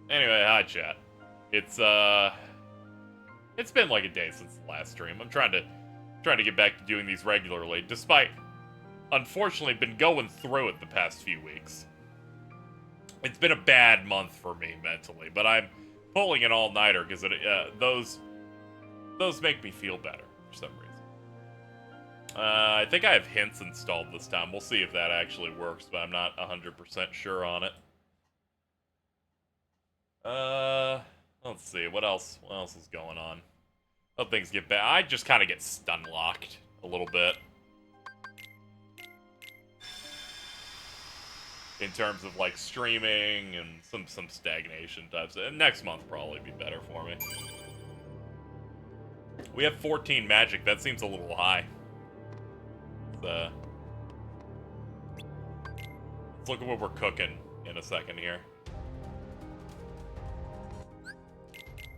Anyway, hi chat. It's been like a day since the last stream. I'm trying to get back to doing these regularly, despite unfortunately been going through it the past few weeks. It's been a bad month for me mentally, but I'm pulling an all-nighter because those make me feel better for some reason. I think I have hints installed this time. We'll see if that actually works, but I'm not 100% sure on it. Let's see, what else is going on? Hope things get bad. I just kind of get stun locked a little bit. In terms of, like, streaming and some stagnation types. And next month probably be better for me. We have 14 magic. That seems a little high. Let's look at what we're cooking in a second here.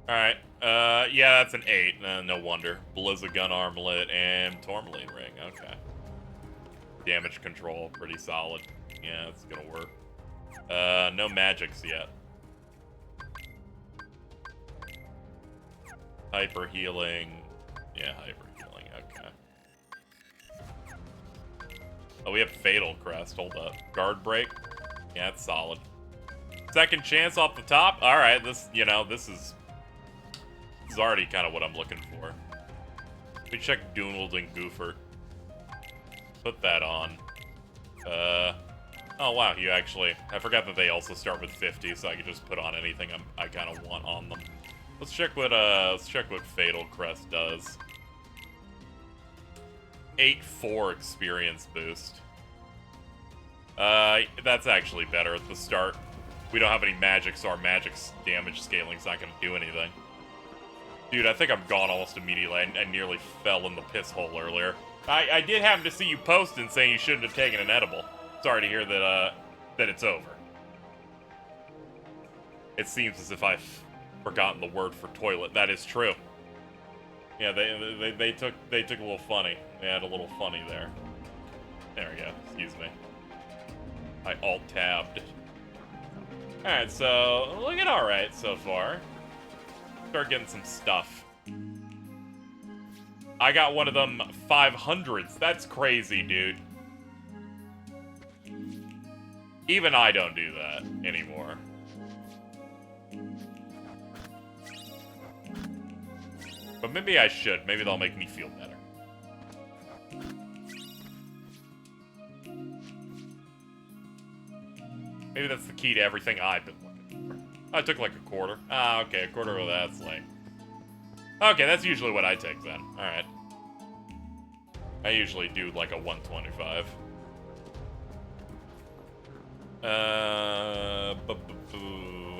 Alright, yeah, that's an 8. No wonder. Blizzard Gun Armlet and Tourmaline Ring, okay. Damage control, pretty solid. Yeah, it's gonna work. No magics yet. Hyper healing. Yeah, hyper healing, okay. Oh, we have Fatal Crest, hold up. Guard Break? Yeah, it's solid. Second chance off the top? Alright, this is already kind of what I'm looking for. Let me check Doonald and Goofert. Put that on. Oh wow, you actually... I forgot that they also start with 50, so I can just put on anything I kind of want on them. Let's check what Fatal Crest does. 8-4 experience boost. That's actually better at the start. We don't have any magic, so our magic's damage scaling's not gonna do anything. Dude, I think I'm gone almost immediately. I nearly fell in the piss hole earlier. I did happen to see you posting saying you shouldn't have taken an edible. Sorry to hear that it's over. It seems as if I've forgotten the word for toilet. That is true. Yeah, they took a little funny. They had a little funny there. There we go. Excuse me. I alt-tabbed. Alright, so looking alright so far. Start getting some stuff. I got one of them 500s. That's crazy, dude. Even I don't do that anymore. But maybe I should. Maybe they'll make me feel better. Maybe that's the key to everything I've been looking for. I took like a quarter. Ah, okay, a quarter of that's like... Okay, that's usually what I take then. Alright. I usually do like a 125.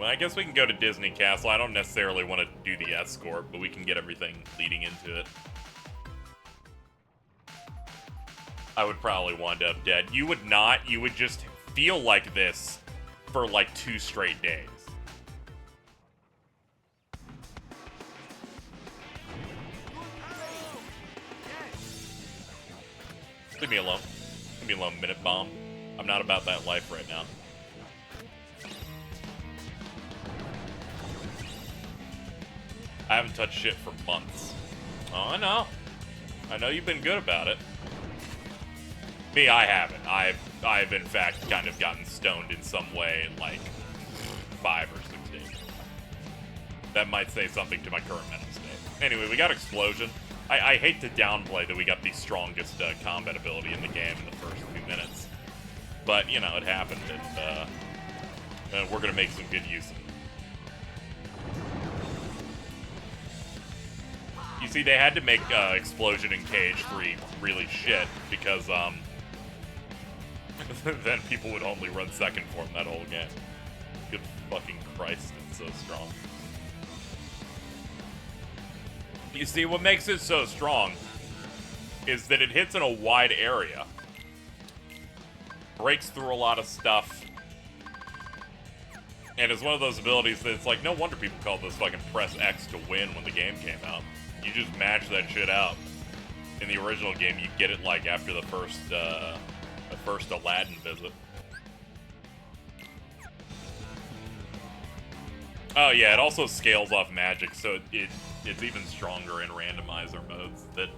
I guess we can go to Disney Castle. I don't necessarily want to do the escort, but we can get everything leading into it. I would probably wind up dead. You would not. You would just feel like this for like 2 straight days. Leave me alone. Leave me alone, Minute Bomb. I'm not about that life right now. I haven't touched shit for months. Oh, I know. I know you've been good about it. Me, I haven't. I've in fact kind of gotten stoned in some way in like 5 or 6 days. That might say something to my current mental state. Anyway, we got Explosion. I hate to downplay that we got the strongest combat ability in the game in the first few minutes. But, you know, it happened, and we're going to make some good use of it. You see, they had to make Explosion in KH3 really shit, because then people would only run second form that whole game. Good fucking Christ, it's so strong. You see, what makes it so strong is that it hits in a wide area. Breaks through a lot of stuff. And it's one of those abilities that it's like, no wonder people called this fucking press X to win when the game came out. You just match that shit out. In the original game, you get it like after the first Aladdin visit. Oh yeah, it also scales off magic, so it's even stronger in randomizer modes that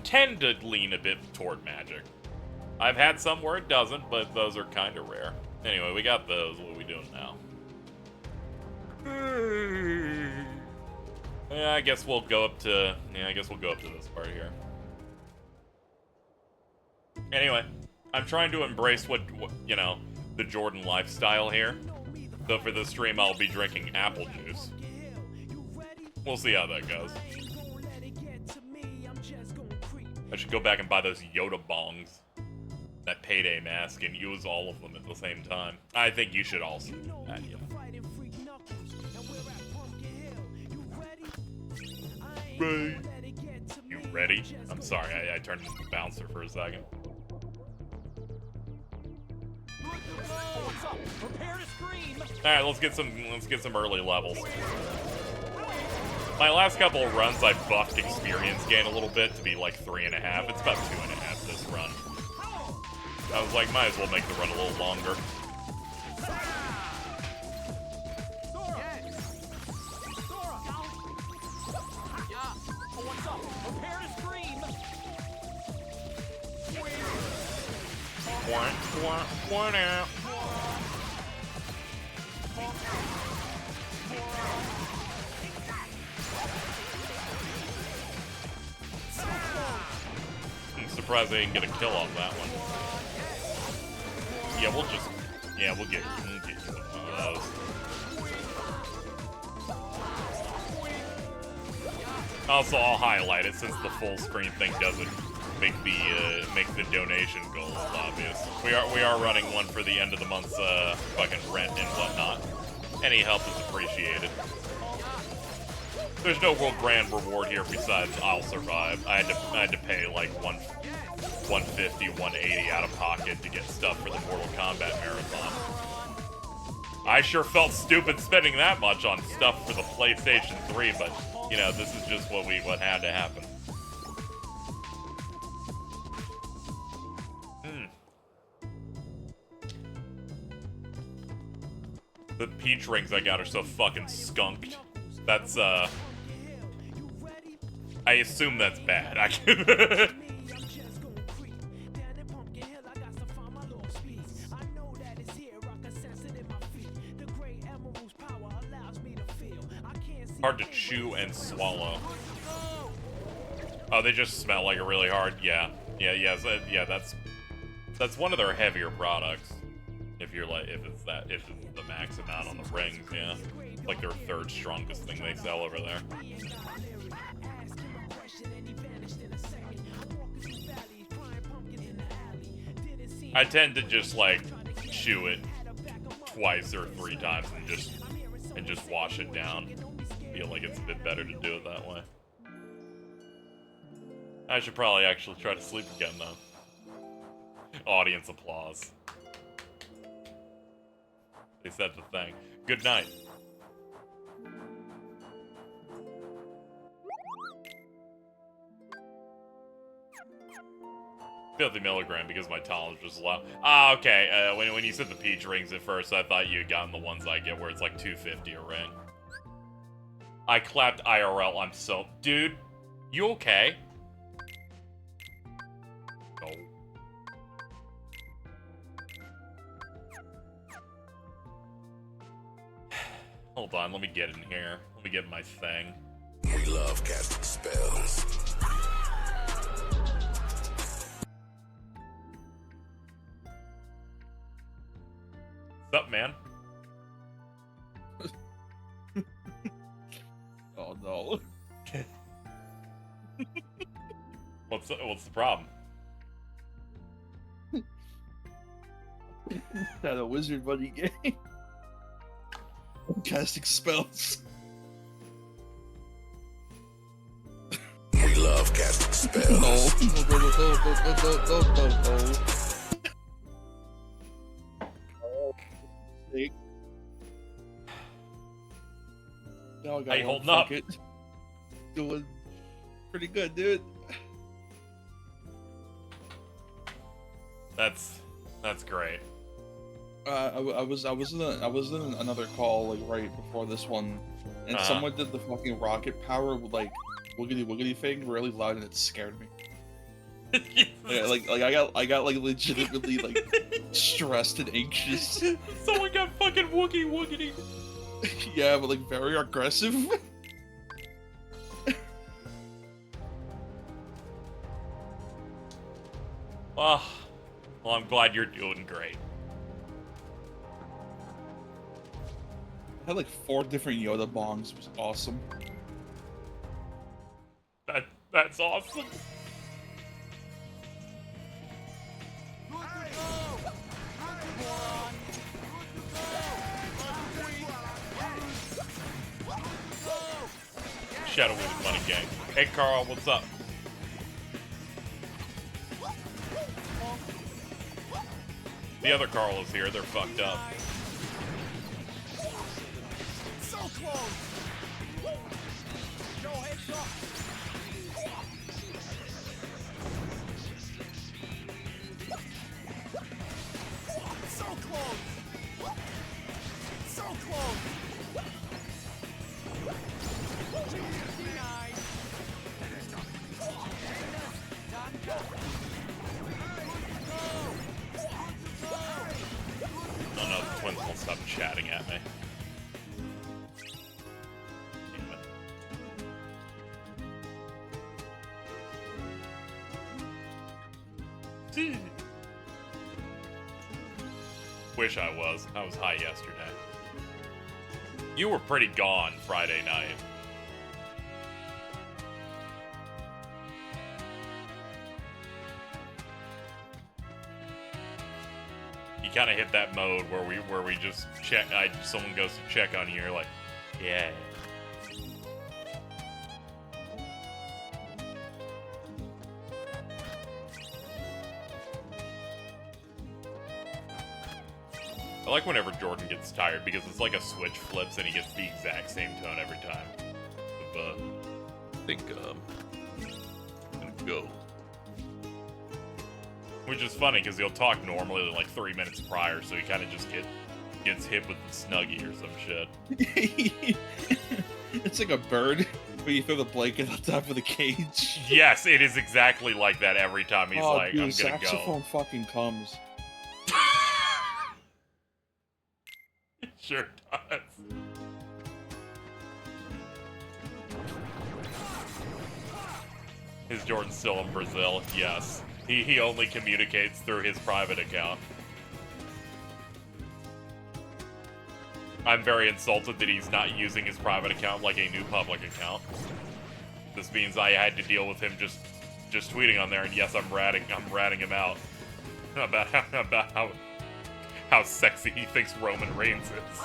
tend to lean a bit toward magic. I've had some where it doesn't, but those are kind of rare. Anyway, we got those. What are we doing now? Yeah, I guess we'll go up to this part here. Anyway, I'm trying to embrace what you know, the Jordan lifestyle here. So for this stream, I'll be drinking apple juice. We'll see how that goes. I should go back and buy those Yoda bongs, that payday mask, and use all of them at the same time. I think you should also do that, yeah. Ray. You ready? I'm sorry, I turned into a bouncer for a second. Alright, let's get some early levels. My last couple of runs, I buffed experience gain a little bit to be like 3.5. It's about 2.5 this run. I was like, might as well make the run a little longer. I'm surprised they didn't get a kill off that one. Yeah, we'll get one of those. Also, I'll highlight it since the full screen thing doesn't make the donation goals obvious. We are running one for the end of the month's fucking rent and whatnot. Any help is appreciated. There's no real grand reward here besides I'll survive. I had to pay like 150, 180 out of pocket to get stuff for the Mortal Kombat marathon. I sure felt stupid spending that much on stuff for the PlayStation 3, but you know, this is just what had to happen. The peach rings I got are so fucking skunked. That's, I assume that's bad. Hard to chew and swallow. Oh, they just smell like it really hard. Yeah, that's one of their heavier products. If it's the max amount on the rings, yeah. Like their third strongest thing they sell over there. I tend to just like chew it twice or 3 times and just wash it down. Feel like it's a bit better to do it that way. I should probably actually try to sleep again though. Audience applause. They said the thing. Good night. $50 milligram because my tolerance was low. Ah, okay. When you said the peach rings at first, I thought you had gotten the ones I get where it's like $2.50 a ring. I clapped IRL. I'm so... Dude, you okay? No. Hold on, let me get in here. Let me get my thing. We love casting spells. What's up, man? Oh no. What's the problem? Is that a wizard buddy game? I'm casting spells. We love casting spells. Now I got How you one. holding up? It. Doing pretty good, dude. That's great. I was in another call like right before this one, and someone did the fucking rocket power with like wiggity wiggity thing really loud, and it scared me. I got like legitimately like stressed and anxious. Someone got fucking woogie woogity. Yeah, but like very aggressive. Well, I'm glad you're doing great. I had like 4 different Yoda bongs. It was awesome. That's awesome. Shadow with Money Gang. Hey Carl, what's up? The other Carl is here. They're fucked up. So close. No headshot. So close. So close. Oh no, the twins won't stop chatting at me. Damn it. Wish I was. I was high yesterday. You were pretty gone Friday night. You kind of hit that mode where we just check. Someone goes to check on you. You're like, yeah. I like whenever Jordan gets tired because it's like a switch flips and he gets the exact same tone every time. But I think gonna go. Which is funny because he'll talk normally like 3 minutes prior, so he kind of just gets hit with the Snuggie or some shit. It's like a bird where you throw the blanket on top of the cage. Yes, it is exactly like that every time he's like, dude, I'm gonna saxophone go. fucking comes. It sure does. Is Jordan still in Brazil? Yes. He only communicates through his private account. I'm very insulted that he's not using his private account like a new public account. This means I had to deal with him just tweeting on there, and yes, I'm ratting him out about how sexy he thinks Roman Reigns is.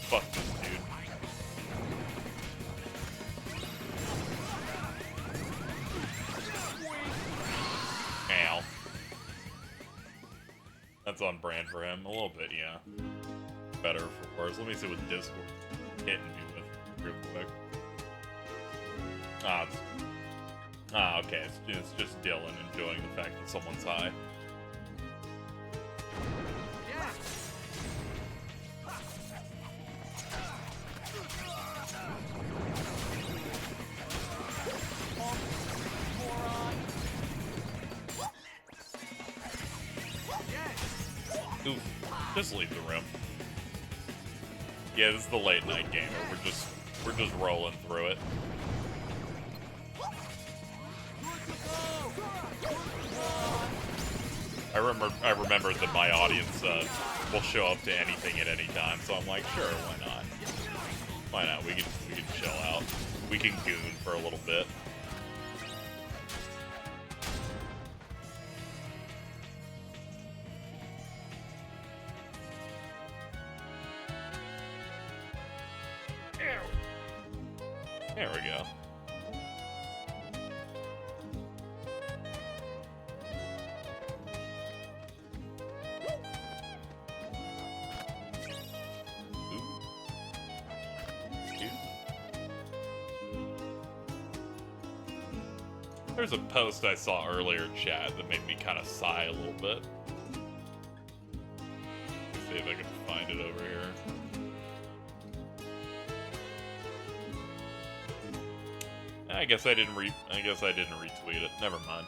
Fuck this dude. Ow. That's on brand for him. A little bit, yeah. Better for worse. Let me see what Discord hitting me with real quick. Okay. It's just Dylan enjoying the fact that someone's high. Oof. Just leave the room. Yeah, this is the late night gamer. We're just rolling through it. I remember that my audience will show up to anything at any time, so I'm like, sure, why not? Why not? We can chill out. We can goon for a little bit. There we go. There's a post I saw earlier, chat, that made me kind of sigh a little bit. Let's see if I can find it over here. I guess I didn't retweet it. Never mind.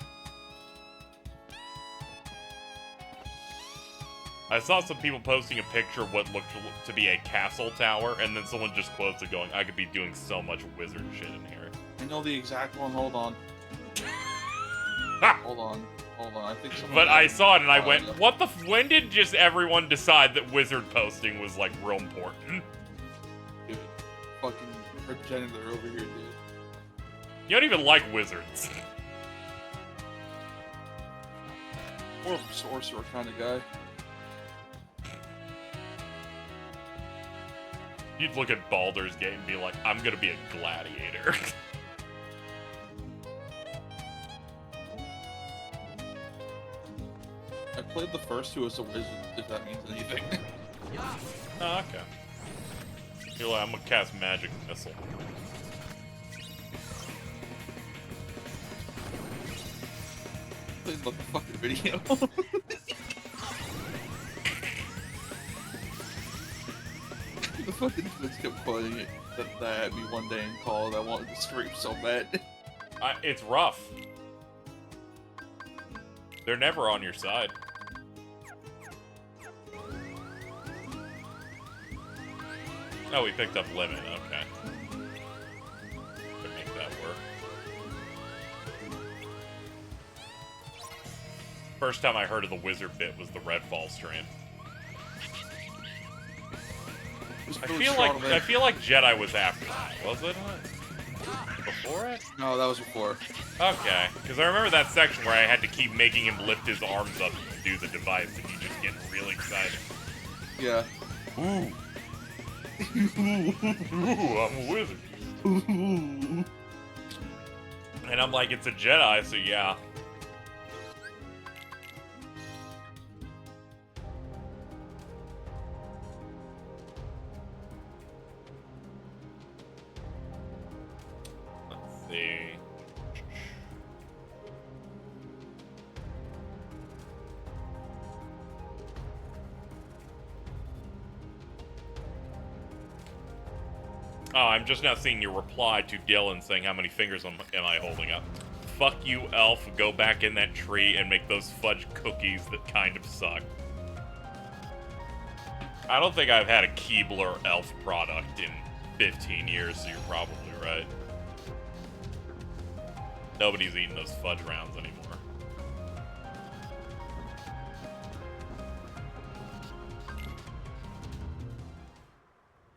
I saw some people posting a picture of what looked to be a castle tower, and then someone just quotes it going, I could be doing so much wizard shit in here. I know the exact one. Hold on. Hold on. I think someone. But I saw it and I went, what the when did just everyone decide that wizard posting was, like, real important? Dude, fucking progenitor over here, dude. You don't even like wizards. Or a sorcerer kind of guy. You'd look at Baldur's Gate and be like, I'm gonna be a gladiator. I played the first two as a wizard, if that means anything. Oh, okay. You're like, I'm gonna cast magic missile. Please look the fucking video. The fucking twins kept playing it that at me one day in call and I wanted to scream so bad. It's rough. They're never on your side. Oh, we picked up Limit, okay. Could make that work. First time I heard of the wizard bit was the Redfall stream. I feel like Jedi was after that, was it? Before it? No, that was before. Okay, because I remember that section where I had to keep making him lift his arms up to do the device, and you just get really excited. Yeah. Ooh. Ooh, I'm a wizard. And I'm like, it's a Jedi, so yeah. Let's see. Oh, I'm just now seeing your reply to Dylan saying how many fingers am I holding up. Fuck you, elf. Go back in that tree and make those fudge cookies that kind of suck. I don't think I've had a Keebler elf product in 15 years, so you're probably right. Nobody's eating those fudge rounds anymore.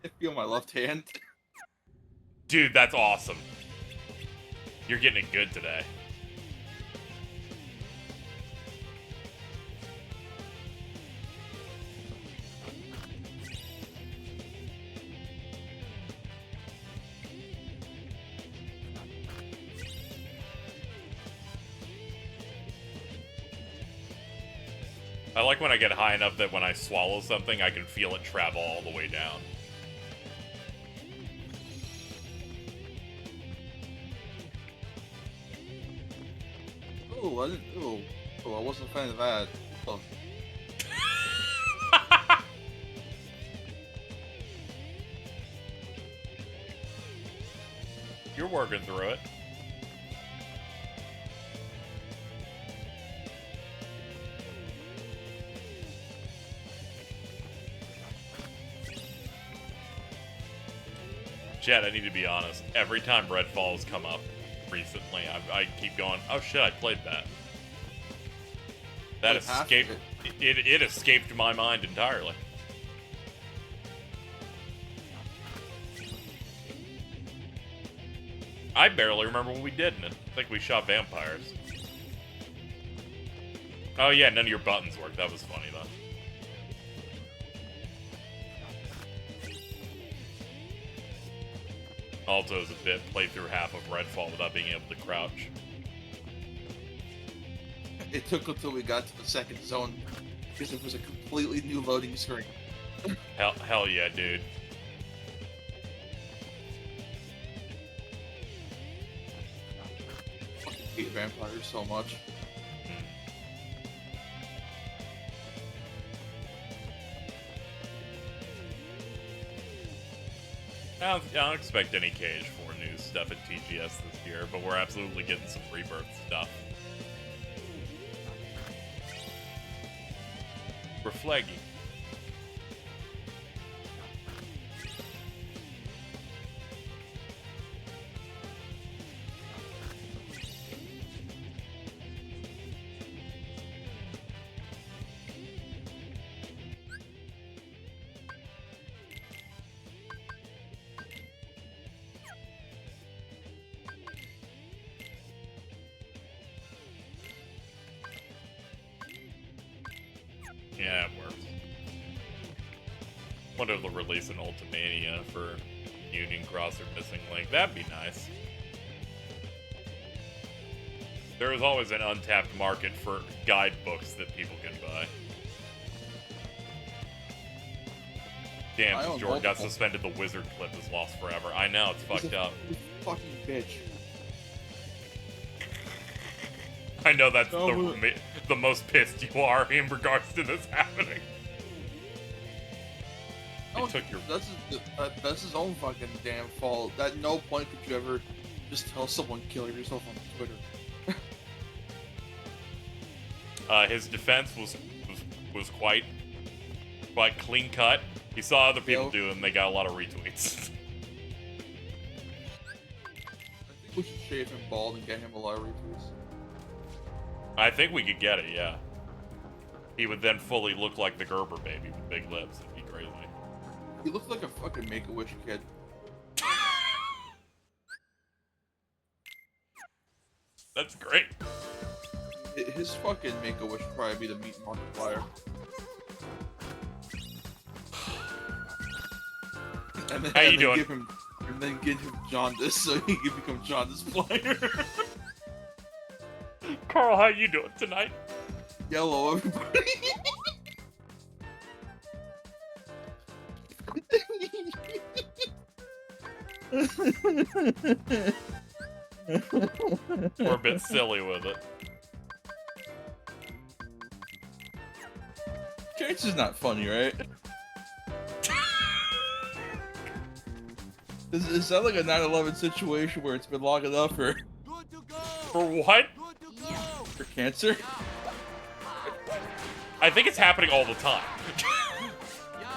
I feel my left hand. Dude, that's awesome. You're getting it good today. I like when I get high enough that when I swallow something, I can feel it travel all the way down. Oh, I didn't. Oh, I wasn't a fan of that. Oh. You're working through it. Chad, I need to be honest. Every time Redfall has come up recently, I keep going, oh shit, I played that. That escaped. It escaped my mind entirely. I barely remember what we did in it. I think we shot vampires. Oh yeah, none of your buttons worked. That was funny though. Alto's a bit played through half of Redfall without being able to crouch. It took until we got to the second zone because it was a completely new loading screen. Hell yeah, dude. hate vampires so much. I don't expect any Cage 4 news stuff at TGS this year, but we're absolutely getting some Rebirth stuff. We're flaggy. Yeah, it works. Wonder if they'll release an Ultimania for Union Cross or Missing Link. That'd be nice. There is always an untapped market for guidebooks that people can buy. Damn, since Jordan got suspended, the wizard clip is lost forever. I know, it's fucked up. Fucking bitch. I know that's the most pissed you are in regards to this happening. That's his own fucking damn fault. At no point could you ever just tell someone kill yourself on Twitter. His defense was quite clean cut. He saw other people do it, and they got a lot of retweets. I think we should shave him bald and get him a lot of retweets. I think we could get it, yeah. He would then fully look like the Gerber baby with big lips. It'd be crazy. He looks like a fucking Make-A-Wish kid. That's great. His fucking Make-A-Wish would probably be the meat multiplier. And then, how you doing? And then give him jaundice so he can become jaundice player. Carl, how you doing tonight? Yellow, everybody. We're a bit silly with it. Chance is not funny, right? Is that like a 9/11 situation where it's been long enough, or Good to go. For what? Good to go. for cancer? I think it's happening all the time.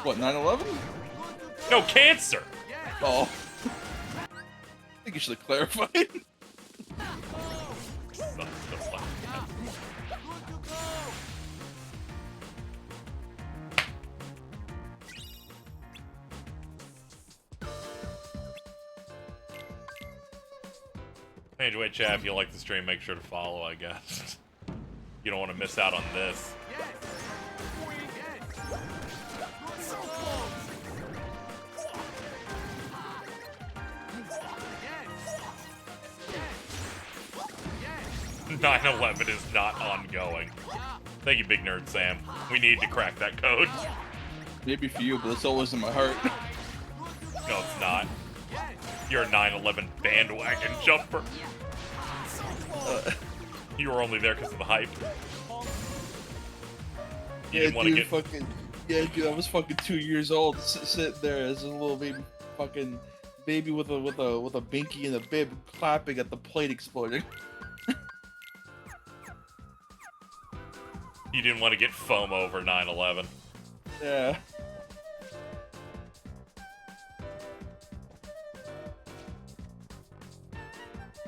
What, 9/11? No, cancer! Oh. I think you should have clarified. Anyway, chat, if you like the stream, make sure to follow, I guess. You don't want to miss out on this. So close. 9/11 is not ongoing. Thank you, Big Nerd Sam. We need to crack that code. Maybe for you, but it's always in my heart. No, it's not. You're a 9/11 bandwagon jumper. You were only there because of the hype. You didn't want to get fucking. Yeah, dude, I was fucking 2 years old, sitting there as a little baby with a binky and a bib, clapping at the plate exploding. You didn't want to get FOMO over 9/11. Yeah.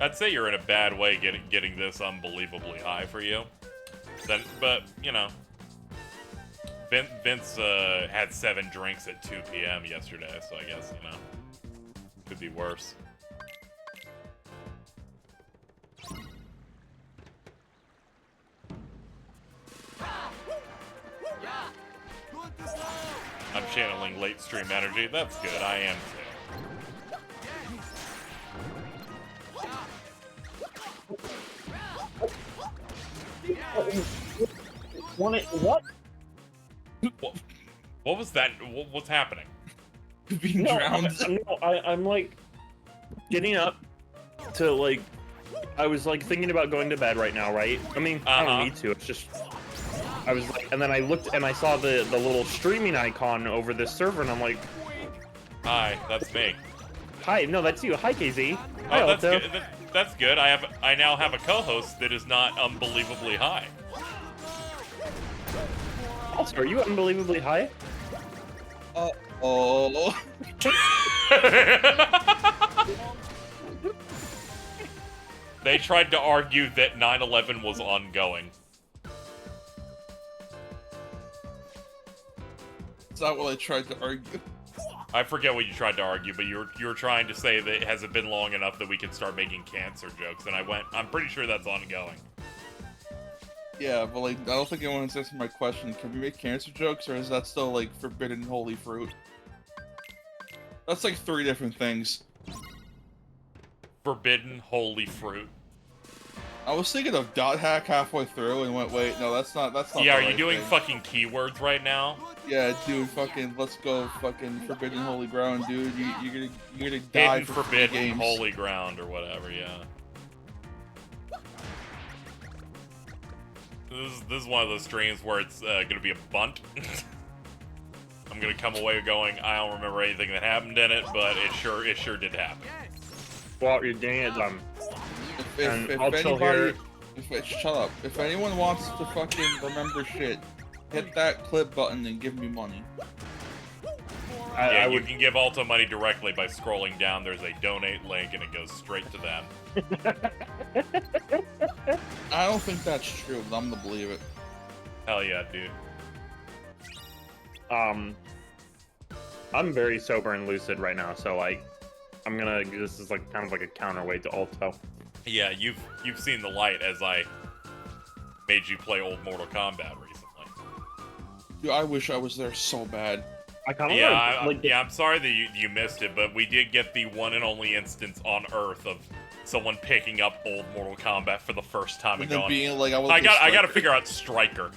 I'd say you're in a bad way getting this unbelievably high for you. But you know, Vince had 7 drinks at 2 p.m. yesterday, so I guess, you know, could be worse. I'm channeling late stream energy. That's good. I am too. What? What was that? What's happening? Being drowned. I'm like getting up to like I was like thinking about going to bed right now, right? I mean, I don't need to. It's just I was like, and then I looked and I saw the little streaming icon over this server, and I'm like, Hi, that's me. hi, no, that's you. Hi, KZ. Hi, Oh, that's Alto. good. That's good. I now have a co-host that is not unbelievably high. Also, are you unbelievably high? Oh. They tried to argue that 9/11 was ongoing. That's not what I tried to argue. I forget what you tried to argue, but you were trying to say that it hasn't been long enough that we can start making cancer jokes, and I went, I'm pretty sure that's ongoing. Yeah, but like, I don't think anyone's answering my question. Can we make cancer jokes, or is that still like forbidden holy fruit? That's like 3 different things. Forbidden holy fruit. I was thinking of dot hack halfway through and went, wait, no, that's not. Yeah, the are you right doing thing. fucking keywords right now? Yeah, dude, fucking, let's go, fucking forbidden holy ground, dude. You're gonna die Hidden for forbidden games. holy ground or whatever, yeah. This is one of those streams where it's gonna be a bunt. I'm gonna come away going, I don't remember anything that happened in it, but it sure did happen. Well, you're getting it done. If I'll chill here. shut up. If anyone wants to fucking remember shit, hit that clip button and give me money. Yeah, I you would. can give Alto money directly by scrolling down. There's a donate link and it goes straight to them. I don't think that's true, but I'm gonna believe it. Hell yeah, dude. I'm very sober and lucid right now, so like, this is like kind of like a counterweight to Alto. Yeah, you've seen the light as I made you play old Mortal Kombat recently. Dude, I wish I was there so bad. I kind of Yeah, I'm sorry that you missed it, but we did get the one and only instance on Earth of someone picking up old Mortal Kombat for the first time And and then going, being like, I gotta figure out Striker.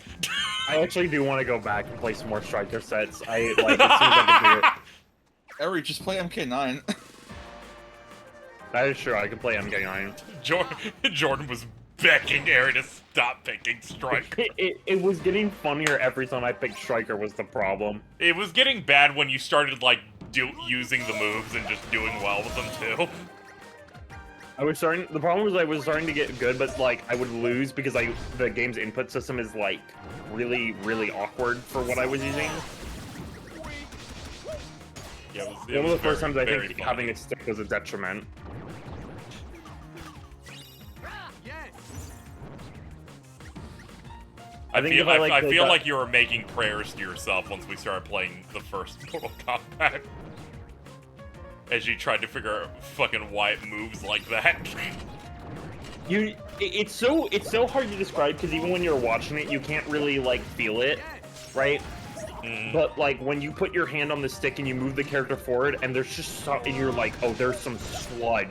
I actually do want to go back and play some more Striker sets. I like as soon as I can do it. Eri, just play MK9. That is true. I can play MK9. Jordan was begging Eri to stop picking Striker. It was getting funnier every time I picked Striker was the problem. It was getting bad when you started like using the moves and just doing well with them too. The problem was I was starting to get good, but like I would lose because the game's input system is like really, really awkward for what I was using. Yeah, it One of was the first very, times I very think funny. having a stick was a detriment. I think feel, if I, I like, feel got- like you were making prayers to yourself once we started playing the first Mortal Kombat. As you tried to figure out fucking why it moves like that. It's so hard to describe because even when you're watching it, you can't really like feel it, right? But like when you put your hand on the stick and you move the character forward, and there's just and you're like, oh, there's some sludge.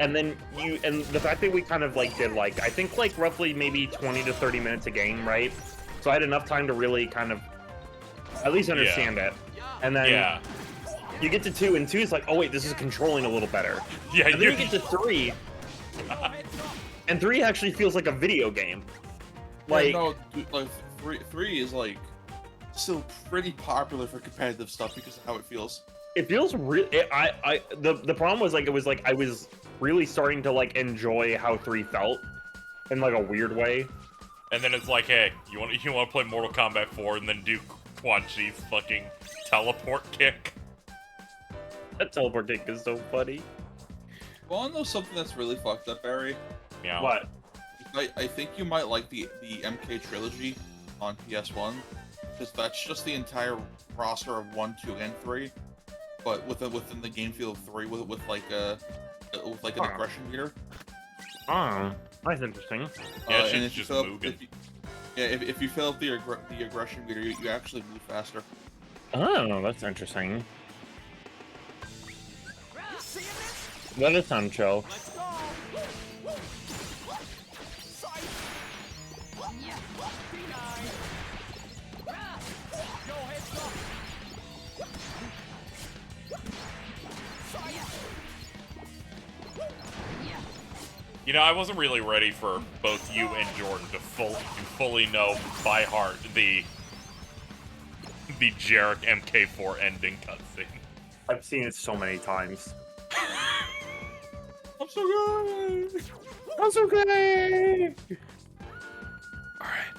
And then the fact that we kind of like did like I think like roughly maybe 20 to 30 minutes a game, right? So I had enough time to really kind of at least understand it. And then you get to 2, and 2 is like, oh wait, this is controlling a little better. Yeah, And then you get to 3, and 3 actually feels like a video game. Like, no, dude, like 3 is like still pretty popular for competitive stuff because of how it feels. it feels real. The problem was like I was really starting to like enjoy how 3 felt in like a weird way. And then it's like, hey, you want to play Mortal Kombat 4 and then do Quan Chi's fucking teleport kick? That teleport kick is so funny. Wanna know something that's really fucked up, Barry? Yeah. What? I think you might like the MK trilogy on PS1, because that's just the entire roster of 1, 2, and 3, but within the game feel of 3 with like an aggression meter. Oh, that's interesting. Yeah, And shit's if you just fill up, moving. if you fill up the aggression meter, you actually move faster. Oh, that's interesting. That does sound chill. You know, I wasn't really ready for both you and Jordan to fully know by heart the Jarek MK4 ending cutscene. I've seen it so many times. I'm so good. I'm so good. All right.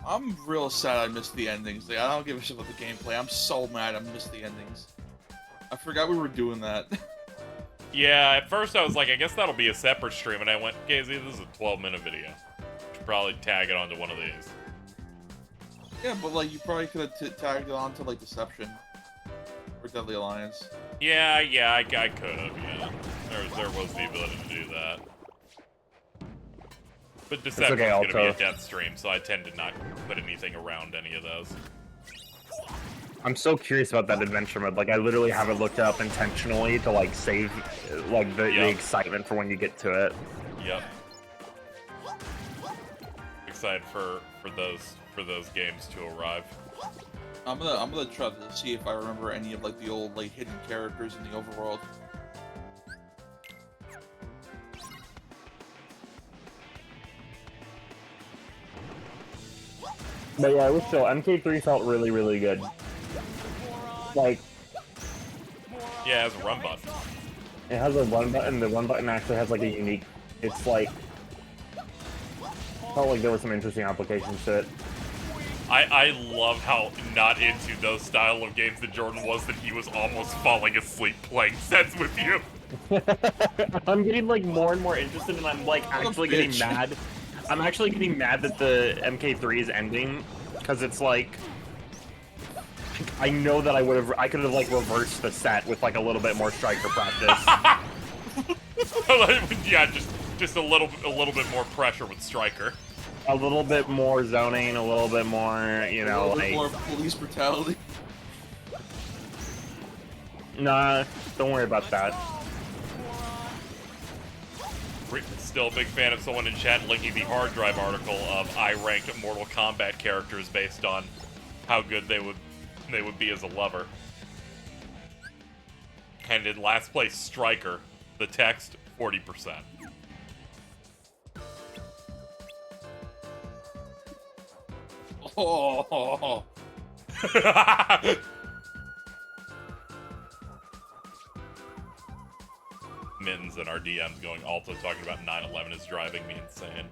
I'm real sad I missed the endings. Like, I don't give a shit about the gameplay. I'm so mad I missed the endings. I forgot we were doing that. Yeah, at first I was like, I guess that'll be a separate stream, and I went, KZ, this is a 12-minute video. Should probably tag it onto one of these. Yeah, but like you probably could have tagged it on to like Deception or Deadly Alliance. Yeah, I could have, yeah. There was the ability to do that. But Deception's okay, gonna be a Alto. death stream, so I tend to not put anything around any of those. I'm so curious about that adventure mode. Like, I literally have it looked up intentionally to like save like the excitement for when you get to it. Yep. Excited for those games to arrive. I'm gonna try to see if I remember any of like the old like hidden characters in the overworld. But yeah, it was still MK3 felt really, really good. Like, Yeah, it has a run button. it has a one button. The one button actually has like a unique. It's like felt like there was some interesting applications to it. I love how not into those style of games that Jordan was that he was almost falling asleep playing sets with you. I'm getting like more and more interested, and I'm like actually getting bitch. mad. I'm actually getting mad that the MK3 is ending because it's like I know that I could have like reversed the set with like a little bit more striker practice. Yeah, just a little bit more pressure with Striker. A little bit more zoning, a little bit more, you know, A little bit like more police brutality. nah, don't worry about that. Still a big fan of someone in chat linking the hard drive article of I ranked Mortal Kombat characters based on how good they would be as a lover. And in last place, Striker, the text 40%. Oh. Mittens and our DMs going also talking about 9/11 is driving me insane.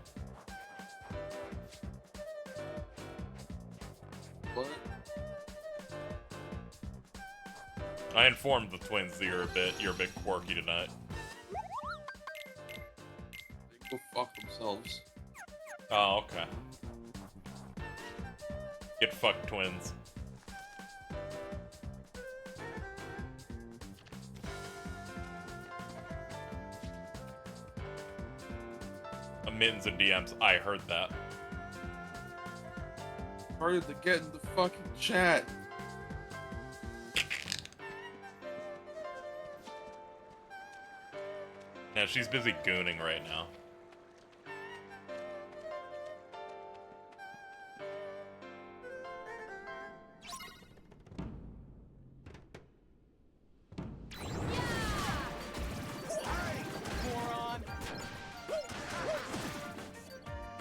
What? I informed the twins that you're a bit quirky tonight. They go fuck themselves. Oh, okay. Get fucked, twins. Mittens and DMs, I heard that. Started to get in the fucking chat. Yeah, she's busy gooning right now.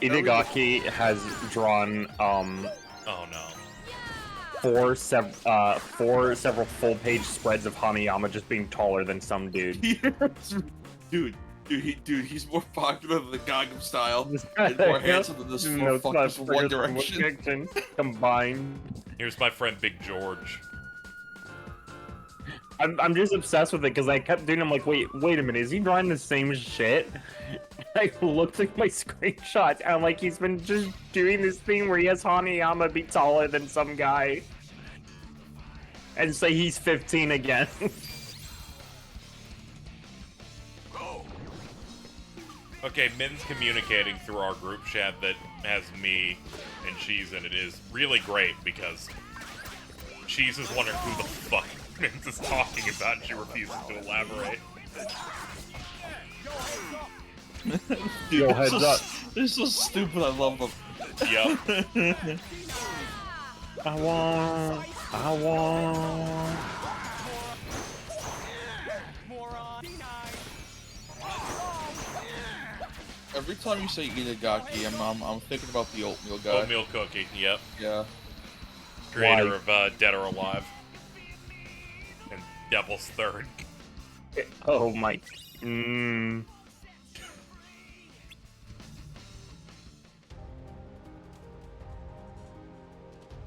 Itagaki has drawn Oh no. four several full-page spreads of Hanayama just being taller than some dude. dude, he's more popular than the Gangnam Style and more handsome than this No, it's not fuckers from One One Direction. Direction combined. Here's my friend Big George. I'm just obsessed with it because I kept doing. I'm like, wait a minute, is he drawing the same shit? I looked at my screenshots and I'm like, he's been just doing this thing where he has Hanayama be taller than some guy and say he's 15 again. Okay, Min's communicating through our group chat that has me and Cheese in it is really great because Cheese is wondering who the fuck Min's is talking about and she refuses to elaborate. Dude, Yo, they're heads so, up. They're so stupid, I love them. Yep. I want. every time you say Inagaki, I'm thinking about the oatmeal guy. Oatmeal cookie, yep. Yeah. Creator of Dead or Alive. And Devil's Third. Oh my.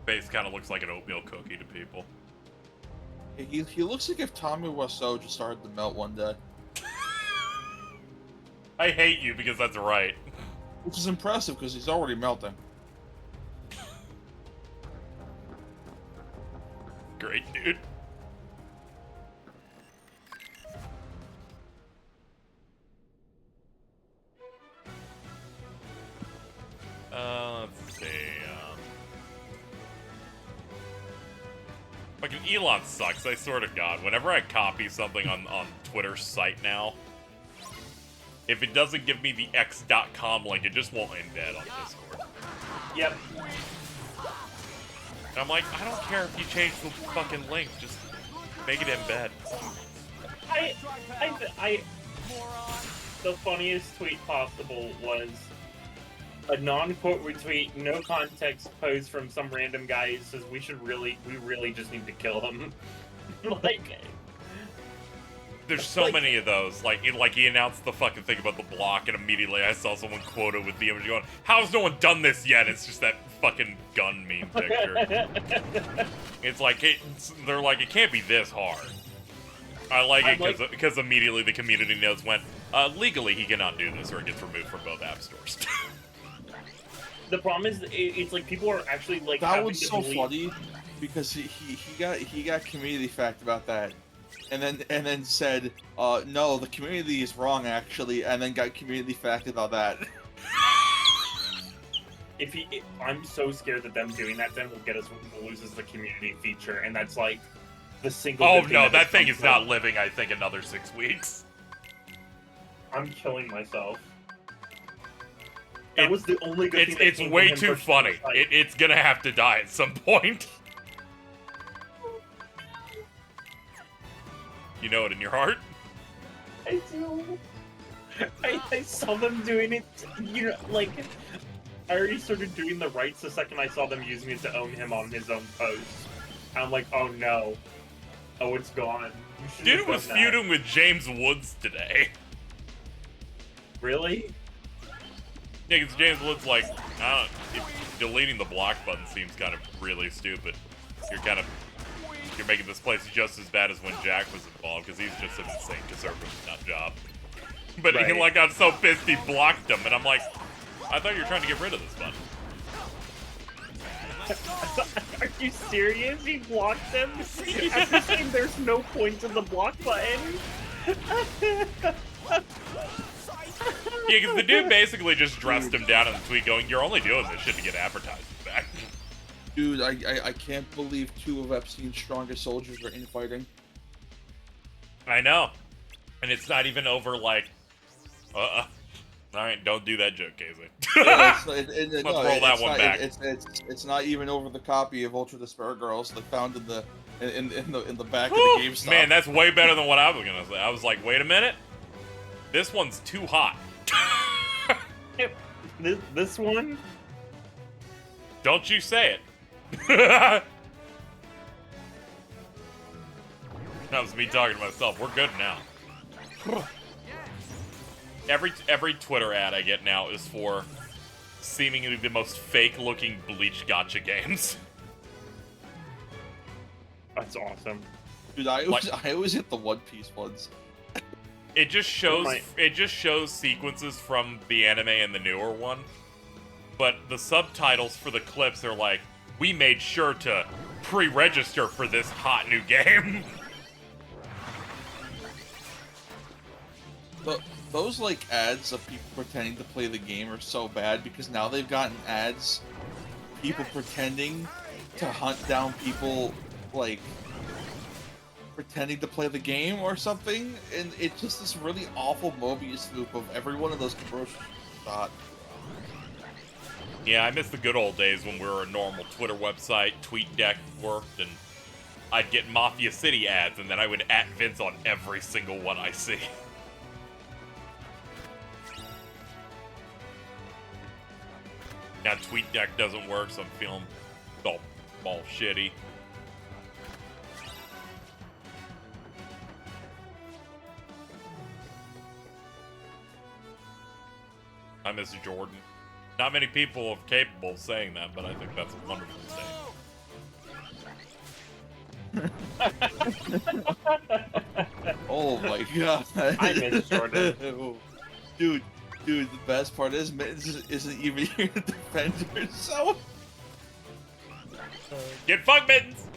Face kind of looks like an oatmeal cookie to people. He looks like if Tommy Wiseau just started to melt one day. I hate you because that's right. Which is impressive because he's already melting. Great, dude. Let's see. Fucking Elon sucks, I swear to God. Whenever I copy something on Twitter's site now, if it doesn't give me the x.com link, it just won't embed on Discord. Yep. And I'm like, I don't care if you change the fucking link, just make it embed. The funniest tweet possible was a non-quote retweet, no context post from some random guy who says we really just need to kill him. Like, there's so many of those. Like he announced the fucking thing about the block, and immediately I saw someone quoted with the image going, "How's no one done this yet?" It's just that fucking gun meme picture. It's like they're like, it can't be this hard. I like it because immediately the community notes went, legally he cannot do this, or it gets removed from both app stores. The problem is, it's like people are actually like. That was so funny because he got community fact about that, and then said, no, the community is wrong actually, and then got community fact about that. I'm so scared that them doing that then will get us loses the community feature, and that's like the single. Oh no, that thing is not living. I think another 6 weeks. I'm killing myself. That was the only good thing. It's way too funny. It's gonna have to die at some point. You know it in your heart? I do. I saw them doing it, you know, like, I already started doing the rights the second I saw them using it to own him on his own post. I'm like, oh no. Oh, it's gone. Dude was feuding with James Woods today. Really? Yeah, because James Woods, like, deleting the block button seems kind of really stupid. You're making this place just as bad as when Jack was involved, because he's just an insane conservative nut job. But right. He, like, got so pissed he blocked him, and I'm like, I thought you were trying to get rid of this button. Are you serious? He blocked him? After saying there's no point to the block button? Yeah, because the dude basically just dressed him down in the tweet going, you're only doing this shit to get advertising back. Dude, I can't believe 2 of Epstein's strongest soldiers are infighting. I know. And it's not even over, like, alright, don't do that joke, KZ. Let's roll that one back. It's not even over the copy of Ultra Despair Girls they found in the back of the GameStop. Man, that's way better than what I was gonna say. I was like, wait a minute. This one's too hot. This one? Don't you say it. That was me talking to myself. We're good now. Every Twitter ad I get now is for seemingly the most fake-looking Bleach gacha games. That's awesome. Dude, I always hit the One Piece ones. It just shows sequences from the anime and the newer one, but the subtitles for the clips are like, we made sure to pre-register for this hot new game. But those like ads of people pretending to play the game are so bad because now they've gotten ads, people pretending to hunt down people like pretending to play the game or something, and it's just this really awful Mobius loop of every one of those commercials shot. Yeah, I miss the good old days when we were a normal Twitter website, TweetDeck worked, and I'd get Mafia City ads, and then I would @Vince on every single one I see. Now TweetDeck doesn't work, so I'm feeling all shitty. I miss Jordan. Not many people are capable of saying that, but I think that's a wonderful statement. Oh my god. I miss Jordan. Dude, the best part is Mittens isn't even here to defend herself. Get fucked, Mittens!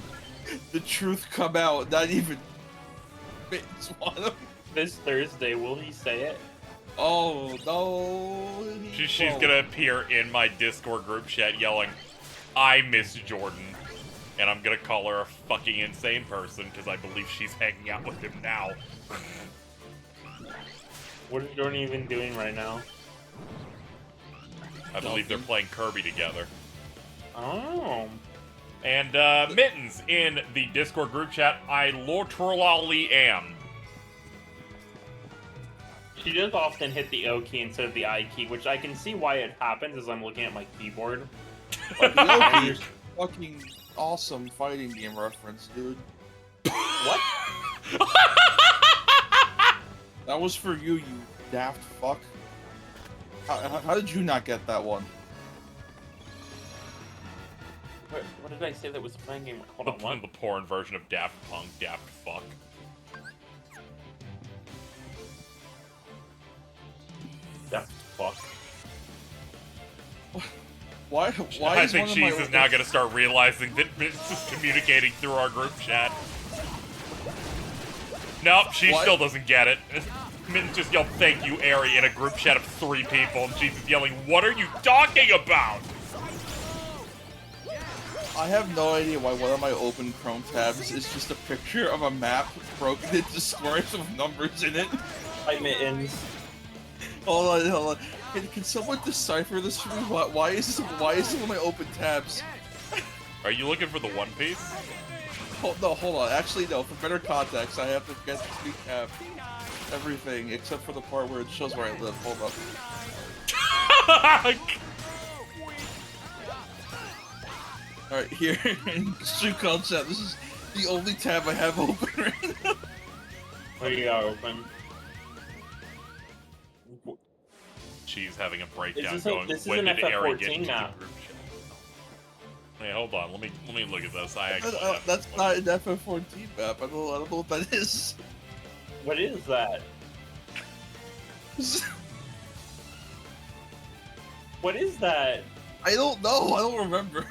The truth come out, not even Mittens want him. This Thursday, will he say it? Oh no. She's gonna appear in my Discord group chat yelling, I miss Jordan. And I'm gonna call her a fucking insane person because I believe she's hanging out with him now. What is Jordan even doing right now? I believe they're playing Kirby together. Oh. And Mittens in the Discord group chat, I literally am. She does often hit the O key instead of the I key, which I can see why it happens as I'm looking at my keyboard. But the Loki is fucking awesome fighting game reference, dude. What? That was for you, you daft fuck. How did you not get that one? What did I say that was a playing game? Hold on, what? The porn version of Daft Punk, Daft Fuck. Daft fuck. Why I is think one of Cheese my... is now gonna start realizing that Mittens is communicating through our group chat. Nope, she What? still doesn't get it. Mittens just yelled thank you, Ari, in a group chat of 3 people, and Cheese is yelling, what are you talking about? I have no idea why one of my open Chrome tabs is just a picture of a map broken into squares with numbers in it. Hi, Mittens. Hold on. Can someone decipher this for me? Why is it one of my open tabs? Are you looking for the One Piece? Hold on. Actually, no. For better context, I have to get to recap everything except for the part where it shows where I live. Hold up. Alright, here in Stream Call Chat, this is the only tab I have open right now. What do you got open? She's having a breakdown This going, is when an did Ari get FF14 into the now. group chat? Hey, hold on, let me look at this. I actually That's not an FF14 map. I don't know what that is. What is that? What is that? I don't know. I don't remember.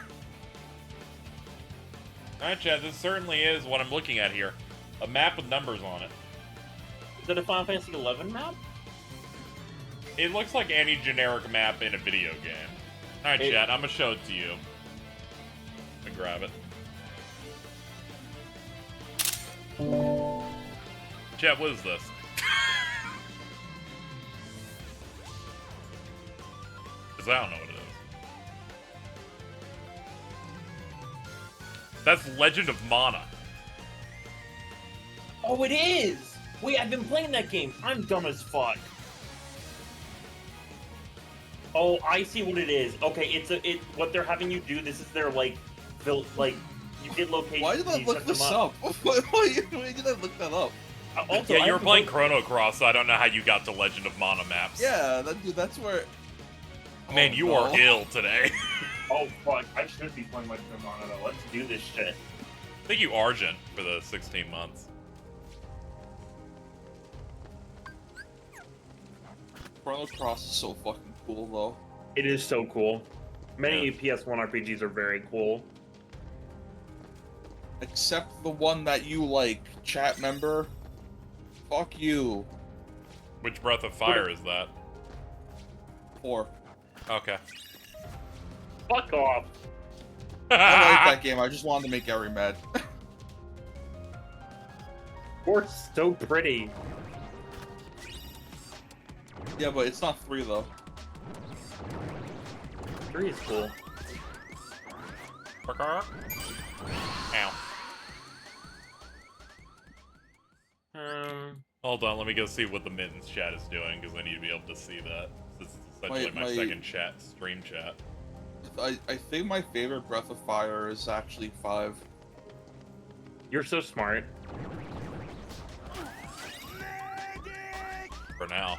Alright, Chad, this certainly is what I'm looking at here. A map with numbers on it. Is that a Final Fantasy 11 map? It looks like any generic map in a video game. Alright, Chad, I'm gonna show it to you. Let me grab it. Chad, what is this? Because I don't know what it is. That's Legend of Mana. Oh, it is! Wait, I've been playing that game. I'm dumb as fuck. Oh, I see what it is. Okay, what they're having you do. This is their like you get locations. Why did I you look set them this up? Why did I look that up? Also, Yeah, I you were haven't playing played- Chrono Cross, so I don't know how you got to Legend of Mana maps. Yeah, that's where. Man, Oh, you no. are ill today. Oh fuck! I should be playing Legend of Mana though. Let's do this shit. Thank you, Argent, for the 16 months. Chrono Cross is so fucking cool though. It is so cool. Many Yeah. PS1 RPGs are very cool. Except the one that you like, chat member. Fuck you. Which Breath of Fire is that? 4. Okay. Fuck off. I like that game. I just wanted to make Gary mad. Port's so pretty. Yeah, but it's not 3 though. 3 is cool. Ow. Hold on, let me go see what the Mittens chat is doing, because I need to be able to see that. This is essentially my second stream chat. I think my favorite Breath of Fire is actually 5. You're so smart. For now.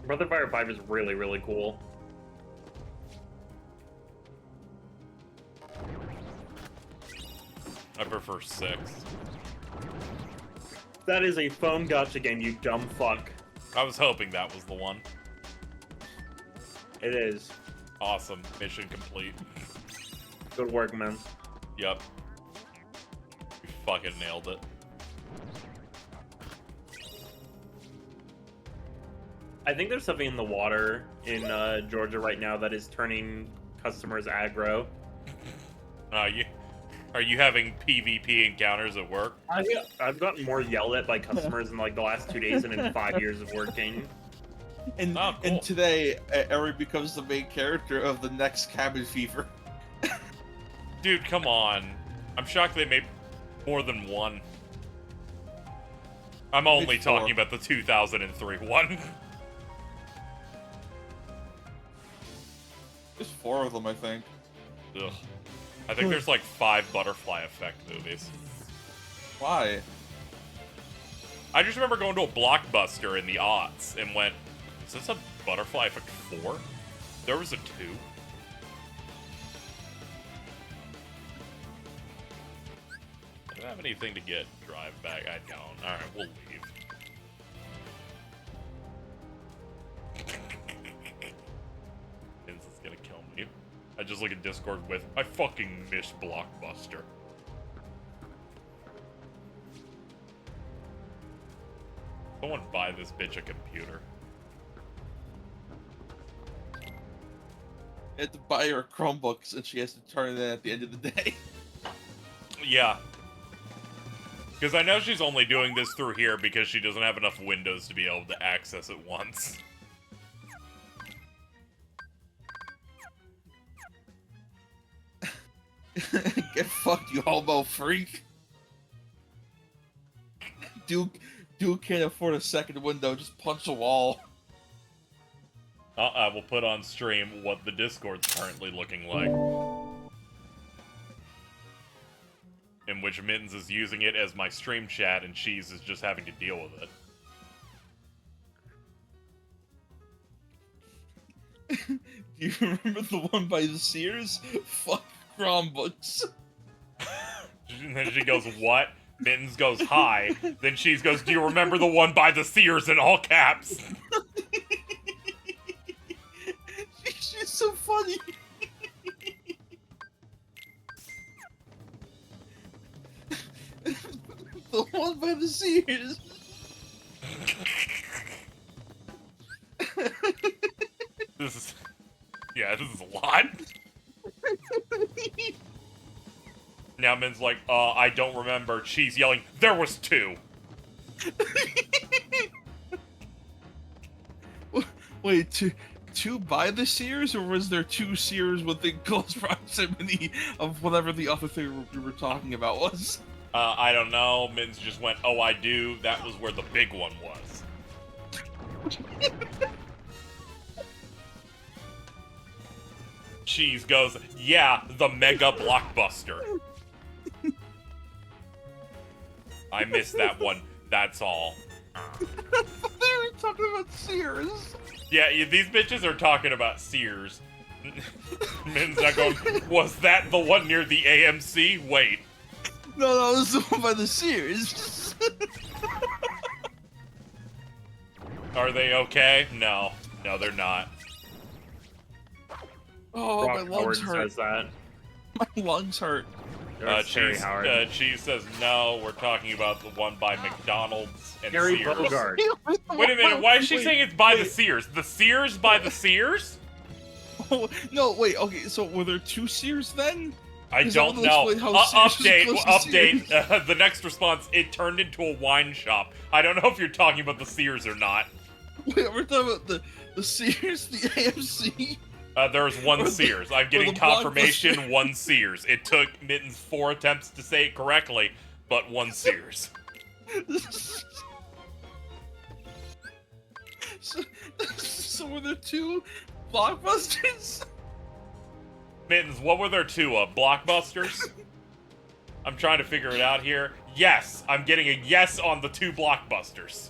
Breath of Fire 5 is really, really cool. I prefer 6. That is a phone gacha game, you dumb fuck. I was hoping that was the one. It is. Awesome. Mission complete. Good work, man. Yep. You fucking nailed it. I think there's something in the water in Georgia right now that is turning customers aggro. Are you having PvP encounters at work? I've gotten more yelled at by customers in like the last 2 days than in 5 years of working. And Oh, cool. and today, Eri becomes the main character of the next Cabin Fever. Dude, come on. I'm shocked they made more than one. I'm only Maybe 4. talking about the 2003 one. There's 4 of them, I think. Ugh. I think there's like 5 Butterfly Effect movies. Why? I just remember going to a Blockbuster in the aughts and went, is this a Butterfly Effect 4? There was a 2. Do I have anything to get drive back? I don't. Alright, we'll leave. This is gonna kill me. I just look at Discord with, I fucking miss Blockbuster. Someone buy this bitch a computer. I had to buy her Chromebooks, and she has to turn it in at the end of the day. Yeah. Because I know she's only doing this through here because she doesn't have enough windows to be able to access it once. Get fucked, you homo freak. Duke can't afford a second window, just punch a wall. I will put on stream what the Discord's currently looking like. In which Mittens is using it as my stream chat and Cheese is just having to deal with it. Do you remember the one by the Sears? Fuck Chromebooks. And then she goes, what? Mittens goes, hi. Then Cheese goes, do you remember the one by the Sears in all caps? She's so funny. The one by the Sears. This is... Yeah, this is a lot. Now Min's like, I don't remember. Cheese yelling, there was 2. Wait, two by the Sears, or was there 2 Sears within close proximity of whatever the other thing we were talking about was? I don't know. Min's just went, oh, I do. That was where the big one was. Cheese goes, yeah, the mega blockbuster. I missed that one. That's all. They were talking about Sears. Yeah, these bitches are talking about Sears. Min's not going, was that the one near the AMC? Wait. No, it was the one by the Sears. Are they okay? No. No, they're not. Oh, Brock my Howard lungs hurt. says that. My lungs hurt. There's Terry Howard. Cheese says no, we're talking about the one by McDonald's and Gary Sears. Bogart. Wait a minute, why is she Wait, saying it's by the wait. Sears? The Sears by the Sears? Oh, no, wait, okay, so were there 2 Sears then? I Is don't that know. literally how Sears is Update, close to update. The next response, it turned into a wine shop. I don't know if you're talking about the Sears or not. Wait, we're talking about the Sears, the AMC? There's one Or the- Sears. I'm or getting the confirmation, Blockbuster. one Sears. It took Mittens 4 attempts to say it correctly, but one Sears. So were there 2 blockbusters? Mittens, what were there 2 of? Blockbusters? I'm trying to figure it out here. Yes, I'm getting a yes on the 2 blockbusters.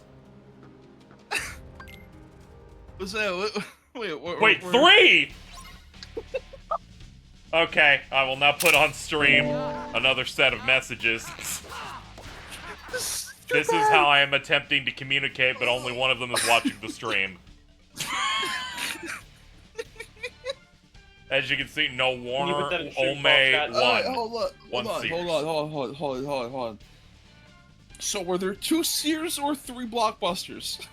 Was that Wait, 3! Okay, I will now put on stream another set of messages. This is how I am attempting to communicate, but only one of them is watching the stream. As you can see, no Warner, Ome, 1. Hold on. So were there 2 Sears or 3 blockbusters?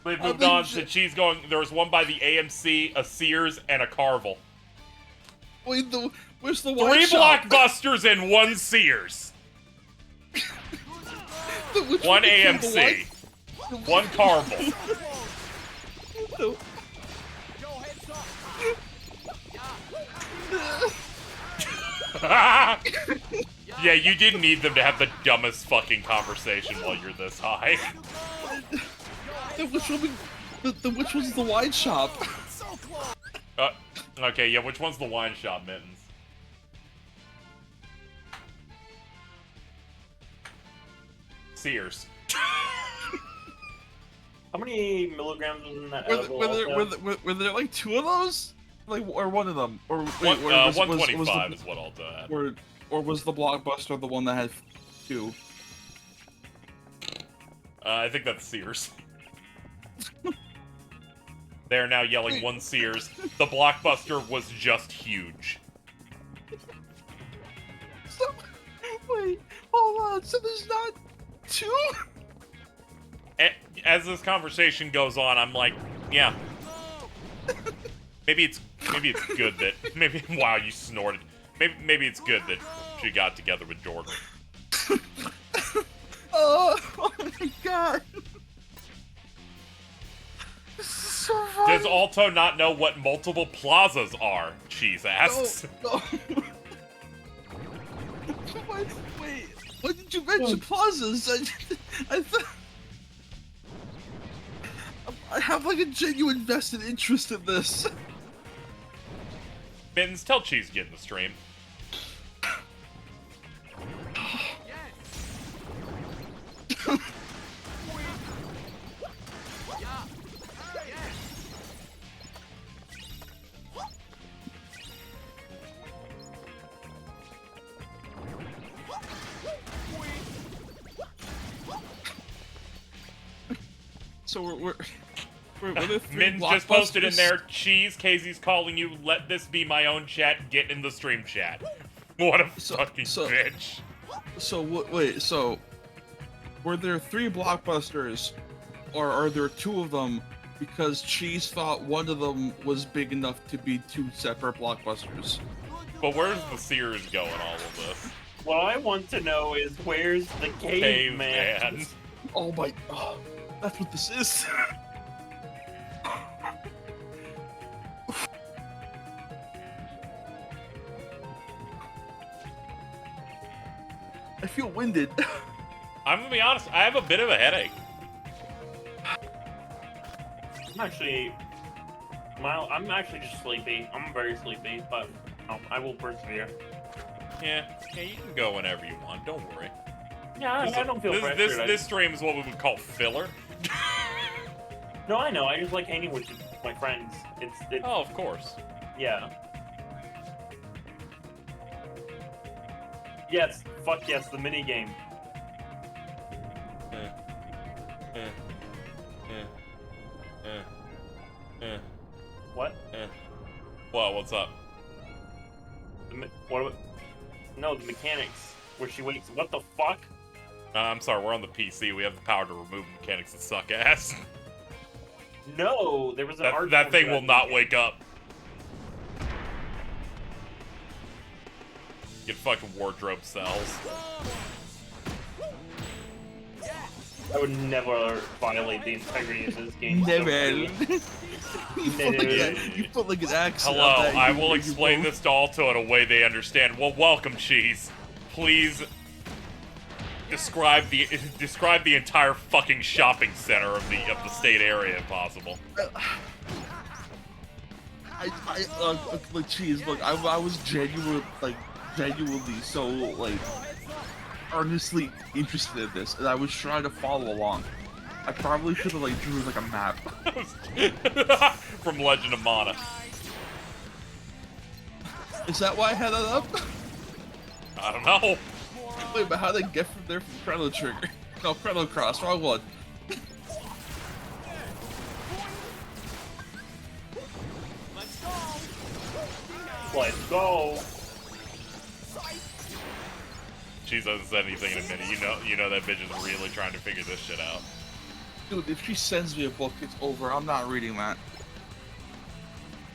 They moved on to she's going. There was one by the AMC, a Sears, and a Carvel. Wait, where's the wine 3 shop? blockbusters and 1 Sears. Which 1 became the AMC. wine- 1 Carvel. the- Yeah, you didn't need them to have the dumbest fucking conversation while you're this high. Which one's the wine shop? Okay, yeah, which one's the wine shop, Mittens? Sears. How many milligrams was in that Were edible? were there like 2 of those? Like, or one of them? Or wait, 125 is what Alto had. Or was the blockbuster the one that had 2? I think that's Sears. They're now yelling 1 Sears. The blockbuster was just huge. So, wait, hold on. So there's not 2? As this conversation goes on, I'm like, yeah. Maybe it's good that wow, you snorted. Maybe it's good that she got together with Jordan. Oh my god. This is so funny. Does Alto not know what multiple plazas are? Cheese asks. No. Wait, why did you mention plazas? I thought I have like a genuine vested interest in this. Mittens, tell Cheese to get in the stream. So we're there 3 Mittens just posted in blockbusters? there, Cheese, Casey's calling you, let this be my own chat, get in the stream chat. What a fucking bitch. So wait, so were there 3 blockbusters, or are there 2 of them because Cheese thought one of them was big enough to be 2 separate blockbusters? But where's the Sears go in all of this? What I want to know is where's the caveman? Caveman. Oh my, that's what this is. I feel winded. I'm gonna be honest, I have a bit of a headache. I'm actually just sleepy. I'm very sleepy, but I will persevere. Yeah, you can go whenever you want, don't worry. Yeah, I don't feel pressured. This stream is what we would call filler. No, I know. I just like hanging with my friends. It's Oh, of course. yeah. Yes, fuck yes, the mini game. What? Well, what's up? No, the mechanics where she waits. What the fuck? I'm sorry, we're on the PC. We have the power to remove mechanics that suck ass. No, there was an art. That thing will not wake up. Get fucking wardrobe cells. I would never violate the integrity of this game. Never. Never. You put like an accent. Hello, on that, I you- will you explain both- this to Alto in a way they understand. Well, welcome, Cheese. Please. describe the entire fucking shopping center of the state area if possible. Like, geez, look, I was genuinely so, like, earnestly interested in this, and I was trying to follow along. I probably should have, like, drew, like, a map. From Legend of Mana. Is that why I had that up? I don't know. Wait, but how did they get from there from Chrono Trigger? No, Chrono Cross, wrong one. Let's go. She hasn't said anything in a minute. You know that bitch is really trying to figure this shit out. Dude, if she sends me a book, it's over. I'm not reading that.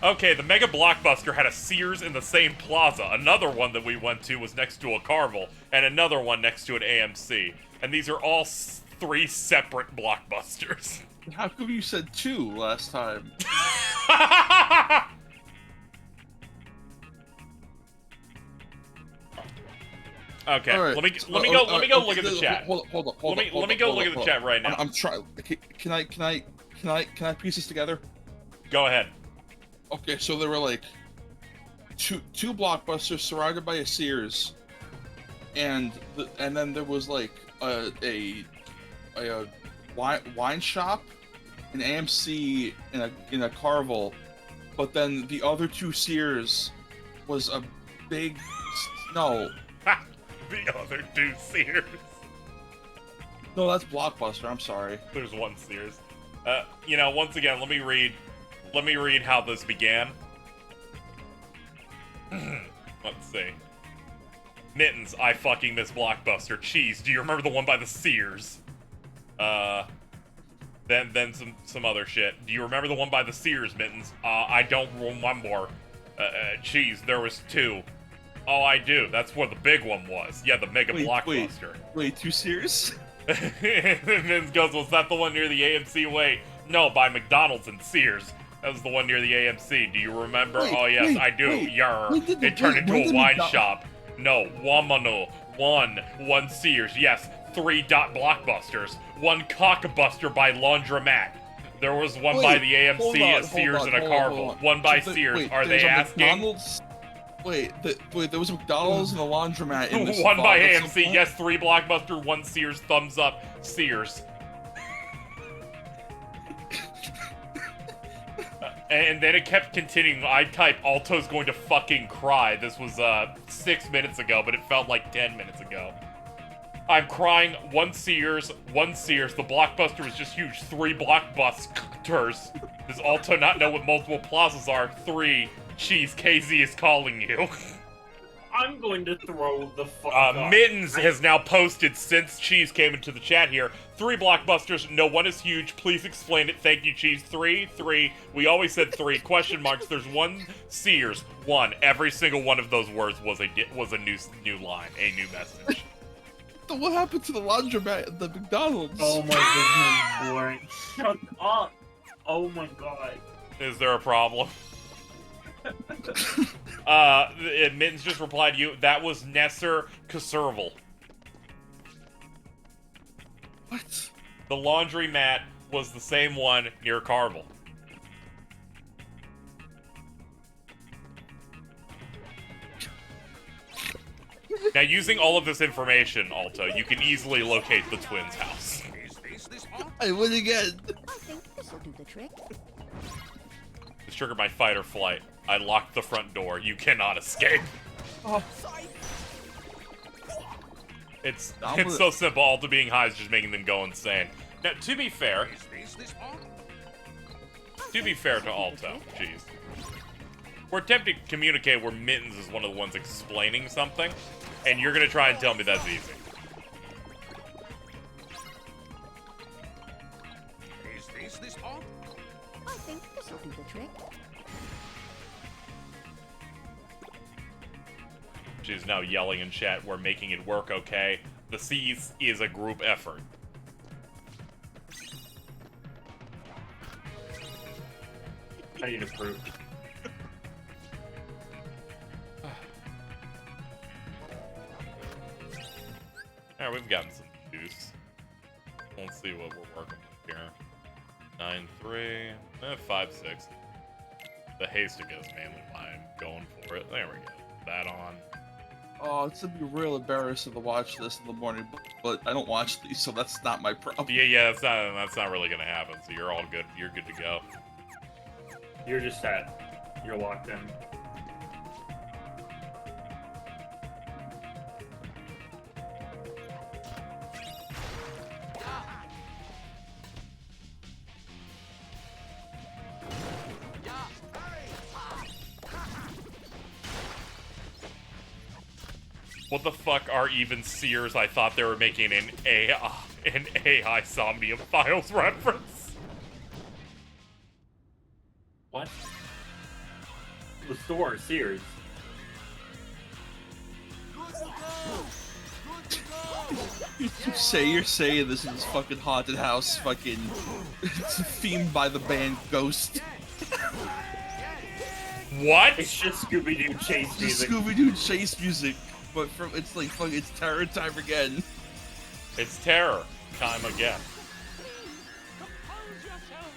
Okay, the Mega Blockbuster had a Sears in the same plaza. Another one that we went to was next to a Carvel, and another one next to an AMC. And these are all three separate Blockbusters. How come you said 2 last time? Okay, right. let me go look at the chat. Hold on. Let me go look at the chat right now. I'm trying. Can I piece this together? Go ahead. Okay, so there were like two Blockbusters surrounded by a Sears, and then there was like a wine shop, an AMC, in a Carvel, but then the other 2 Sears was a big no. The other 2 Sears. No, that's Blockbuster. I'm sorry. There's one Sears. Once again, let me read how this began. Let's see. Mittens, I fucking miss Blockbuster. Cheese, do you remember the one by the Sears? Then some other shit. Do you remember the one by the Sears, Mittens? I don't remember. Cheese, there was 2. Oh, I do. That's where the big one was. Yeah, the Mega Blockbuster. Wait, 2 Sears? Mittens goes, was that the one near the AMC? Wait, no, by McDonald's and Sears. That was the one near the AMC. Do you remember? Oh, yes, I do. It turned into a wine shop. No, Wamano. One Sears. Yes, 3 Blockbusters. 1 Cockbuster by Laundromat. There was one by the AMC, a Sears, and a Carvel. One by Sears. Are they asking? McDonald's? Wait, there was a McDonald's and a laundromat in this one by AMC, yes, 3 Blockbuster, 1 Sears, thumbs up, Sears. And then it kept continuing. I type, Alto's going to fucking cry. This was 6 minutes ago, but it felt like 10 minutes ago. I'm crying, 1 Sears, the Blockbuster was just huge, 3 Blockbusters. Does Alto not know what multiple plazas are? 3. Cheese, KZ is calling you. I'm going to throw the fuck up. Mittens has now posted since Cheese came into the chat here. 3 Blockbusters, no one is huge. Please explain it. Thank you, Cheese. 3. We always said 3. Question marks. There's 1 Sears. 1. Every single one of those words was a new line, a new message. What happened to the laundromat at the McDonald's? Oh my goodness, boy. Shut up. Oh my god. Is there a problem? Mittens just replied to you, that was Nesser Caserval. What? The laundromat was the same one near Carvel. Now, using all of this information, Alto, you can easily locate the twins' house. I win again. I think this'll do the trick. This triggered my fight or flight. I locked the front door. You cannot escape. Oh. It's so simple. Alto being high is just making them go insane. Now, to be fair to Alto, jeez. We're attempting to communicate where Mittens is one of the ones explaining something, and you're gonna try and tell me that's easy. I think this'll do the trick. She's now yelling in chat, we're making it work, okay? The C's is a group effort. I need to prove. Alright, we've gotten some juice. Let's see what we're working with here. 9-3, 5-6. The haste goes mainly why I'm going for it. There we go. That on. Oh, it's gonna be real embarrassing to watch this in the morning, but I don't watch these, so that's not my problem. Yeah, that's not really gonna happen. So you're all good. You're good to go. You're just set. You're locked in. What the fuck are even Sears? I thought they were making an AI Somnium Files reference. What? The store, Sears. You're saying this in this fucking haunted house, fucking themed by the band Ghost. What? It's just Scooby-Doo chase Just music. Scooby-Doo chase music, but from it's like fucking it's terror time again. It's terror time again.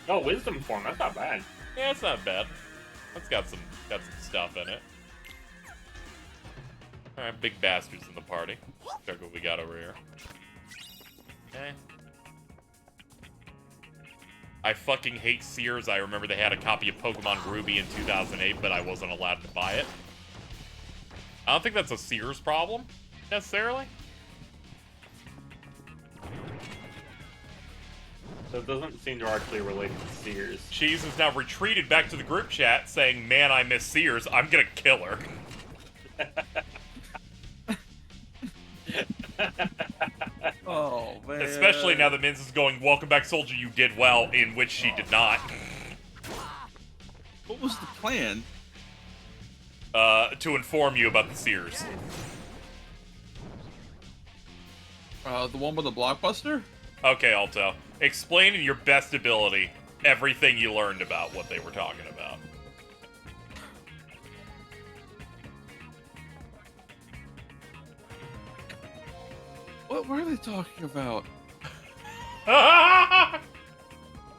Oh, wisdom form. That's not bad. Yeah, it's not bad. That's got some stuff in it. All right, big bastards in the party. Check what we got over here. Okay. I fucking hate Sears. I remember they had a copy of Pokemon Ruby in 2008, but I wasn't allowed to buy it. I don't think that's a Sears problem, necessarily. So it doesn't seem directly related to Sears. Cheese has now retreated back to the group chat saying, man, I miss Sears. I'm gonna kill her. Oh man. Especially now that Minz is going, welcome back, soldier, you did well, in which she did not. What was the plan? To inform you about the Sears. The one with the blockbuster? Okay, Alto. Explain in your best ability everything you learned about what they were talking about. What were they talking about?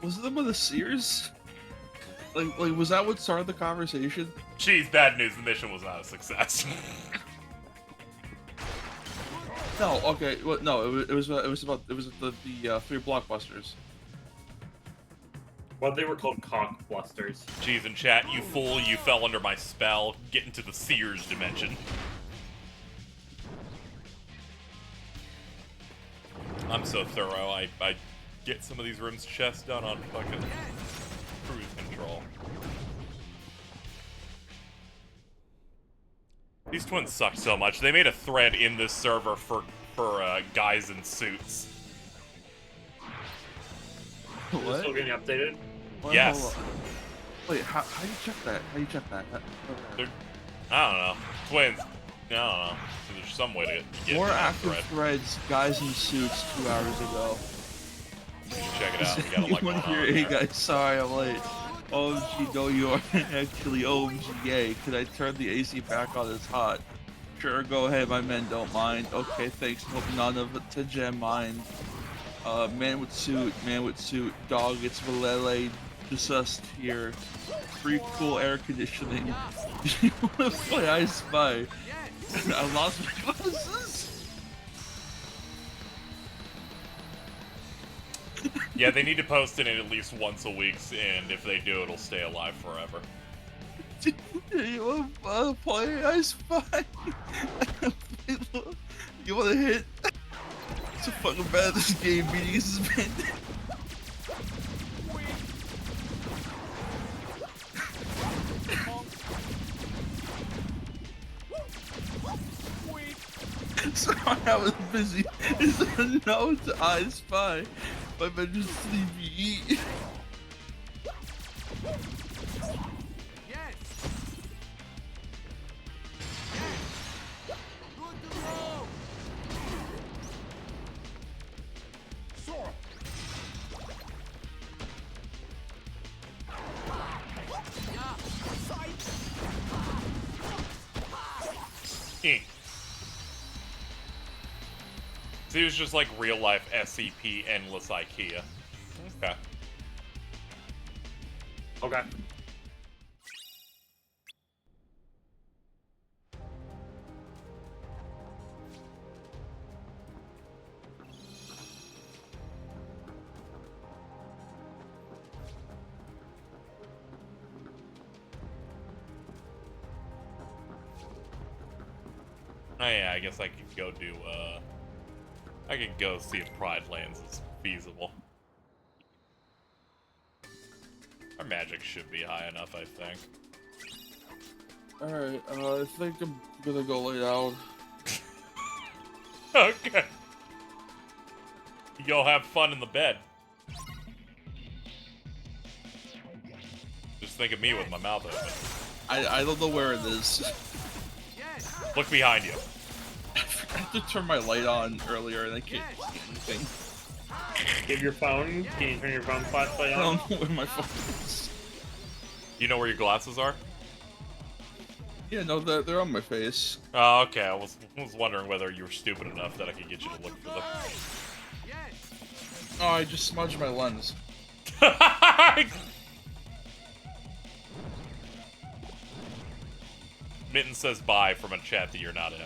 Was it them with the Sears? Like, was that what started the conversation? Geez, bad news. The mission was not a success. No, okay, well, no, it was the three blockbusters. Well, they were called cockblusters. Geez, in chat, you fool, you fell under my spell. Get into the Sears dimension. I'm so thorough. I get some of these rooms chest done on fucking cruise control. These twins suck so much. They made a thread in this server for guys in suits. Is it still getting updated? What? Yes. Hold on. Wait, how do you check that? How do you check that? They're, I don't know. Twins. I don't know. There's some way to get More to that active thread. threads, guys in suits 2 hours ago. You can check it out. We got a You lot wanna going hear, on hey there. guys, sorry I'm late. OMG, no you aren't actually OMG, yay. Could I turn the AC back on? It's hot. Sure, go ahead, my men don't mind. Okay, thanks, hope none of it to jam mind. Man with suit, dog, it's Valele, just us here. Free cool air conditioning. You wanna play I Spy? I lost my glasses. Yeah, they need to post it at least once a week, and if they do, it'll stay alive forever. You wanna play I Spy? You wanna hit? So fucking bad this game beating has been. Sorry, I was busy. It's a no to I Spy. My bed just sleepy. Yes. Good to go. Sora. Yeah. Sight. So he was just like real life SCP endless IKEA. Okay. Okay. Oh yeah, I guess I could go do, I could go see if Pride Lands is feasible. Our magic should be high enough, I think. Alright, I think I'm gonna go lay down. Okay. You go have fun in the bed. Just think of me with my mouth open. I don't know where it is. Look behind you. I forgot to turn my light on earlier and I can't see anything. Give your phone. Can you turn your phone flashlight I on? don't know where my phone is. You know where your glasses are? Yeah, no, they're on my face. Oh, okay. I was wondering whether you were stupid enough that I could get you to look for them. Oh, I just smudged my lens. Mitten says bye from a chat that you're not in.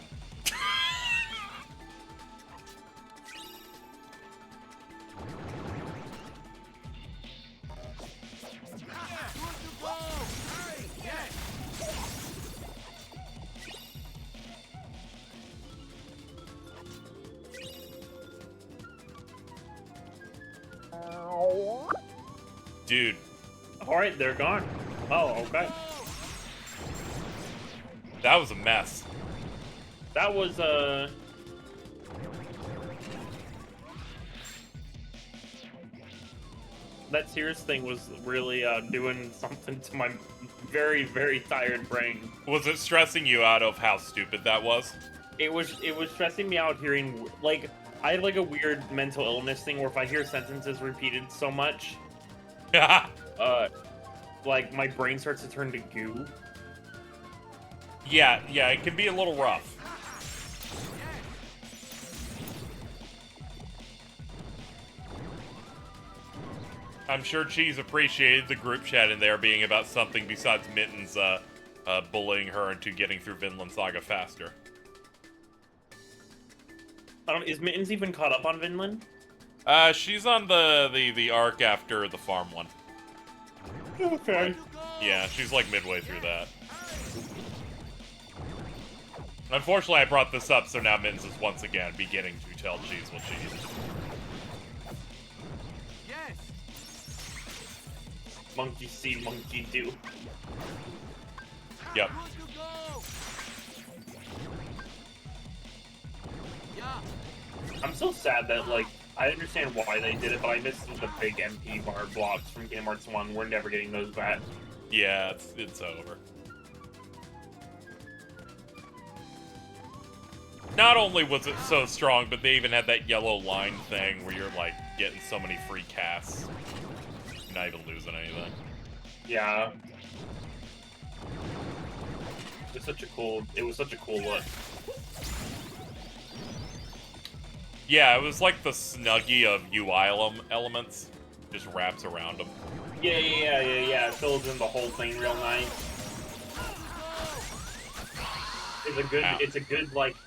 Dude. Alright, they're gone. Oh, okay. That was a mess. That was, that Sears thing was really, doing something to my very, very tired brain. Was it stressing you out of how stupid that was? It was stressing me out hearing, like, I have, like, a weird mental illness thing where if I hear sentences repeated so much, like, my brain starts to turn to goo. Yeah, it can be a little rough. I'm sure Cheese appreciated the group chat in there being about something besides Mittens bullying her into getting through Vinland Saga faster. Is Mittens even caught up on Vinland? She's on the arc after the farm one. Okay. Yeah, she's like midway through that. Unfortunately, I brought this up, so now Mittens is once again beginning to tell Cheese what she needs. Monkey see, monkey do. Yep. I'm so sad that, like, I understand why they did it, but I missed the big MP bar blocks from Game Arts 1. We're never getting those back. Yeah, it's over. Not only was it so strong, but they even had that yellow line thing where you're, like, getting so many free casts. You're not even losing anything. Yeah. It was such a cool look. Yeah, it was like the Snuggie of UI elements. Just wraps around them. Yeah. It fills in the whole thing real nice. It's a good, like,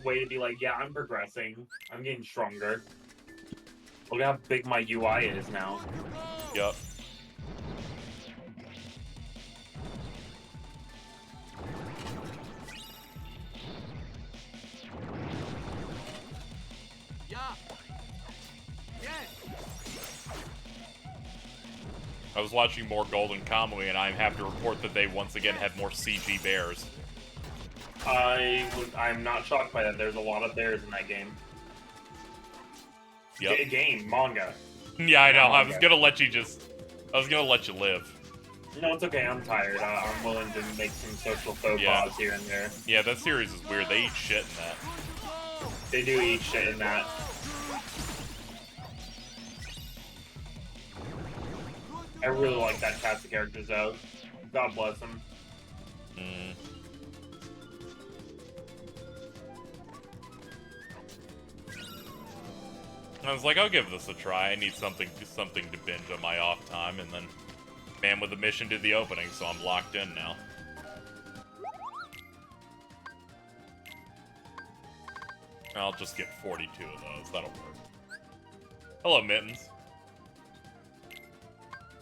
way to be like, yeah, I'm progressing. I'm getting stronger. Look how big my UI is now. Yup. I was watching more Golden Kamuy, and I have to report that they once again had more CG bears. I'm not shocked by that. There's a lot of bears in that game. Yep. Game, manga. Yeah, I know. Manga. I was gonna let you live. No, it's okay. I'm tired. I'm willing to make some social faux pas here and there. Yeah, that series is weird. They eat shit in that. They do eat shit in that. I really like that cast of characters, though. God bless them. Mm. I was like, I'll give this a try. I need something to binge on my off time, and then Man with a Mission did the opening, so I'm locked in now. I'll just get 42 of those. That'll work. Hello, Mittens.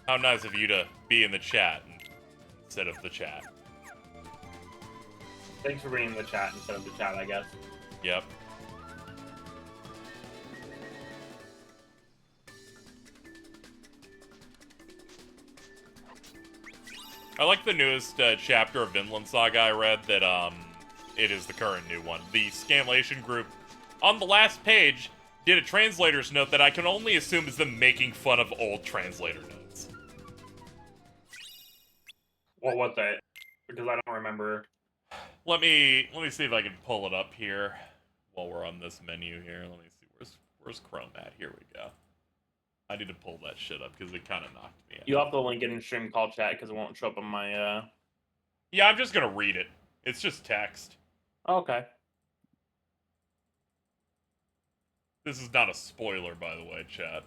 How nice of you to be in the chat instead of the chat. Thanks for being in the chat instead of the chat, I guess. Yep. I like the newest chapter of Vinland Saga I read that, it is the current new one. The Scanlation group, on the last page, did a translator's note that I can only assume is them making fun of old translator notes. Well, what the? Because I don't remember. Let me see if I can pull it up here while we're on this menu here. Let me see, where's Chrome at? Here we go. I need to pull that shit up because it kind of knocked me out. You have to link it in stream call chat because it won't show up on my, Yeah, I'm just gonna read it. It's just text. Okay. This is not a spoiler, by the way, chat. Let me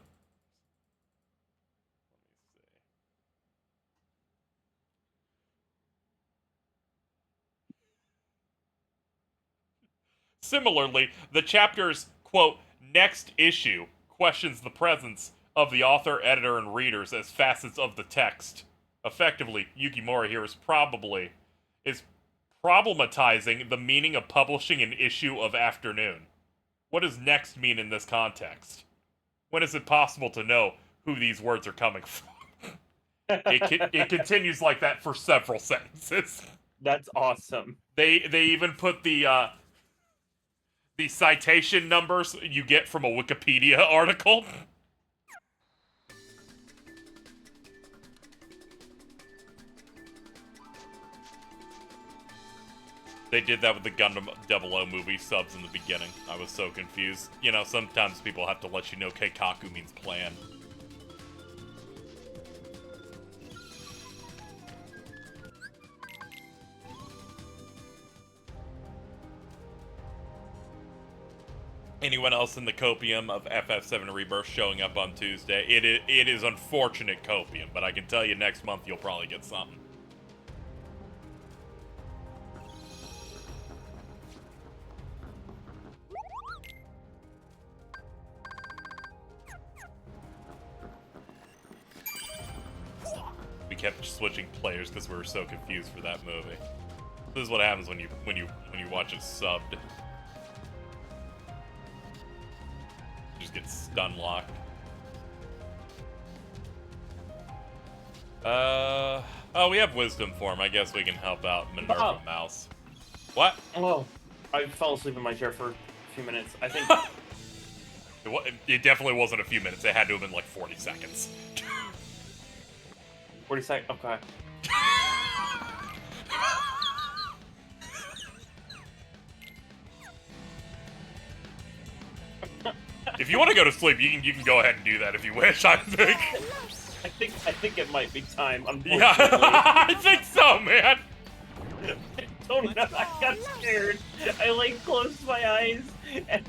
see. Similarly, the chapter's, quote, next issue questions the presence of the author, editor, and readers as facets of the text. Effectively, Yukimura here is problematizing the meaning of publishing an issue of Afternoon. What does next mean in this context? When is it possible to know who these words are coming from? It continues like that for several sentences. That's awesome. They even put the citation numbers you get from a Wikipedia article. They did that with the Gundam 00 movie subs in the beginning. I was so confused. You know, sometimes people have to let you know Keikaku means plan. Anyone else in the copium of FF7 Rebirth showing up on Tuesday? It is unfortunate copium, but I can tell you next month you'll probably get something. We kept switching players because we were so confused for that movie. This is what happens when you watch it subbed. You just get stun locked. Oh, we have wisdom form. I guess we can help out Minerva Mouse. What? Oh, I fell asleep in my chair for a few minutes. I think It definitely wasn't a few minutes. It had to have been like 40 seconds. 40 seconds. Okay. If you want to go to sleep, you can go ahead and do that if you wish. I think. I think it might be time. Yeah, I think so, man. I don't know. I got scared. I like closed my eyes and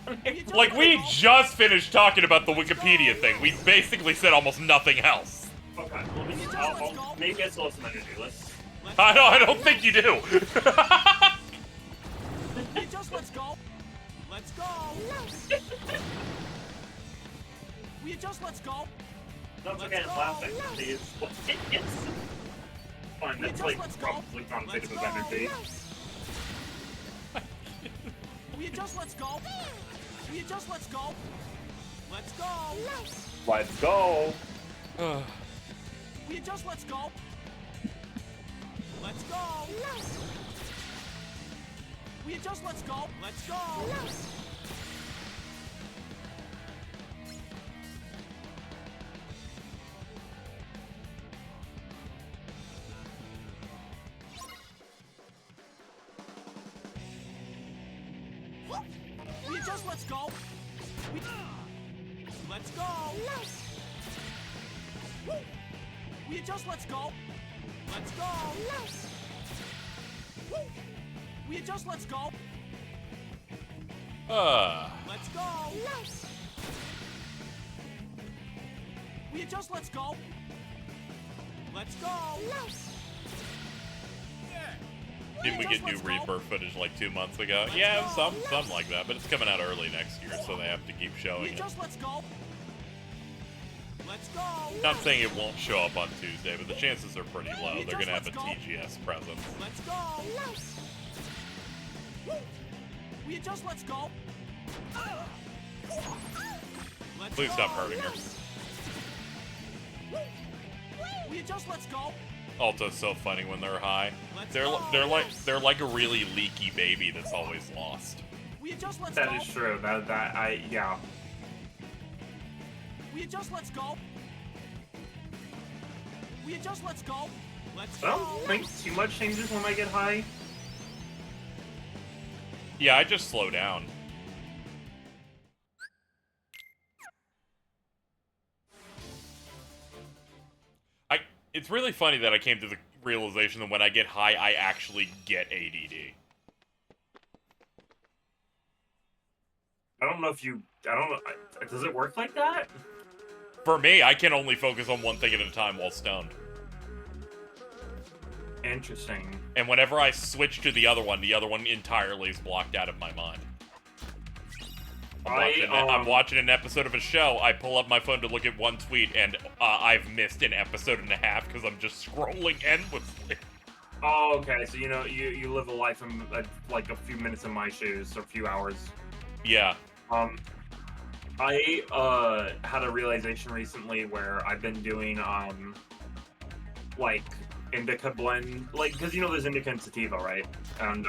Like we just finished talking about the Wikipedia thing. We basically said almost nothing else. Okay. Well, maybe I still have some energy. Let's. I don't think you do. Let's go. Let's go. We just let's go. That's okay, I'm laughing. Please. Yes. Fine, that's like probably connotative of energy. We just let's go. We just let's go. Let's go. Let's go. We just let's go. Let's go. We just let's go. Let's go. We just let's go. Let's go. We just let's go. Let's go. We just let's go. Let's go. you just let's go? Let's go. Didn't we get new Rebirth footage like 2 months ago? Yeah, some like that, but it's coming out early next year, so they have to keep showing it. Just let's go. Let's go. Not saying it won't show up on Tuesday, but the chances are pretty low. They're gonna have a TGS presence. Let's go. Will you just let's go? Please stop hurting her. Will you just let's go? Alto's so funny when they're high. They're like a really leaky baby that's always lost. Will you just let's That go? is true. Yeah. Will you just let's go? Will you just let's go? Let's I go. don't think too much changes when I get high. Yeah, I just slow down. It's really funny that I came to the realization that when I get high, I actually get ADD. I don't know if you... I don't know... Does it work like that? For me, I can only focus on one thing at a time while stoned. Interesting. And whenever I switch to the other one entirely is blocked out of my mind. I'm watching an episode of a show, I pull up my phone to look at one tweet, and I've missed an episode and a half because I'm just scrolling endlessly. Oh, okay. So, you know, you live a life in, like, a few minutes in my shoes, or a few hours. Yeah. I had a realization recently where I've been doing, like, indica blend, like, because, you know, there's indica and sativa, right? And,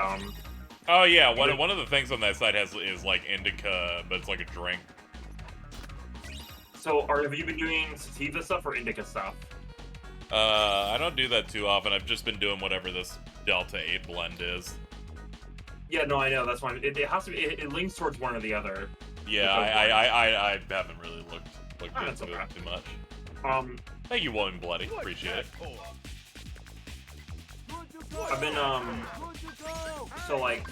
oh yeah, one of the things on that site is like indica, but it's like a drink. So, have you been doing sativa stuff or indica stuff? I don't do that too often. I've just been doing whatever this Delta 8 blend is. Yeah, no, I know. That's why it has to be. It leans towards one or the other. Yeah, I haven't really looked into it too much. Thank you, William Bloody. Appreciate it. I've been so like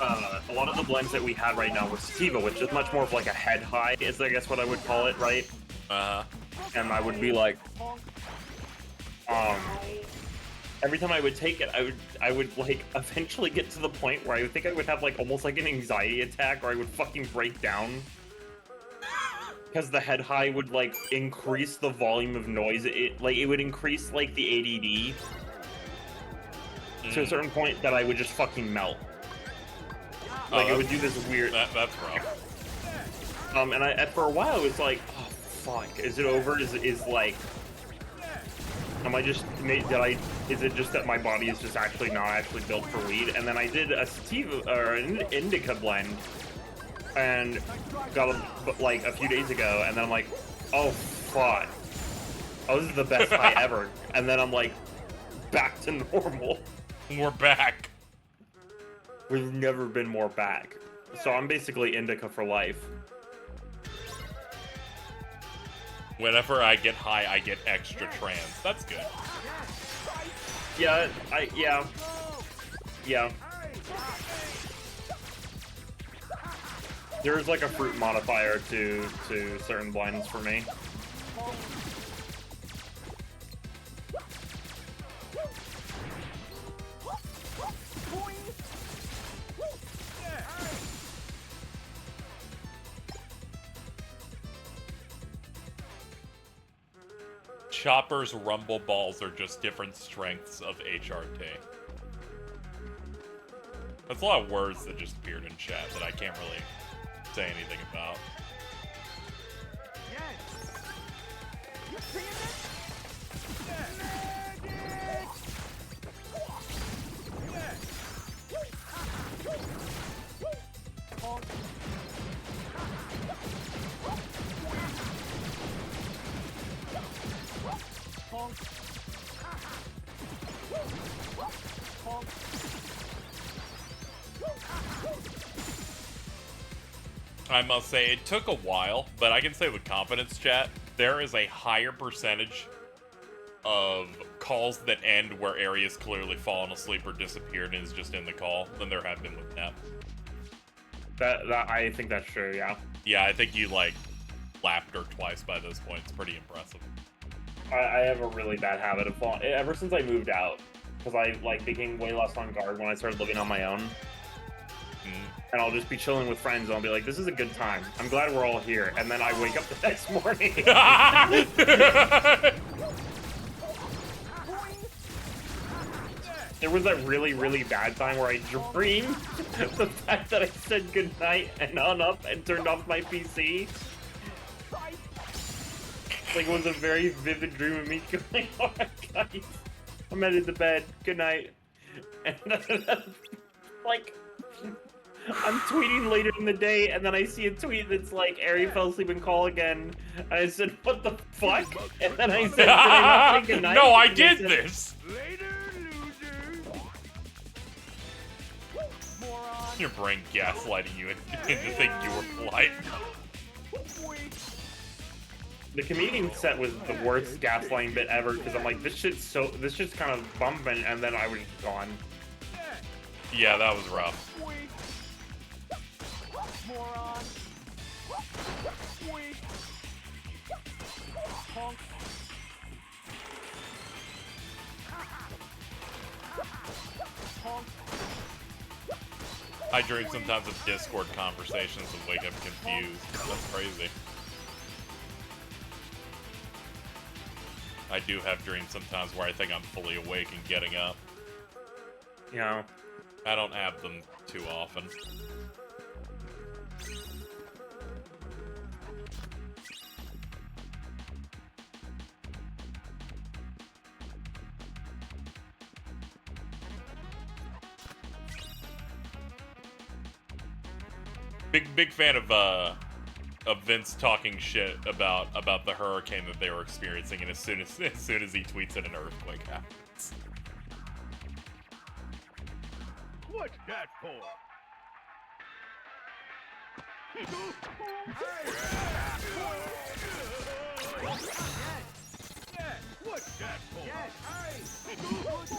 a lot of the blends that we had right now with sativa, which is much more of like a head high, is I guess what I would call it, right? And I would be like, every time I would take it, I would like eventually get to the point where I would think I would have like almost like an anxiety attack, or I would fucking break down. Because the head high would like increase the volume of noise. It would increase like the ADD to a certain point that I would just fucking melt. Like it would do this weird. That's rough. And for a while it was like, oh fuck, is it over? Is like, am I just is it just that my body is just actually not actually built for weed? And then I did a sativa or an indica blend. And got like a few days ago, and then I'm like, oh fuck, oh this is the best high ever, and then I'm like, back to normal. We're back. We've never been more back. So I'm basically indica for life. Whenever I get high, I get extra trans. That's good. Yeah, yeah. There's like a fruit modifier to certain blends for me. Chopper's rumble balls are just different strengths of HRT. That's a lot of words that just appeared in chat that I can't really say anything about. I must say, it took a while, but I can say with confidence, chat, there is a higher percentage of calls that end where Area's clearly fallen asleep or disappeared and is just in the call than there have been with Nep. That I think that's true, yeah. Yeah, I think you, like, lapped her twice by this point. It's pretty impressive. I have a really bad habit of falling ever since I moved out, because I like became way less on guard when I started living on my own. And I'll just be chilling with friends and I'll be like, this is a good time. I'm glad we're all here. And then I wake up the next morning. There was that really, really bad time where I dreamed the fact that I said goodnight and hung up and turned off my PC. Like, it was a very vivid dream of me going, alright guys, I'm headed to bed, good night. And like, I'm tweeting later in the day, and then I see a tweet that's like, Ari fell asleep and call again. And I said, what the fuck? And then I said, did I not say goodnight? No, I And did said, this! Your brain gaslighting you into thinking you were polite. The comedian set was the worst gaslighting bit ever, because I'm like, this shit's kind of bumping, and then I was gone. Yeah, that was rough. I dream sometimes of Discord conversations and wake up confused. That's crazy. I do have dreams sometimes where I think I'm fully awake and getting up. You know? I don't have them too often. Big fan of Vince talking shit about the hurricane that they were experiencing, and as soon as he tweets it, an earthquake happens. What's that for? What's that for?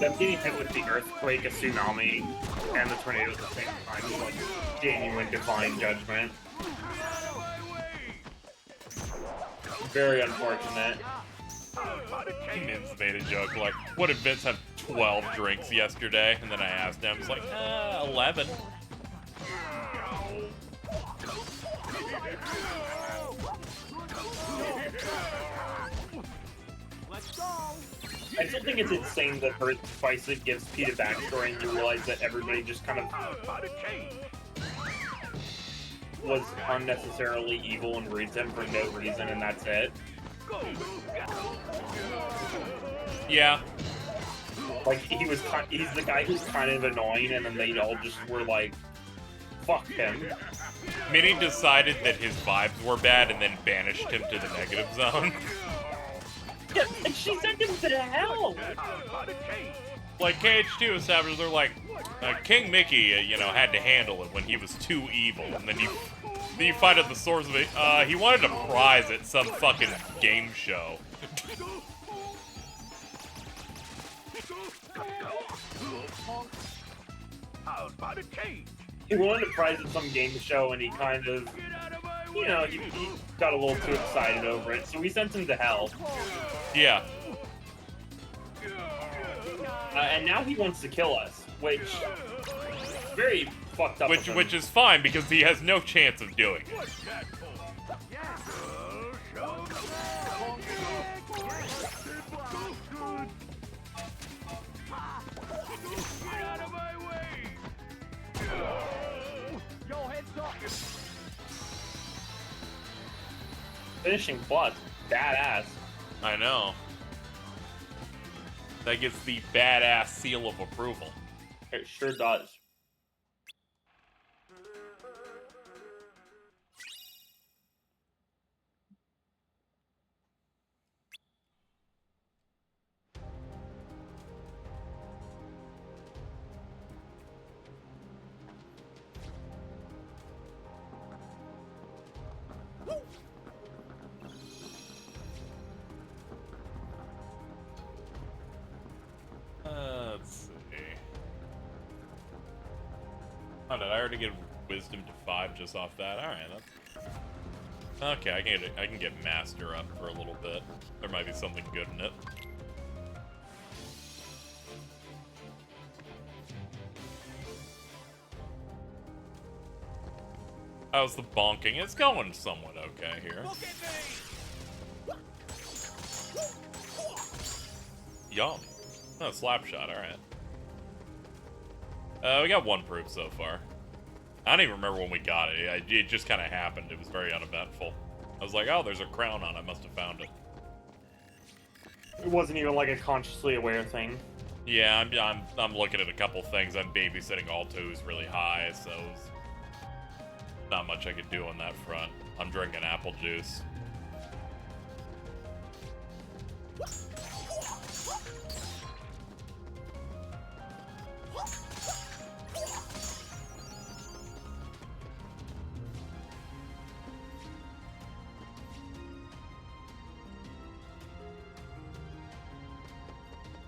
Them getting hit with the earthquake, a tsunami, and the tornado at the same time is like genuine divine judgment. Very unfortunate. Vince made a joke like, what did Vince have 12 drinks yesterday? And then I asked him, I was like, 11. Let's go. I still think it's insane that Earth twice it gives Pete a backstory and you realize that everybody just kind of was unnecessarily evil and rude to him for no reason, and that's it. Yeah. Like, he's the guy who's kind of annoying, and then they all just were like, fuck him. Minnie decided that his vibes were bad and then banished him to the negative zone. Yeah, like, she sent him to hell! Like, KH2 established, they're like, King Mickey, you know, had to handle it when he was too evil, and then you find out the source of it. He wanted a prize at some fucking game show. He wanted a prize at some game show, and he kind of, you know, he got a little too excited over it, so we sent him to hell. Yeah. And now he wants to kill us, which very fucked up. Which is fine because he has no chance of doing it. Finishing plus, badass. I know. That gets the badass seal of approval. It sure does. Let's see. Oh, did I already get wisdom to 5 just off that? Alright, that's... Okay, I can get Master up for a little bit. There might be something good in it. How's the bonking? It's going somewhat okay here. Look at me! Yum. Oh, slap shot, alright. We got one proof so far. I don't even remember when we got it. It just kind of happened. It was very uneventful. I was like, oh, there's a crown on. I must have found it. It wasn't even like a consciously aware thing. Yeah, I'm looking at a couple things. I'm babysitting Alto, who's really high, so not much I could do on that front. I'm drinking apple juice.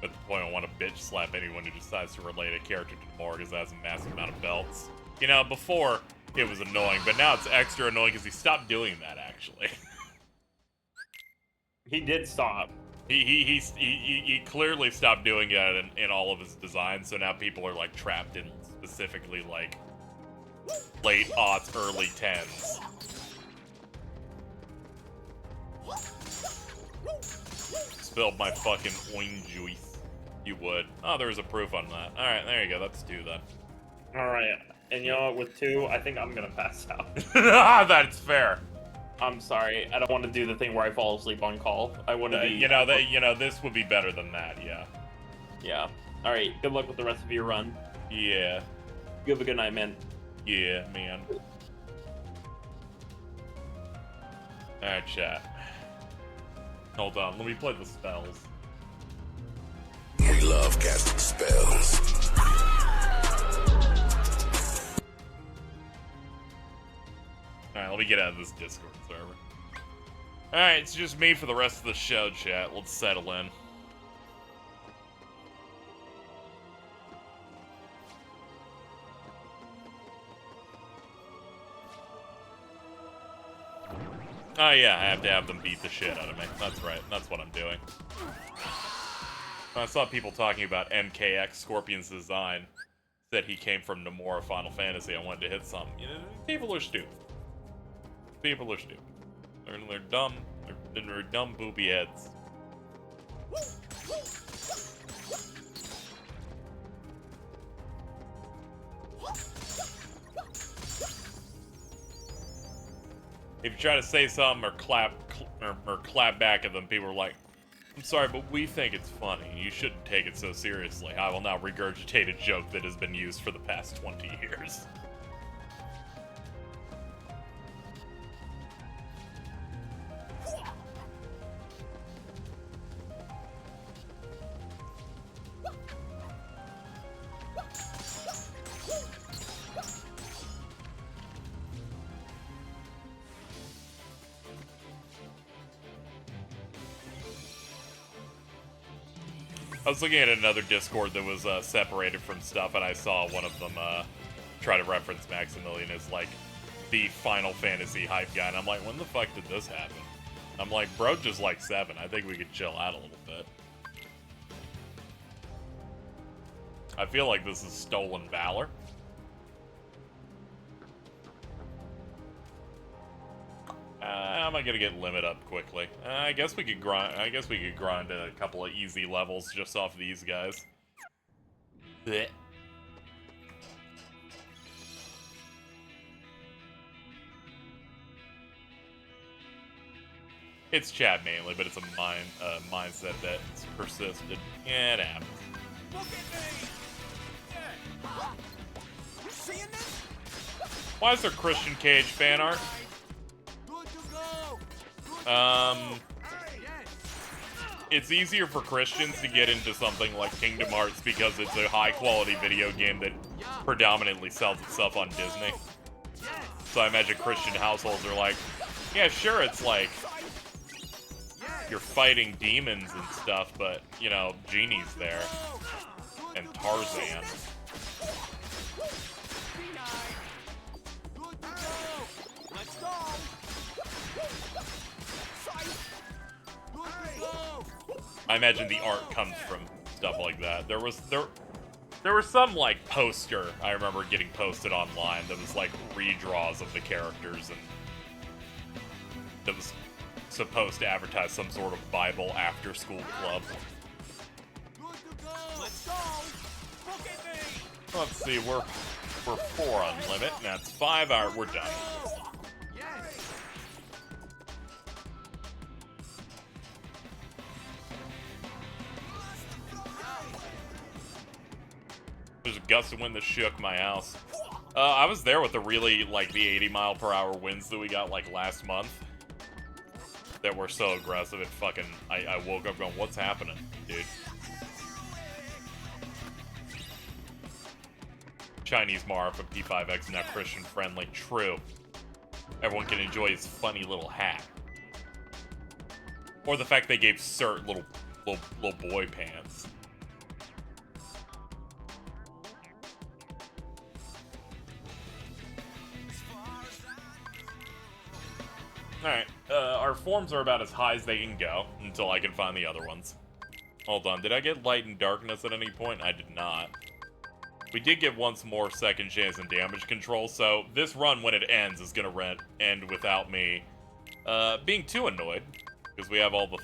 At the point, I want to bitch slap anyone who decides to relate a character to more because it has a massive amount of belts. You know, before it was annoying, but now it's extra annoying because he stopped doing that, actually. He did stop. He clearly stopped doing it in all of his designs, so now people are, like, trapped in specifically, like, late aughts, early 10s. Spilled my fucking orange juice. You would. Oh, there was a proof on that. Alright, there you go. That's 2, then. Alright, and you know what, with 2, I think I'm gonna pass out. That's fair. I'm sorry, I don't want to do the thing where I fall asleep on call. I want to be... You know, this would be better than that, yeah. Yeah. Alright, good luck with the rest of your run. Yeah. You have a good night, man. Yeah, man. Alright, chat. Hold on, let me play the spells. We love casting spells. Alright, let me get out of this Discord server. Alright, it's just me for the rest of the show, chat. Let's settle in. Oh yeah, I have to have them beat the shit out of me. That's right, that's what I'm doing. I saw people talking about MKX Scorpion's design. Said he came from Nomura Final Fantasy. I wanted to hit something. You know, people are stupid. People are stupid. They're dumb. They're dumb booby heads. If you try to say something or clap back at them, people are like, I'm sorry, but we think it's funny. You shouldn't take it so seriously. I will now regurgitate a joke that has been used for the past 20 years. I was looking at another Discord that was separated from stuff, and I saw one of them try to reference Maximilian as, like, the Final Fantasy hype guy, and I'm like, when the fuck did this happen? I'm like, bro, just like 7. I think we could chill out a little bit. I feel like this is stolen valor. Am I gonna get limit up quickly? I guess we could grind. I guess we could grind a couple of easy levels just off these guys. Blech. It's chat mainly, but it's a mindset that's persisted. Yeah, it happens. Look at me! Yeah. Seeing this? Why is there Christian Cage fan art? Good to go. It's easier for Christians to get into something like Kingdom Hearts because it's a high-quality video game that predominantly sells itself on Disney. So I imagine Christian households are like, yeah, sure, it's like you're fighting demons and stuff, but, you know, Genie's there. And Tarzan. Let's go. I imagine the art comes from stuff like that. There was some like poster I remember getting posted online that was like redraws of the characters, and that was supposed to advertise some sort of Bible after school club. Let's go. Look at me. Let's see, we're 4 on limit, and that's 5 hours. We're done. Yes. There's a gust of wind that shook my house. I was there with the really, like, the 80-mile-per-hour winds that we got, like, last month. That were so aggressive, it fucking... I woke up going, what's happening, dude? Chinese Mara from P5X not Christian-friendly. True. Everyone can enjoy his funny little hat. Or the fact they gave Cert little boy pants. Alright, our forms are about as high as they can go, until I can find the other ones. Hold on, did I get Light and Darkness at any point? I did not. We did get once more second chance and damage control, so this run, when it ends, is gonna end without me being too annoyed, because we have all the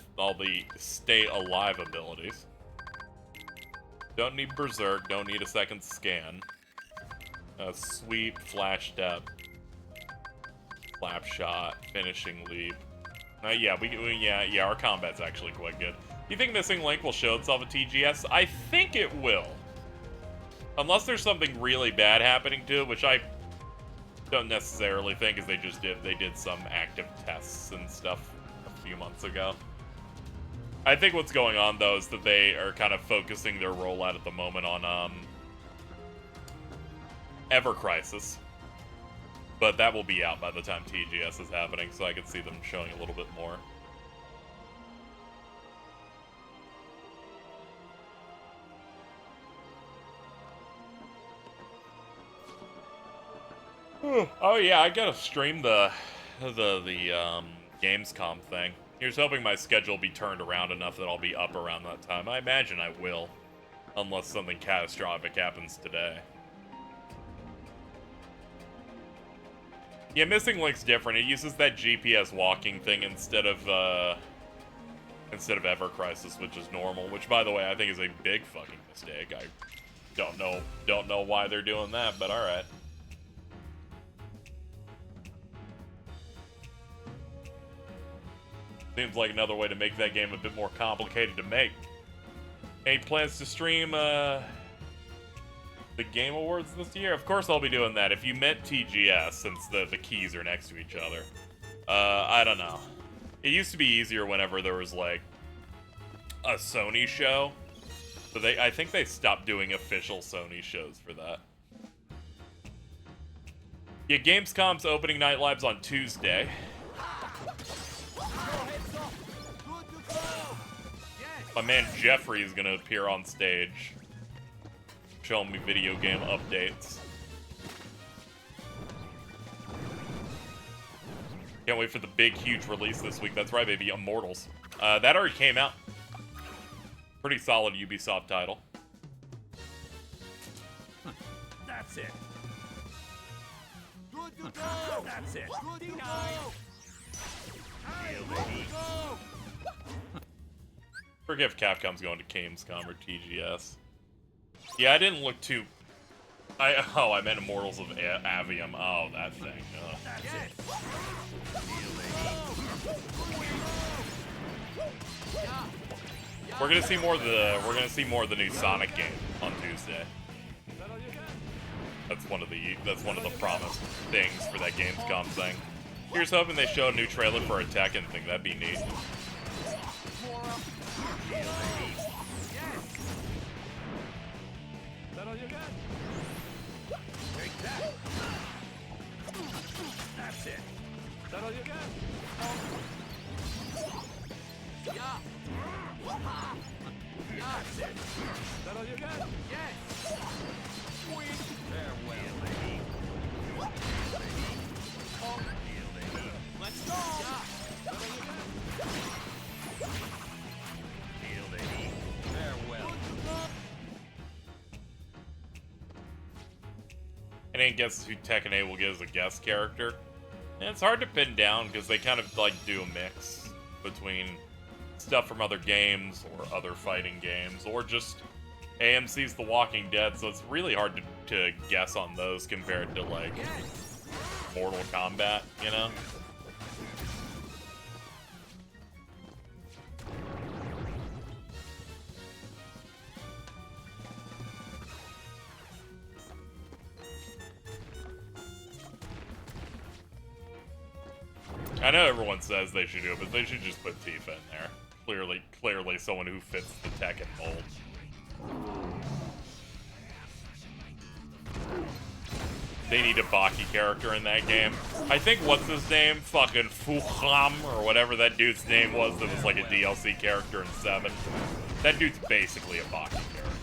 stay alive abilities. Don't need Berserk, don't need a second scan. Sweep, Flash Step. Flap shot, finishing leap. Yeah, our combat's actually quite good. You think Missing Link will show itself at TGS? I think it will. Unless there's something really bad happening to it, which I don't necessarily think, because they did some active tests and stuff a few months ago. I think what's going on, though, is that they are kind of focusing their rollout at the moment on Ever Crisis. But that will be out by the time TGS is happening, so I could see them showing a little bit more. Oh yeah, I gotta stream the Gamescom thing. Here's hoping my schedule will be turned around enough that I'll be up around that time. I imagine I will, unless something catastrophic happens today. Yeah, Missing Link's different. It uses that GPS walking thing instead of Ever Crisis, which is normal. Which, by the way, I think is a big fucking mistake. I don't know why they're doing that, but all right. Seems like another way to make that game a bit more complicated to make. Any plans to stream the Game Awards this year? Of course I'll be doing that. If you meant TGS, since the keys are next to each other. I don't know. It used to be easier whenever there was, like, a Sony show. But I think they stopped doing official Sony shows for that. Yeah, Gamescom's opening night live's on Tuesday. My man Jeffrey is gonna appear on stage, showing me video game updates. Can't wait for the big, huge release this week. That's right, baby, Immortals. That already came out. Pretty solid Ubisoft title. That's it. Good to go. That's it. Good to go. Forget if Capcom's going to Gamescom or TGS. Yeah, I didn't look too... I meant Immortals of Avium. Oh, that thing. That's it. We're gonna see more of the new Sonic game on Tuesday. That's one of the promised things for that Gamescom thing. Here's hoping they show a new trailer for a Tekken thing. That'd be neat. Take that. That's it. Is that all you got? Yeah. That's it. Is that all you got? Yes. Sweet. Farewell, lady. Let's go. Yeah. Any guesses who Tekken 8 will get as a guest character? And it's hard to pin down because they kind of like do a mix between stuff from other games or other fighting games or just AMC's The Walking Dead, so it's really hard to guess on those compared to like Mortal Kombat, you know? I know everyone says they should do it, but they should just put Tifa in there. Clearly someone who fits the Tekken mold. They need a Baki character in that game. I think, what's his name? Fucking Fuham, or whatever that dude's name was that was like a DLC character in 7. That dude's basically a Baki character.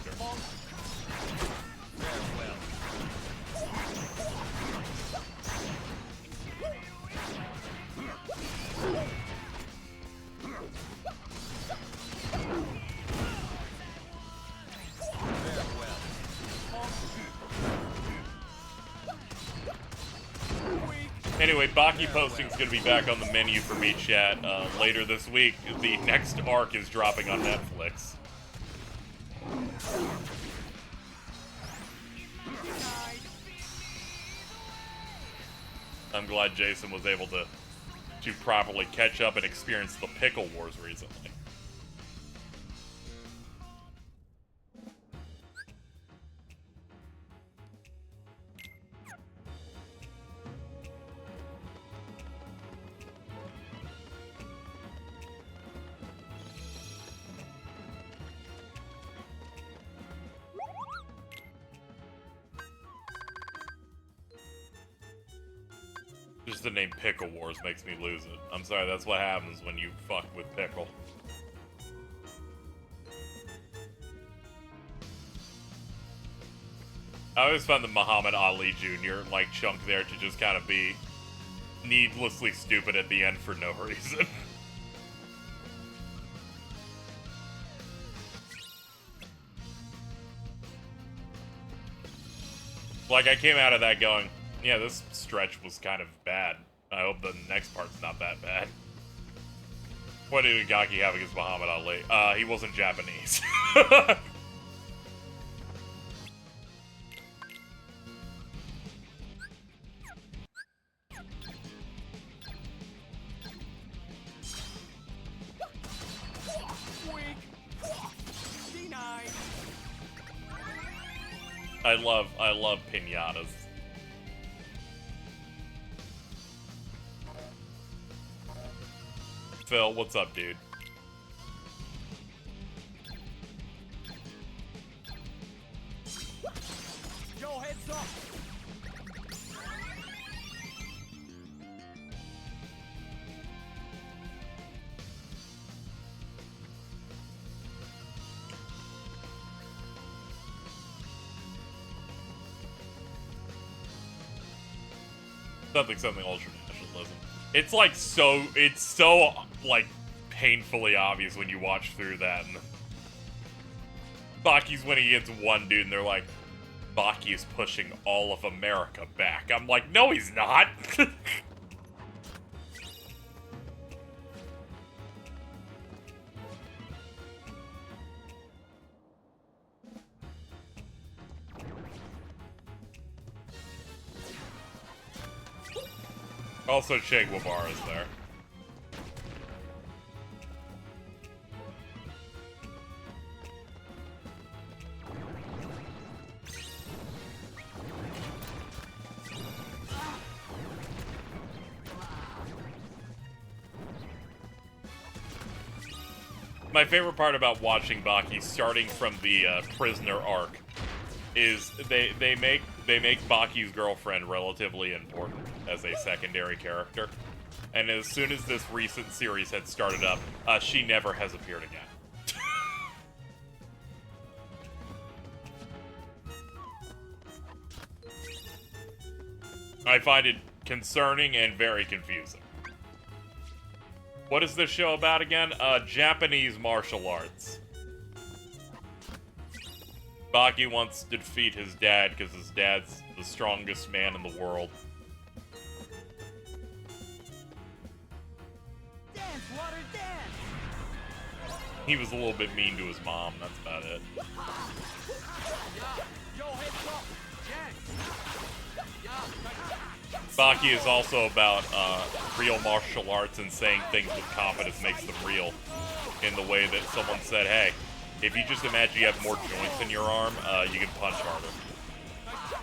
Anyway, Baki posting's gonna be back on the menu for me, chat, later this week. The next arc is dropping on Netflix. I'm glad Jason was able to properly catch up and experience the Pickle Wars recently. Just the name Pickle Wars makes me lose it. I'm sorry, that's what happens when you fuck with Pickle. I always found the Muhammad Ali Jr. like chunk there to just kind of be needlessly stupid at the end for no reason. Like, I came out of that going, yeah, this stretch was kind of bad. I hope the next part's not that bad. What did Igaki have against Muhammad Ali? He wasn't Japanese. I love piñatas. Phil, what's up, dude? Yo, heads up. Something ultra nationalism. It's like so like painfully obvious when you watch through that. And Baki's winning against one dude, and they're like, Baki is pushing all of America back. I'm like, no, he's not. Also, Che Guevara's there. My favorite part about watching Baki starting from the prisoner arc is they make Baki's girlfriend relatively important as a secondary character, and as soon as this recent series had started up, she never has appeared again. I find it concerning and very confusing. What is this show about again? Japanese martial arts. Baki wants to defeat his dad because his dad's the strongest man in the world. Dance, water, dance. He was a little bit mean to his mom, that's about it. Yo, heads up. Yes. Baki is also about real martial arts, and saying things with confidence makes them real. In the way that someone said, hey, if you just imagine you have more joints in your arm, you can punch harder.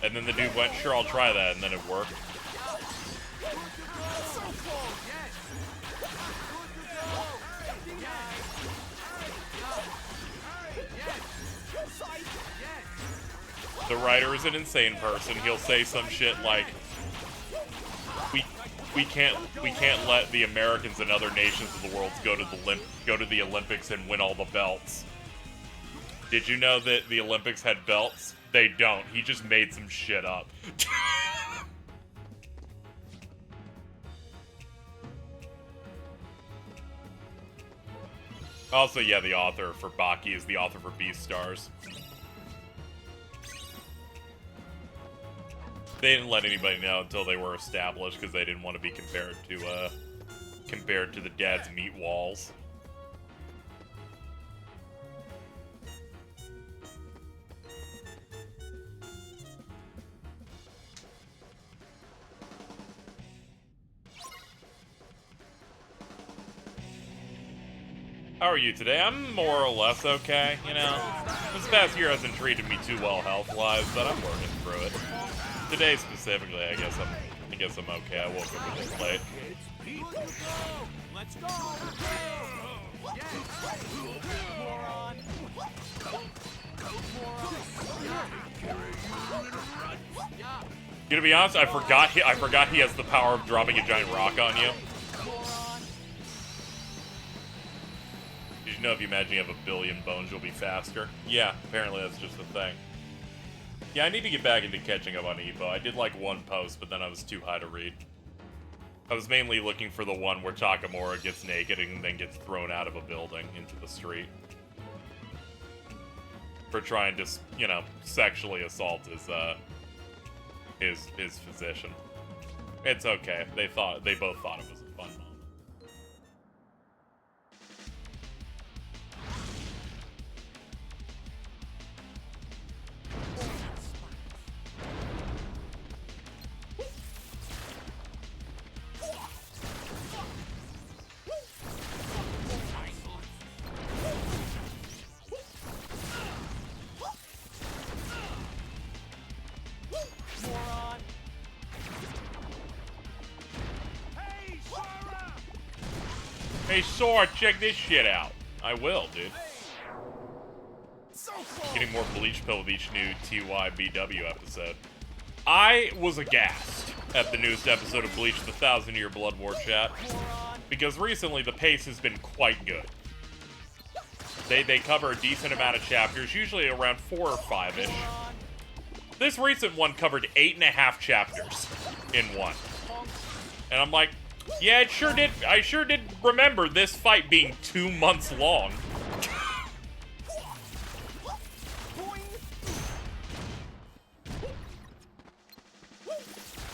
And then the dude went, sure, I'll try that, and then it worked. The writer is an insane person. He'll say some shit like, we can't let the Americans and other nations of the world go to the Olympics and win all the belts. Did you know that the Olympics had belts? They don't. He just made some shit up. Also, yeah, the author for Baki is the author for Beastars. They didn't let anybody know until they were established because they didn't want to be compared to the dad's meat walls. How are you today? I'm more or less okay, you know. This past year hasn't treated me too well health-wise, but I'm working through it. Today specifically, I guess I'm okay. I woke up a bit late. Let's go. Moron. To be honest, I forgot he has the power of dropping a giant rock on you. Did you know if you imagine you have a billion bones, you'll be faster? Yeah, apparently that's just a thing. Yeah, I need to get back into catching up on Epo. I did like one post, but then I was too high to read. I was mainly looking for the one where Takamura gets naked and then gets thrown out of a building into the street. For trying to, you know, sexually assault his physician. It's okay. They both thought it was a fun moment. Moron. Hey, Sora, check this shit out. I will, dude. Getting more bleach pill with each new TYBW episode. I was aghast at the newest episode of Bleach, the 1000-Year Blood War chat, because recently the pace has been quite good. They cover a decent amount of chapters, usually around 4 or 5-ish. This recent one covered 8.5 chapters in one. And I'm like, yeah, it sure did. I sure did remember this fight being 2 months long.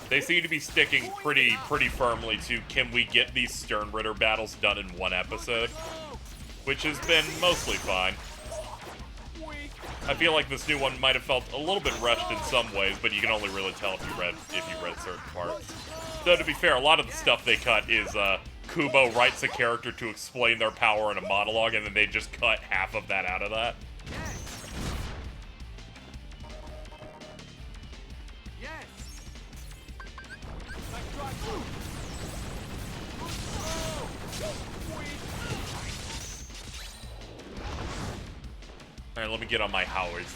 They seem to be sticking pretty firmly to, can we get these Sternritter battles done in one episode? Which has been mostly fine. I feel like this new one might have felt a little bit rushed in some ways, but you can only really tell if you read certain parts. Though, to be fair, a lot of the stuff they cut is Kubo writes a character to explain their power in a monologue, and then they just cut half of that out of that. Alright, let me get on my Howies.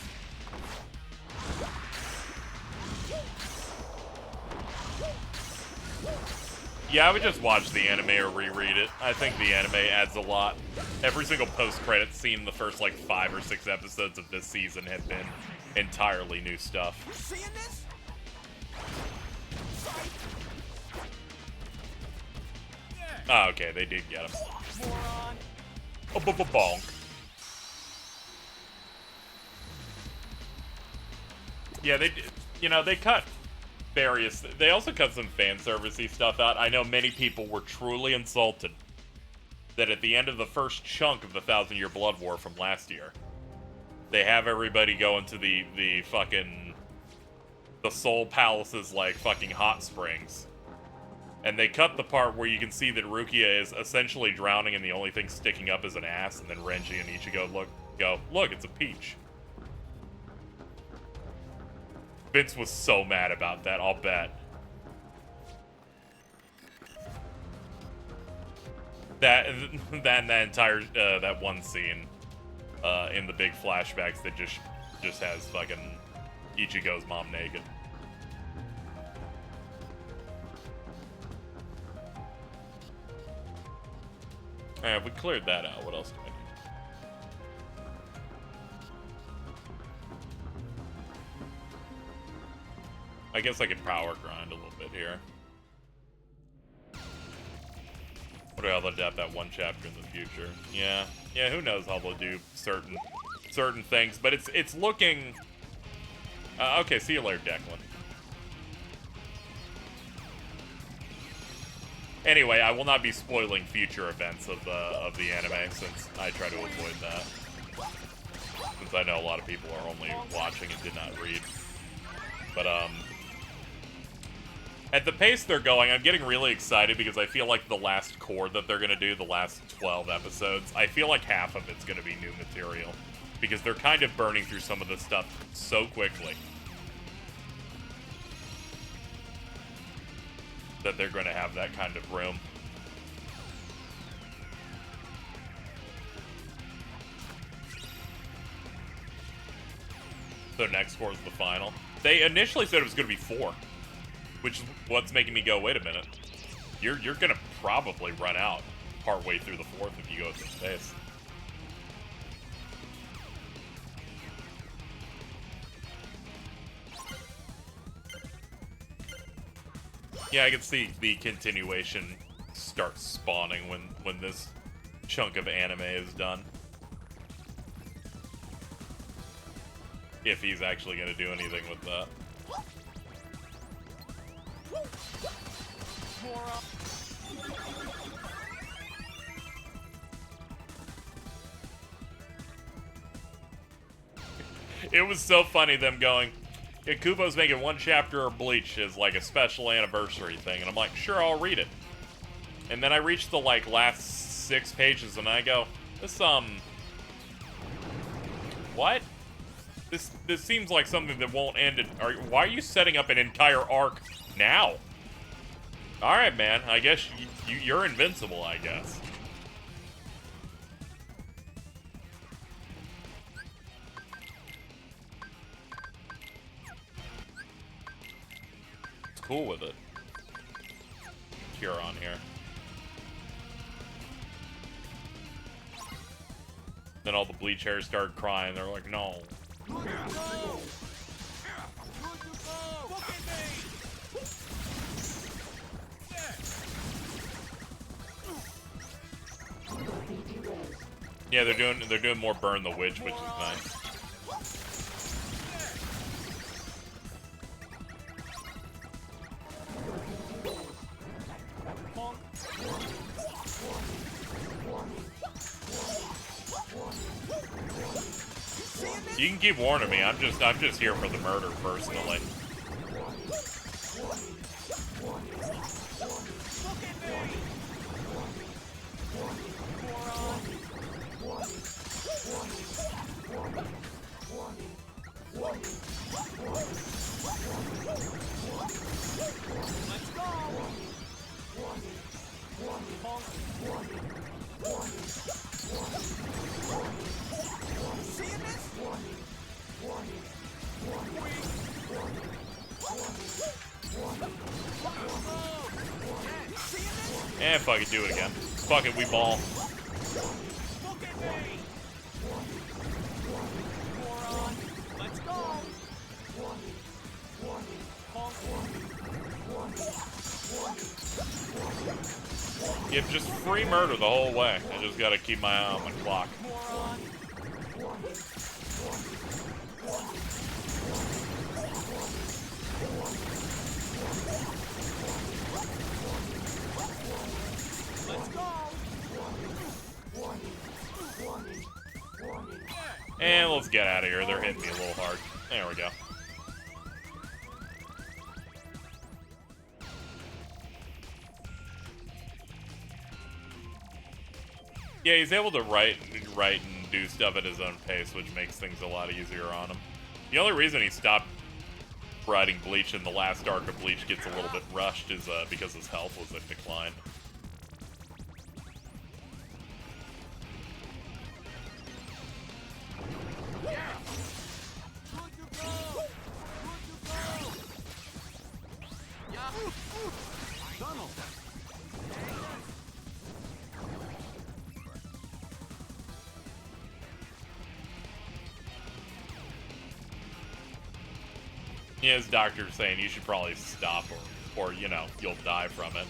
Yeah, I would just watch the anime or reread it. I think the anime adds a lot. Every single post-credit scene in the first, like, 5 or 6 episodes of this season have been entirely new stuff. Seeing this? Ah, okay, they did get him. Moron. Bonk. Yeah, they did. you know, they cut various... They also cut some fan servicey stuff out. I know many people were truly insulted that at the end of the first chunk of the 1,000-Year Blood War from last year, they have everybody go into the fucking... the Soul Palace's, like, fucking hot springs. And they cut the part where you can see that Rukia is essentially drowning and the only thing sticking up is an ass, and then Renji and Ichigo look, it's a peach. Vince was so mad about that, I'll bet. That entire, that one scene, in the big flashbacks that just has fucking Ichigo's mom naked. Alright, we cleared that out. What else do I need? I guess I could power grind a little bit here. What about they'll adapt that one chapter in the future? Yeah, who knows how they'll do certain things, but it's looking... okay, see you later, Declan. Anyway, I will not be spoiling future events of the anime, since I try to avoid that. Since I know a lot of people are only watching and did not read. But, at the pace they're going, I'm getting really excited because I feel like the last core that they're gonna do, the last 12 episodes, I feel like half of it's gonna be new material. Because they're kind of burning through some of this stuff so quickly that they're going to have that kind of room. So next core is the final. They initially said it was going to be 4, which is what's making me go, wait a minute. You're going to probably run out partway through the 4th if you go at this pace. Yeah, I can see the continuation start spawning when this chunk of anime is done. If he's actually going to do anything with that. It was so funny them going, yeah, Kubo's making one chapter of Bleach as like a special anniversary thing, and I'm like, sure, I'll read it. And then I reached the like last 6 pages, and I go, this what? This seems like something that won't end. Why are you setting up an entire arc now? All right, man. I guess you're invincible. I guess. Cool with it. Cure on here. Then all the Bleach hairs started crying. They're like, no. Yeah, they're doing more Burn the Witch, which is nice. You can keep warning me. I'm just here for the murder personally. And fuck it, do it again. Fuck it, we ball. Yeah, just free murder the whole way. I just gotta keep my eye on the clock. And let's get out of here. They're hitting me a little hard. There we go. Yeah, he's able to write and do stuff at his own pace, which makes things a lot easier on him. The only reason he stopped writing Bleach in the last arc of Bleach gets a little bit rushed is because his health was in decline. Yeah, his doctor's saying you should probably stop or you know, you'll die from it.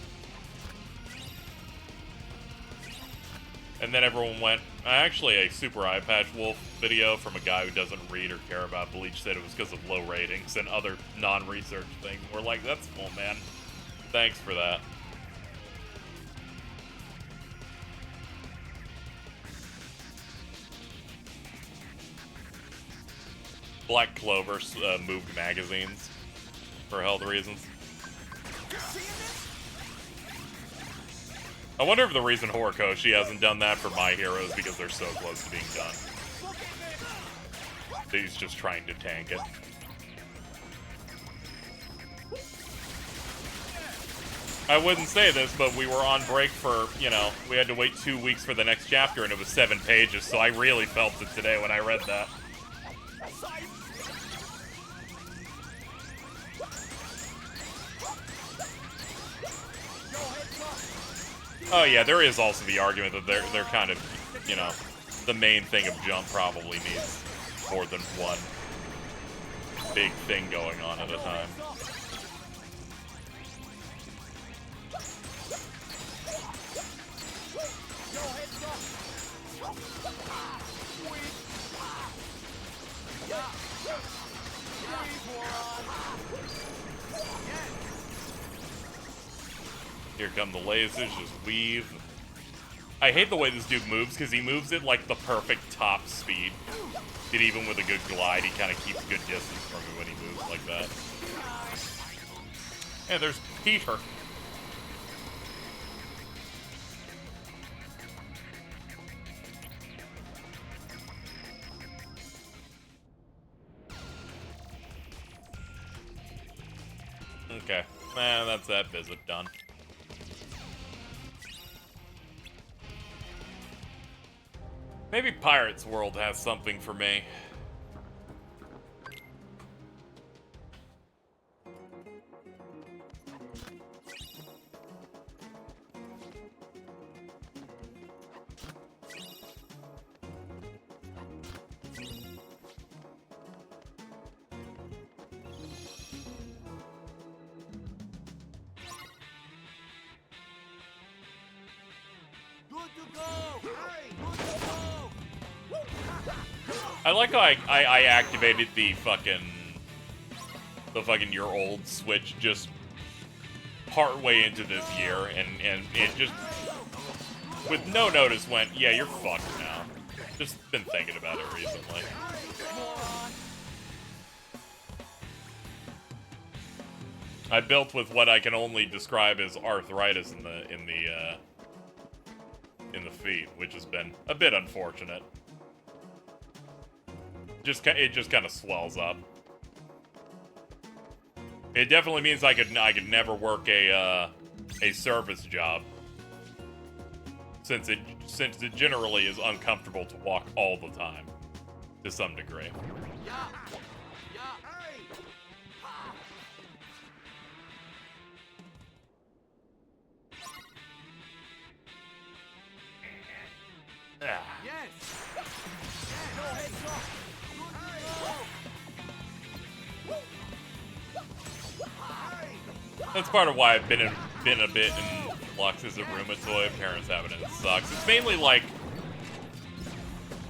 And then everyone went, actually a Super Eye Patch Wolf video from a guy who doesn't read or care about Bleach said it was because of low ratings and other non-research things. We're like, that's cool, man. Thanks for that. Black Clover moved magazines for health reasons. I wonder if the reason Horikoshi hasn't done that for My Hero is because they're so close to being done. He's just trying to tank it. I wouldn't say this, but we were on break for, you know, we had to wait 2 weeks for the next chapter and it was 7 pages, so I really felt it today when I read that. Oh yeah, there is also the argument that they're kind of, you know, the main thing of Jump probably needs more than one big thing going on at a time. Here come the lasers, just weave. I hate the way this dude moves, because he moves at, like, the perfect top speed. And even with a good glide, he kind of keeps good distance from me when he moves like that. Yeah, there's Peter. Okay, that's that visit done. Maybe Pirates World has something for me. I like how I activated the fucking your old Switch just partway into this year, and it just with no notice went, yeah, you're fucked now. Just been thinking about it recently. I built with what I can only describe as arthritis in the feet, which has been a bit unfortunate. It just kind of swells up. It definitely means I could never work a service job, since it generally is uncomfortable to walk all the time, to some degree. That's part of why I've been a bit in flux as a rheumatoid. Parents have it and it sucks. It's mainly like,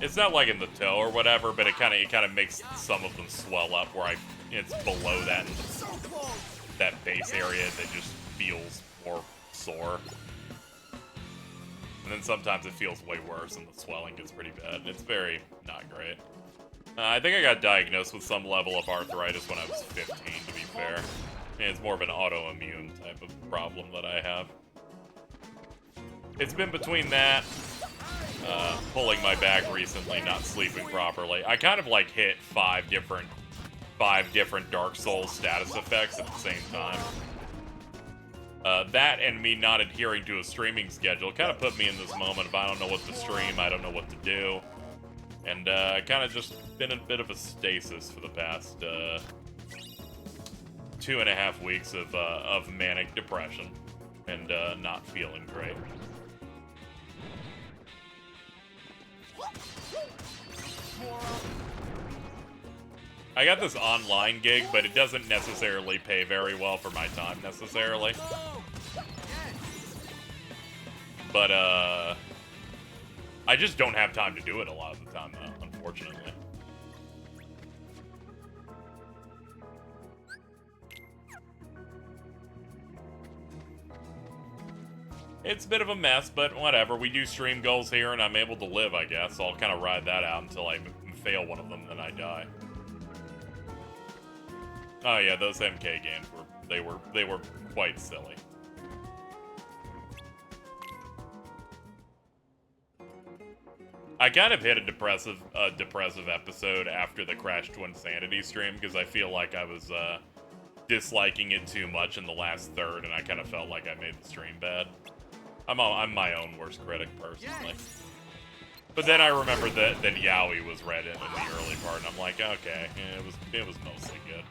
it's not like in the toe or whatever, but it kind of makes some of them swell up where it's below that base area that just feels more sore. And then sometimes it feels way worse and the swelling gets pretty bad. It's very not great. I think I got diagnosed with some level of arthritis when I was 15, to be fair. And it's more of an autoimmune type of problem that I have. It's been between that, pulling my back recently, not sleeping properly. I kind of like hit five different Dark Souls status effects at the same time. That and me not adhering to a streaming schedule kind of put me in this moment of I don't know what to stream, I don't know what to do. And kind of just been in a bit of a stasis for the past 2.5 weeks of manic depression and not feeling great. I got this online gig, but it doesn't necessarily pay very well for my time, necessarily. But, I just don't have time to do it a lot of the time, though, unfortunately. It's a bit of a mess, but whatever. We do stream goals here, and I'm able to live, I guess. So I'll kind of ride that out until I fail one of them, then I die. Oh yeah, those MK games were quite silly. I kind of hit a depressive episode after the Crash Twin Sanity stream because I feel like I was disliking it too much in the last third, and I kind of felt like I made the stream bad. I'm my own worst critic personally. But then I remembered that Yaoi was read in the early part, and I'm like, okay, yeah, it was mostly good.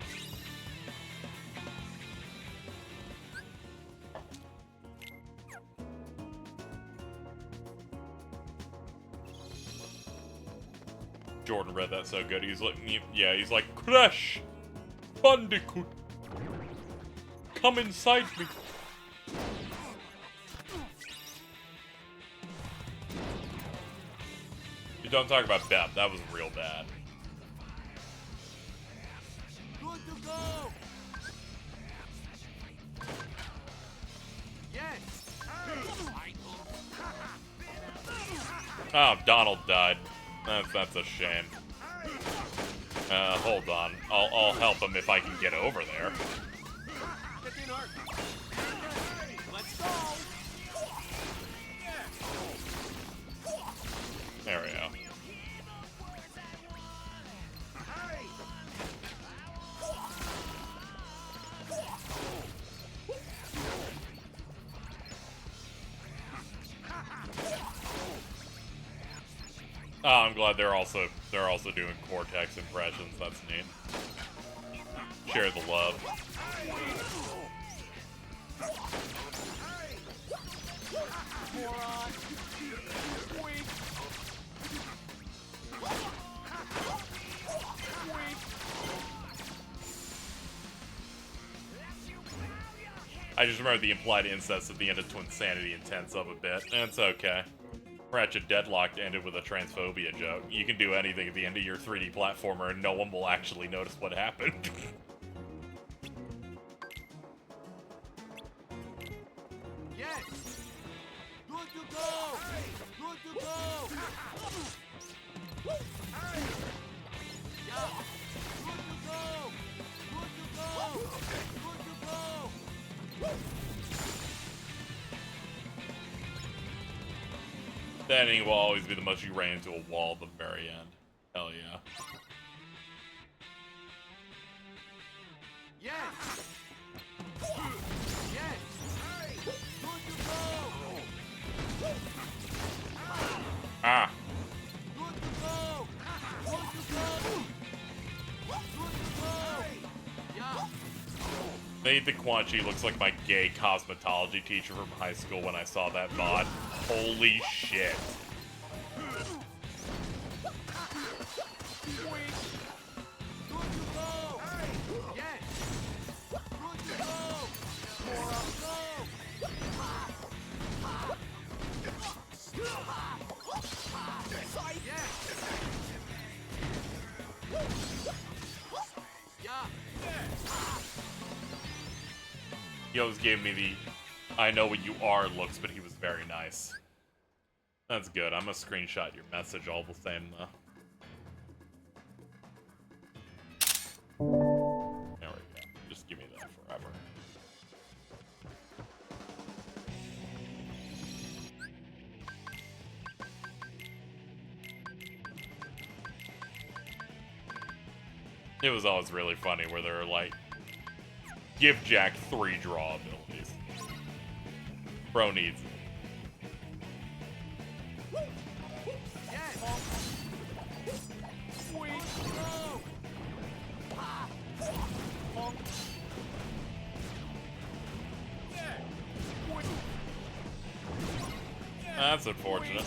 Jordan read that so good. He's like, yeah, he's like, Crash Bandicoot, come inside me. You don't talk about Bep. That was real bad. Good to go. Yes. Oh, Donald died. That's a shame. Hold on. I'll help him if I can get over there. Let's go. There we go. Oh, I'm glad they're also doing Cortex impressions. That's neat. Share the love. I just remember the implied incest at the end of Twin Sanity and tense up a bit. It's okay. Ratchet Deadlocked ended with a transphobia joke. You can do anything at the end of your 3D platformer and no one will actually notice what happened. Yes. Good to go. Good to go. Yeah. Good to go. Good to go. Good to go. That ending will always be the most you ran into a wall at the very end. Hell yeah. Yes. Yes. Good to go. Ah. Good to go. Good to go. Good to go. Yeah. Nathan Quan Chi looks like my gay cosmetology teacher from high school when I saw that VOD. Holy shit. He always gave me the I know what you are looks, but he was very nice. That's good. I'm gonna screenshot your message all the same, though. Just give me that forever. It was always really funny where they were like, give Jack 3 draw abilities. Bro needs it. That's unfortunate.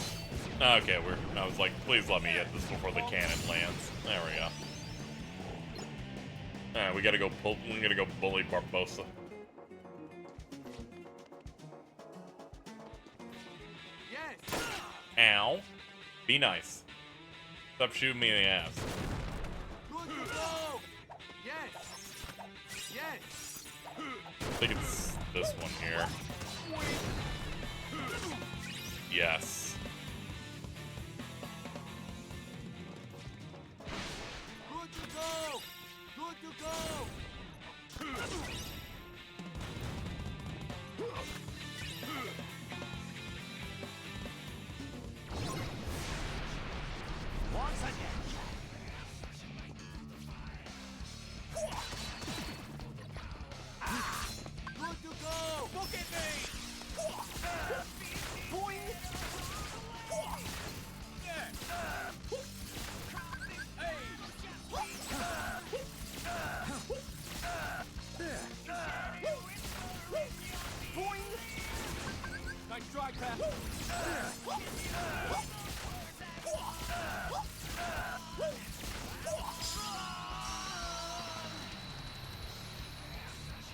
Okay, I was like, please let me hit this before the cannon lands. There we go. Alright, we gotta go bully Barbosa. Yes. Ow. Be nice. Stop shooting me in the ass. Good to go. Yes. Yes. I think it's this one here. Yes. Good to go. Good to go. Once again. Good to go. Look at me. Boing. Nice try, Pat.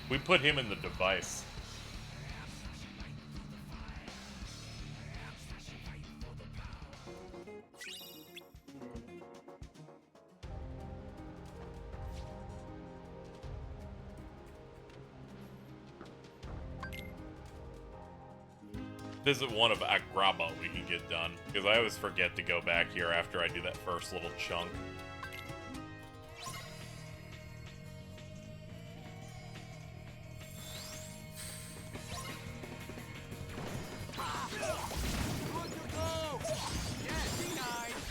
We put him in the device. Visit one of Agraba we can get done, because I always forget to go back here after I do that first little chunk. Good to go. Yes, be nice.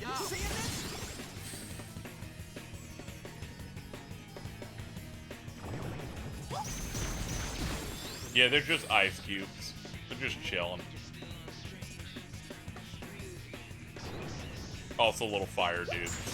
Yeah. Seeing this? Yeah, they're just ice cubes. They're just chilling. Also little fire dudes.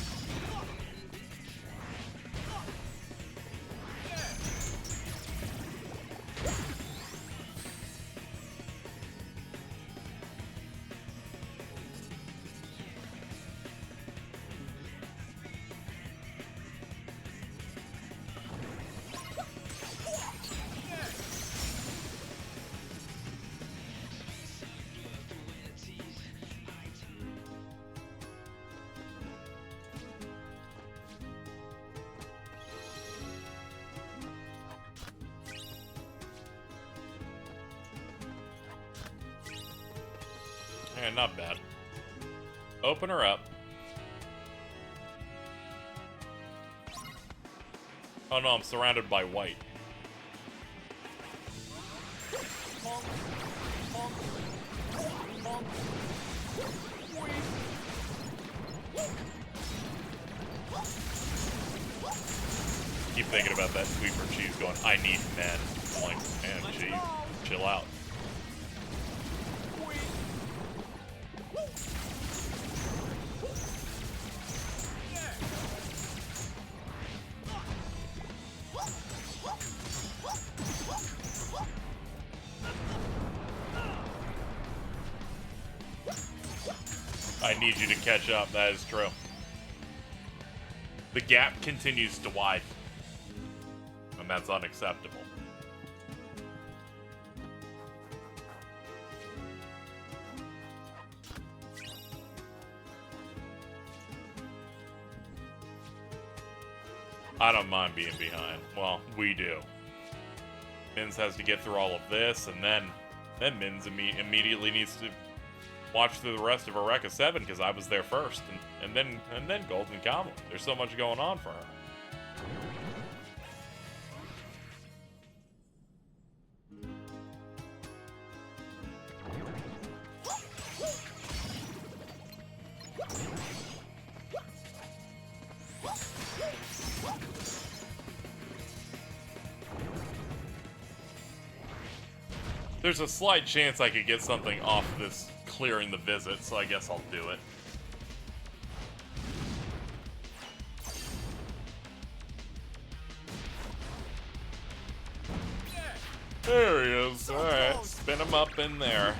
Yeah, not bad. Open her up. Oh no, I'm surrounded by white. Keep thinking about that sweeper cheese going, I need men. I'm like, man, gee, chill out. I need you to catch up, that is true. The gap continues to widen, and that's unacceptable. I don't mind being behind. Well, we do. Mins has to get through all of this, and then Mins immediately needs to watch through the rest of Eureka 7 because I was there first, and then Golden Kamuy. There's so much going on for her. There's a slight chance I could get something off this clearing the visit, so I guess I'll do it. There he is. Alright, spin him up in there.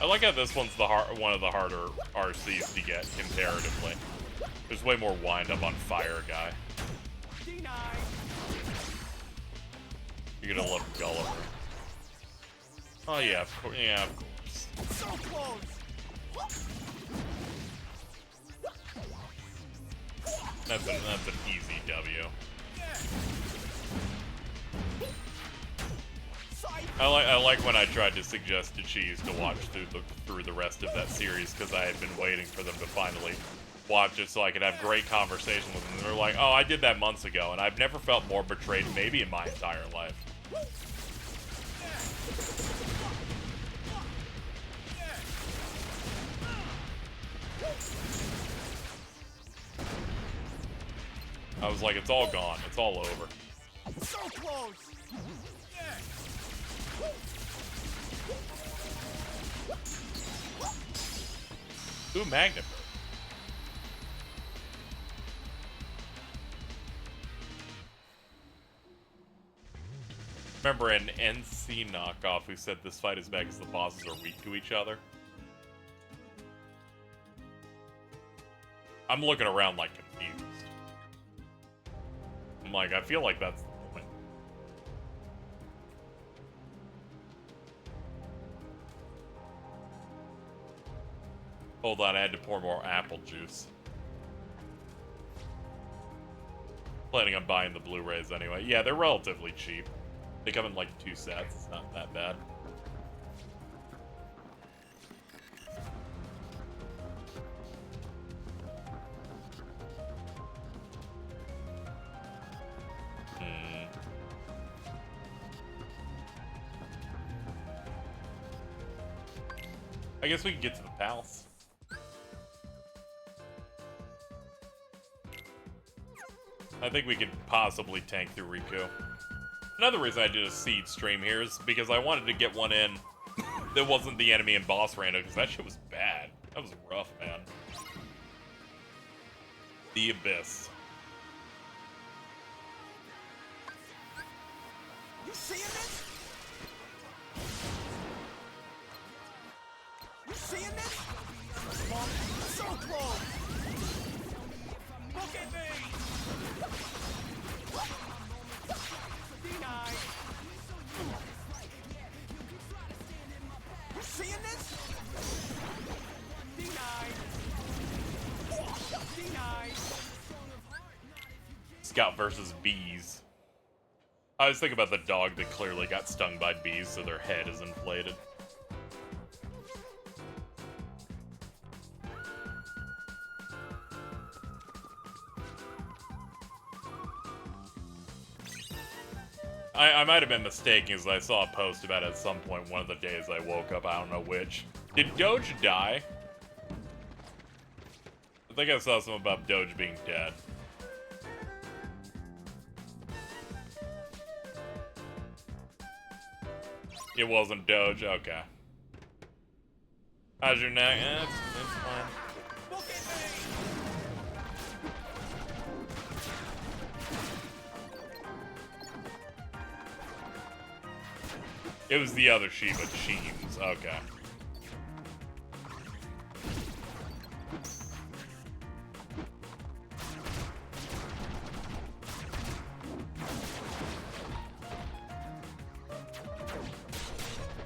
I like how this one's one of the harder RCs to get comparatively. There's way more wind up on Fire Guy. You're gonna love Gulliver. Oh yeah, of course. Yeah, of course. So close. That's an easy W. I like when I tried to suggest to Cheese to watch through the rest of that series because I had been waiting for them to finally watch it so I could have great conversation with them. And they're like, "Oh, I did that months ago," and I've never felt more betrayed, maybe in my entire life. I was like, "It's all gone. It's all over." So close. Ooh, Magnum. Remember an NC knockoff who said this fight is bad because the bosses are weak to each other? I'm looking around like confused. I'm like, I feel like that's the point. Hold on, I had to pour more apple juice. Planning on buying the Blu-rays anyway. Yeah, they're relatively cheap. They come in like 2 sets. It's not that bad. I guess we can get to the palace. I think we could possibly tank through Riku. Another reason I did a seed stream here is because I wanted to get one in that wasn't the enemy and boss rando, because that shit was bad. That was rough, man. The Abyss. You seeing this? You seeing this? So close. Look at me. Denied. You seeing this? Denied. Denied. Scout versus bees. I was thinking about the dog that clearly got stung by bees, so their head is inflated. I might have been mistaken as I saw a post about it at some point one of the days I woke up, I don't know which. Did Doge die? I think I saw something about Doge being dead. It wasn't Doge, okay. How's your neck? It's fine. Look at me. It was the other Shiba, Sheems, okay.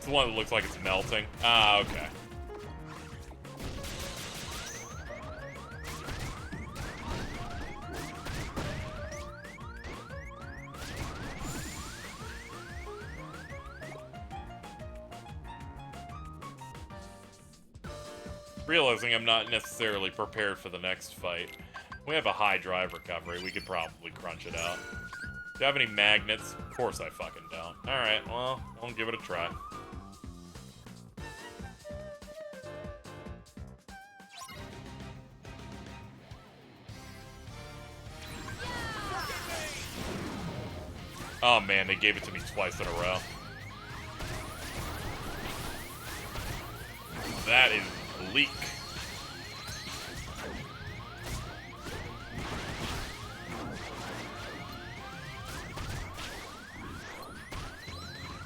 It's the one that looks like it's melting. Ah, okay. Realizing I'm not necessarily prepared for the next fight. We have a high drive recovery. We could probably crunch it out. Do I have any magnets? Of course I fucking don't. Alright, well, I'll give it a try. Oh man, they gave it to me twice in a row. That is bleak.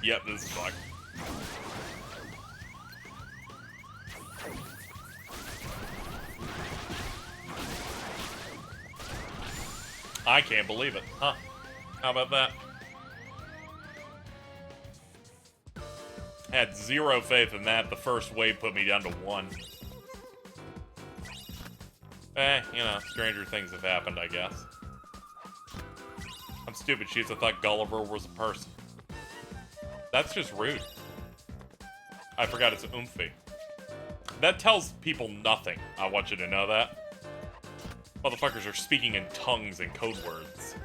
Yep, this is fucked. I can't believe it. Huh. How about that? Had zero faith in that. The first wave put me down to 1. You know, stranger things have happened, I guess. I'm stupid, Chiefs. I thought Gulliver was a person. That's just rude. I forgot it's oomphy. That tells people nothing. I want you to know that. Motherfuckers are speaking in tongues and code words.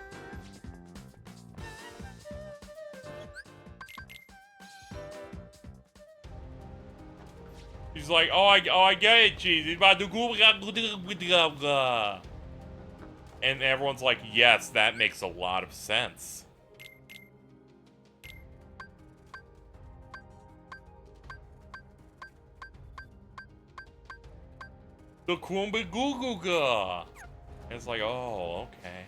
He's like, oh, I get it, cheese. He's about to go. And everyone's like, yes, that makes a lot of sense. The Kumba Guguga. It's like, oh, okay.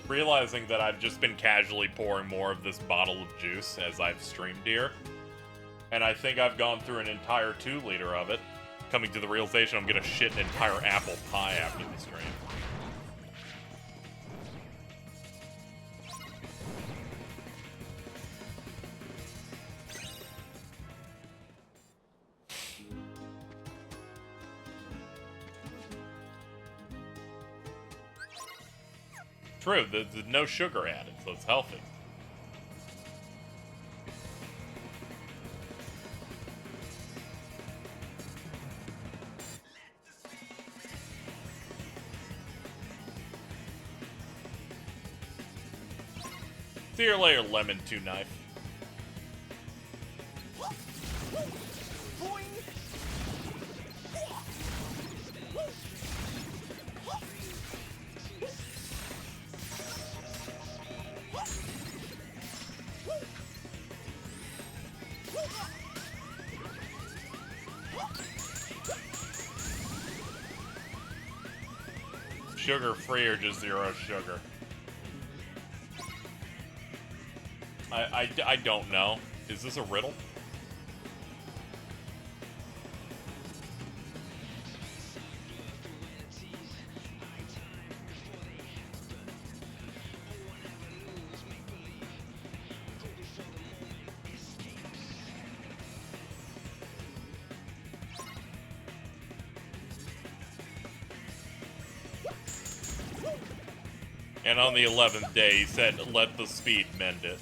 Realizing that I've just been casually pouring more of this bottle of juice as I've streamed here. And I think I've gone through an entire 2-liter of it. Coming to the realization I'm gonna shit an entire apple pie after the stream. True, there's no sugar added, so it's healthy. See you later, Lemon 2 Knife. Sugar free or just 0 sugar? I don't know. Is this a riddle? And on the 11th day, he said, let the speed mend it.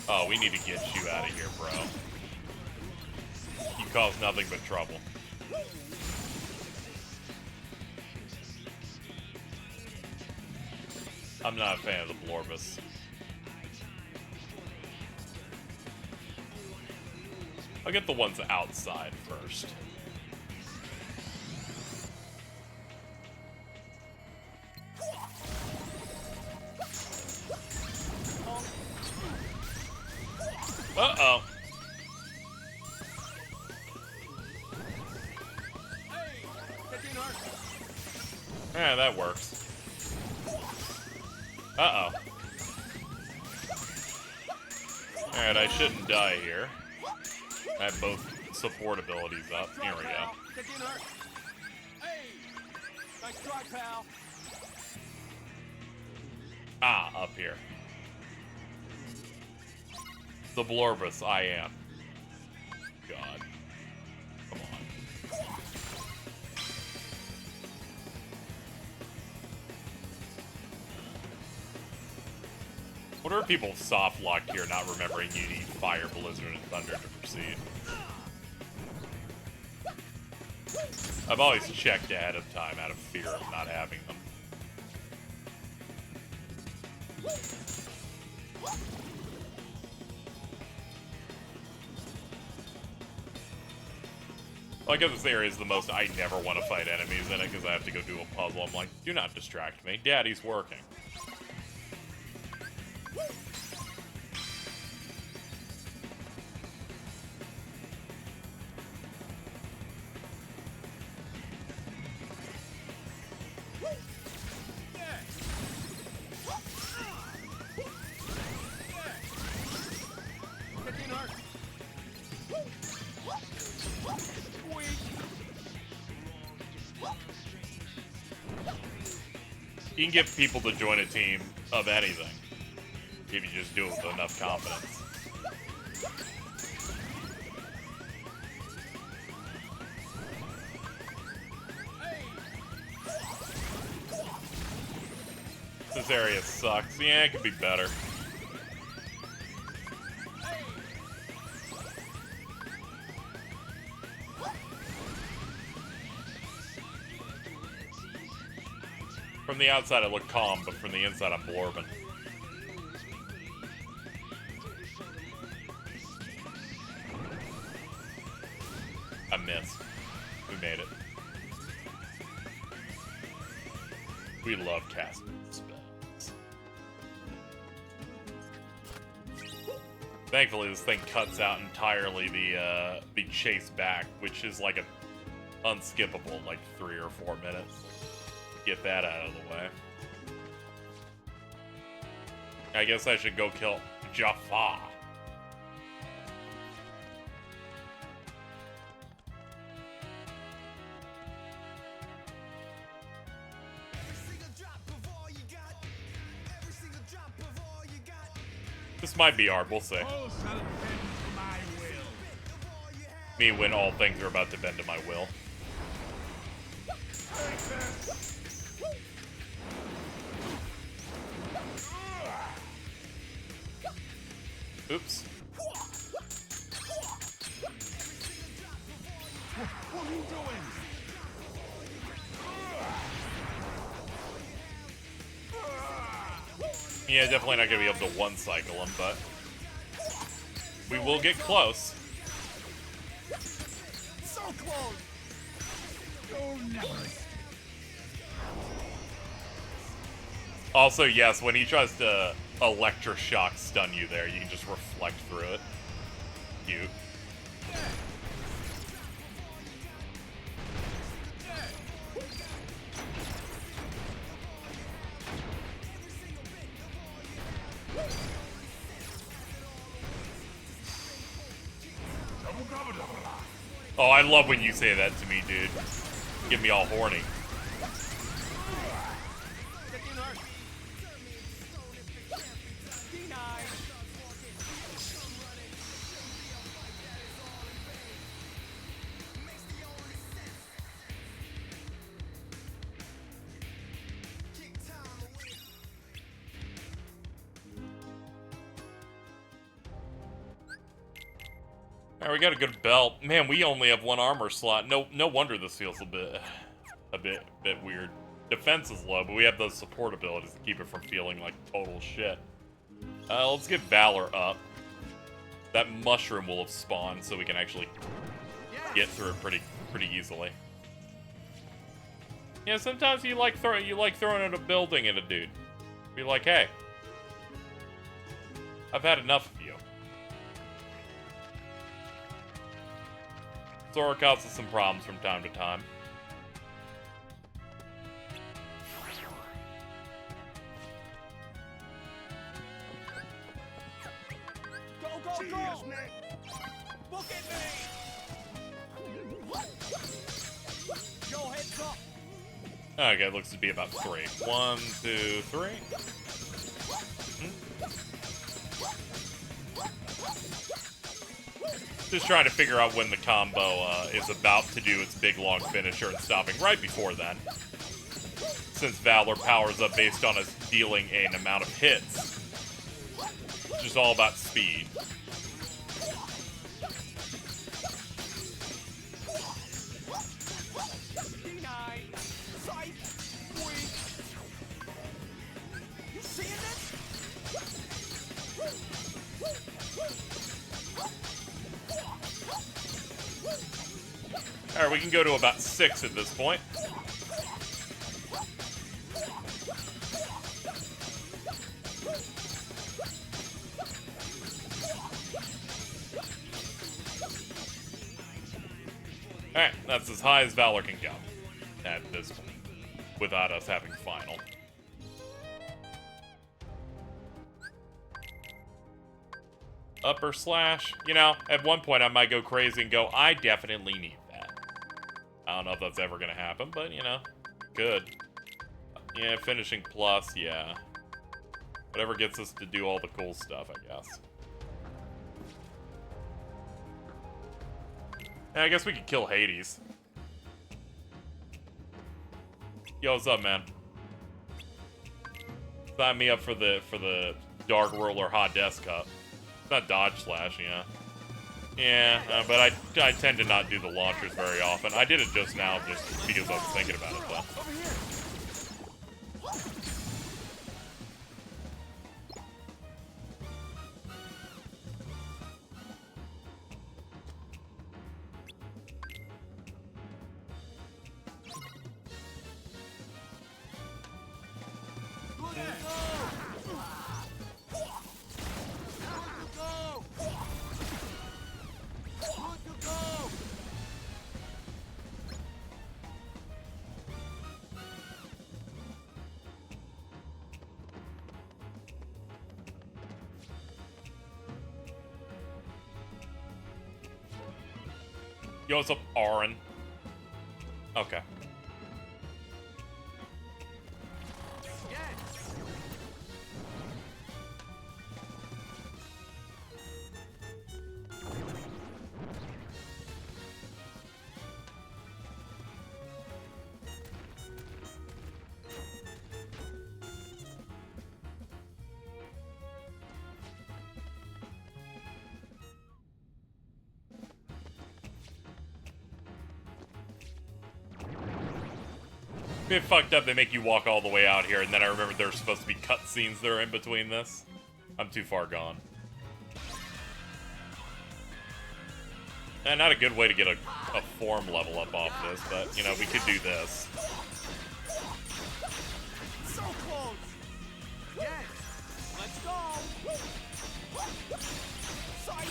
Oh, we need to get you out of here, bro. You cause nothing but trouble. I'm not a fan of the Blorbus. I'll get the ones outside first. Uh-oh. Hey, get in, Art. Yeah, that works. Uh-oh. Alright, I shouldn't die here. I have both support abilities up. Here we go. Get in her. Hey! Nice try, pal. Ah, up here. The Blorbus, I am. God. Come on. What are people soft locked here, not remembering you need fire, blizzard, and thunder to proceed? I've always checked ahead of time out of fear of not having them. Well, I guess this area is the most I never want to fight enemies in it because I have to go do a puzzle. I'm like, do not distract me. Daddy's working. You can get people to join a team of anything if you just do it with enough confidence. This area sucks. Yeah, it could be better. From the outside, I look calm, but from the inside, I'm blorbing. I missed. We made it. We love casting spells. Thankfully, this thing cuts out entirely the chase back, which is like a unskippable, like 3 or 4 minutes. Get that out of the way. I guess I should go kill Jaffa. This might be hard, we'll see. Me when all things are about to bend to my will. Oops. What are you doing? Yeah, definitely not gonna be able to one-cycle him, but we will get close. So close. Oh no. Also, yes, when he tries to electroshock stun you there, you can just reflect through it. Cute. Oh, I love when you say that to me, dude. Get me all horny. Alright, we got a good belt. Man, we only have 1 armor slot. No wonder this feels a bit weird. Defense is low, but we have those support abilities to keep it from feeling like total shit. Let's get Valor up. That mushroom will have spawned, so we can actually get through it pretty easily. Yeah, sometimes you like throwing at a building at a dude. Be like, hey, I've had enough of you. Zora causes some problems from time to time. Cheers, Nick. Look at me. Yo, heads up. Okay, it looks to be about 3. 1, 2, 3. Just trying to figure out when the combo is about to do its big long finisher and stopping right before then. Since Valor powers up based on us dealing an amount of hits. It's just all about speed. Alright, we can go to about 6 at this point. Alright, that's as high as Valor can go at this point, without us having final. Upper slash, you know, at one point I might go crazy and go, I definitely need that. I don't know if that's ever gonna happen, but, you know, good. Yeah, finishing plus, yeah. Whatever gets us to do all the cool stuff, I guess. Yeah, I guess we could kill Hades. Yo, what's up, man? Sign me up for the Dark Roller Hot Desk Cup. It's not dodge slash, yeah. Yeah, but I tend to not do the launchers very often. I did it just now, just because I was thinking about it, though. Yo, what's up, Aaron? Okay. It fucked up, they make you walk all the way out here, and then I remember there's supposed to be cutscenes that are in between this. I'm too far gone. And not a good way to get a form level up off this, but, you know, we could do this. So close. Yes. Let's go. Sight.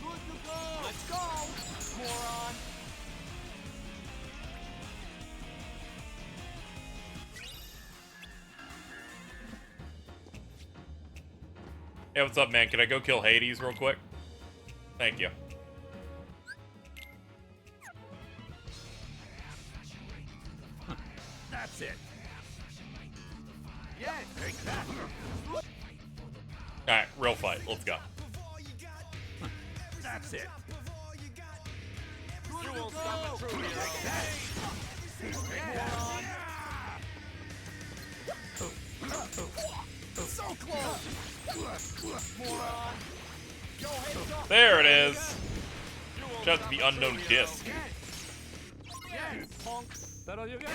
Good to go. Let's go. Moron. Hey, what's up, man? Can I go kill Hades real quick? Thank you. That's it. Yeah, take that. Alright, real fight. Let's go. That's it. You won't stop it through here. So close. Moron. Yo, heads up. There it is. Shout out to the unknown disc. Yes, punk. That'll you get.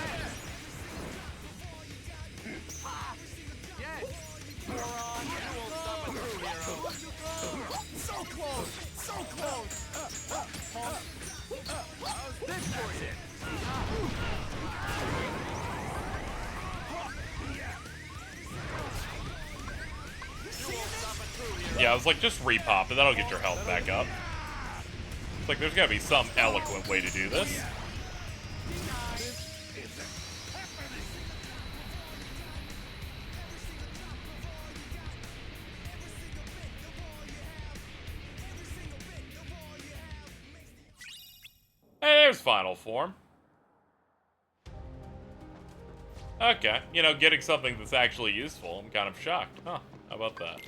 Yes. Moron. You won't stop it through, hero. So close. So close. Punk. How's this for you? Yeah, I was like, just repop, and that'll get your health back up. It's like, there's gotta be some eloquent way to do this. final form. Okay, you know, getting something that's actually useful. I'm kind of shocked. Huh, how about that?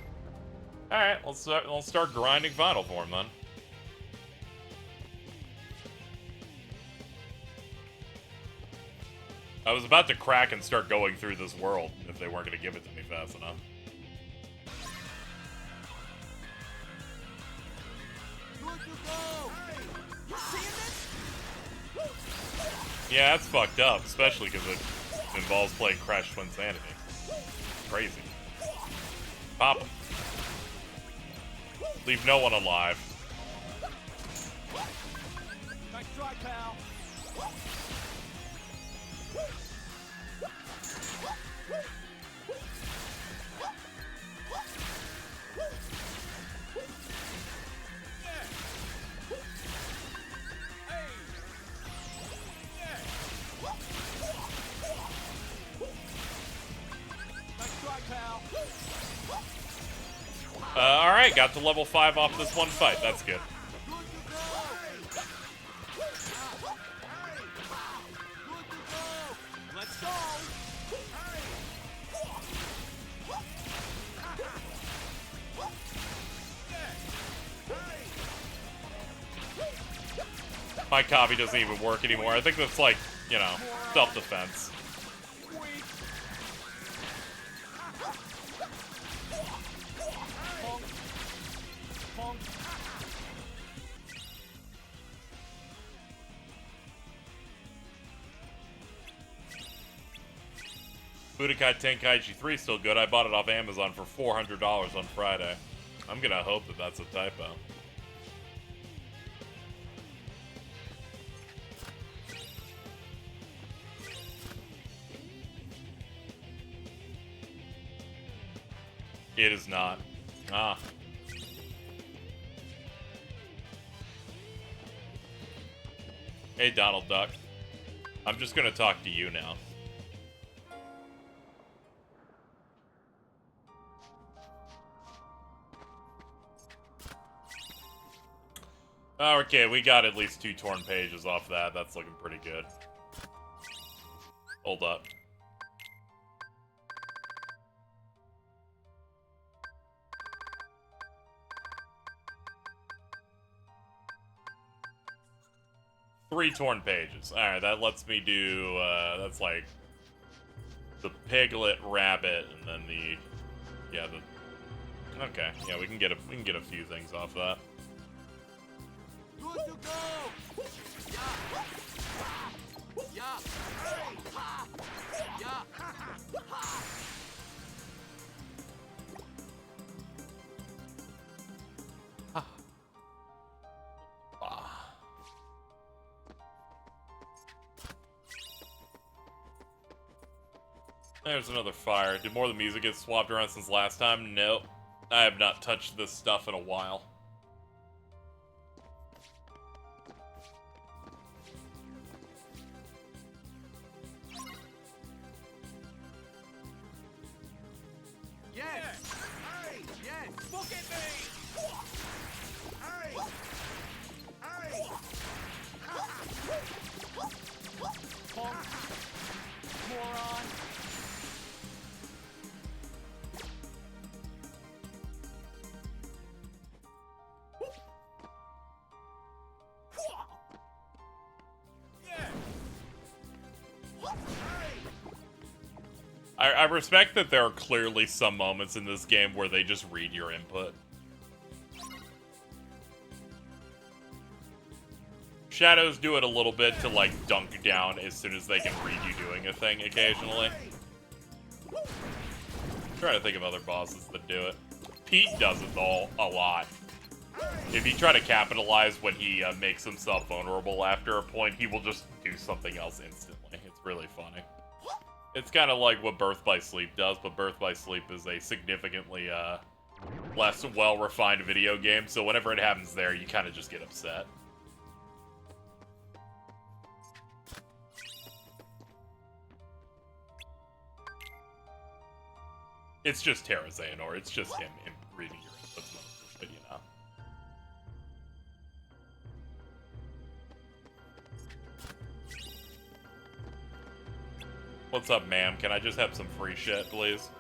Alright, let's start grinding final form then. I was about to crack and start going through this world if they weren't going to give it to me fast enough. Yeah, that's fucked up, especially because it involves playing Crash Twinsanity. Crazy. Pop him. Leave no one alive. Nice try, pal. Alright, got to level 5 off this one fight. That's good. Let's go. My copy doesn't even work anymore. I think that's like, you know, self-defense. Budokai Tenkaichi 3 still good. I bought it off Amazon for $400 on Friday. I'm gonna hope that that's a typo. It is not. Ah. Hey, Donald Duck. I'm just gonna talk to you now. Okay, we got at least 2 torn pages off that. That's looking pretty good. Hold up. Three torn pages. Alright, that lets me do, that's like the piglet, rabbit, and then the, yeah, the, okay, yeah, we can get a few things off that. Good to go. Yeah. There's another fire. Did more of the music get swapped around since last time? Nope. I have not touched this stuff in a while. Yes. Hey. Yes. Look at me. Hey. Hey. Punk. Moron. I respect that there are clearly some moments in this game where they just read your input. Shadows do it a little bit to, like, dunk down as soon as they can read you doing a thing occasionally. I'm trying to think of other bosses that do it. Pete does it, though, a lot. If you try to capitalize when he makes himself vulnerable after a point, he will just do something else instantly. It's really funny. It's kind of like what Birth by Sleep does, but Birth by Sleep is a significantly less well-refined video game, so whenever it happens there, you kind of just get upset. It's just Terra Xehanort. It's just him reading your inputs most of the shit, you know. What's up, ma'am? Can I just have some free shit, please?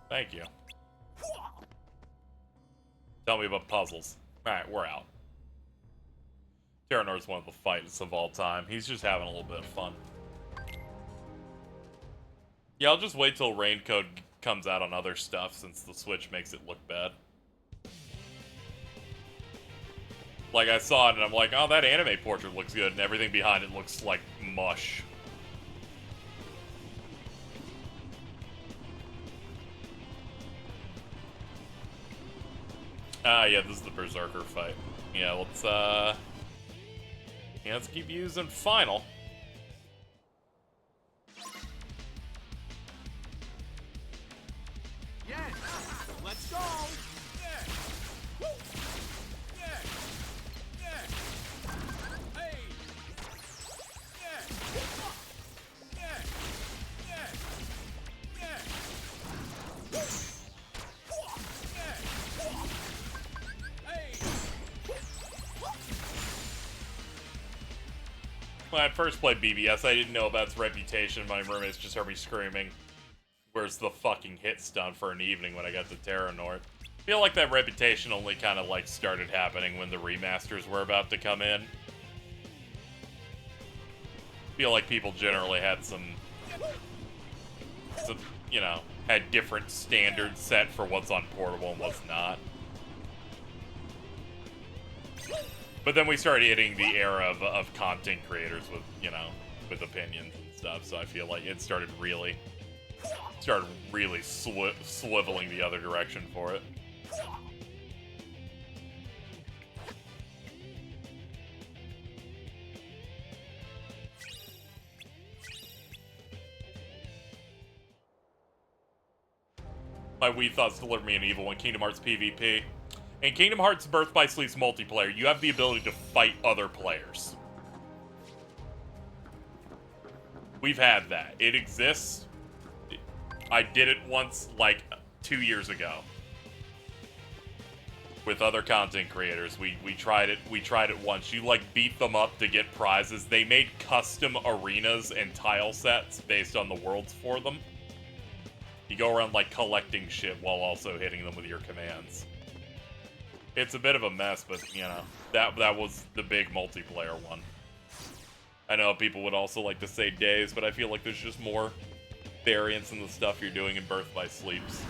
Thank you. Tell me about puzzles. Alright, we're out. Terranor's one of the fights of all time. He's just having a little bit of fun. Yeah, I'll just wait till Raincoat comes out on other stuff since the Switch makes it look bad. Like, I saw it and I'm like, oh, that anime portrait looks good, and everything behind it looks like mush. Yeah, this is the Berserker fight. Yeah, let's keep using Final. Yes. Let's go. Yeah. Woo. Yeah. Yeah. Hey. Yeah. Yeah. Yeah. Yeah. Woo. When I first played BBS, I didn't know about its reputation. My roommates just heard me screaming, "Where's the fucking hit stun for an evening?" when I got to Terranort. I feel like that reputation only kind of like started happening when the remasters were about to come in. I feel like people generally had some, you know, had different standards set for what's on portable and what's not. But then we started hitting the era of content creators with, you know, with opinions and stuff, so I feel like it started really swiveling the other direction for it. My Wii thoughts delivered me an evil in Kingdom Hearts PvP. In Kingdom Hearts Birth by Sleep's multiplayer, you have the ability to fight other players. We've had that. It exists. I did it once, like, 2 years ago. With other content creators. We tried it. We tried it once. You, like, beat them up to get prizes. They made custom arenas and tile sets based on the worlds for them. You go around, like, collecting shit while also hitting them with your commands. It's a bit of a mess, but, you know, that was the big multiplayer one. I know people would also like to say Days, but I feel like there's just more variance in the stuff you're doing in Birth by Sleeps.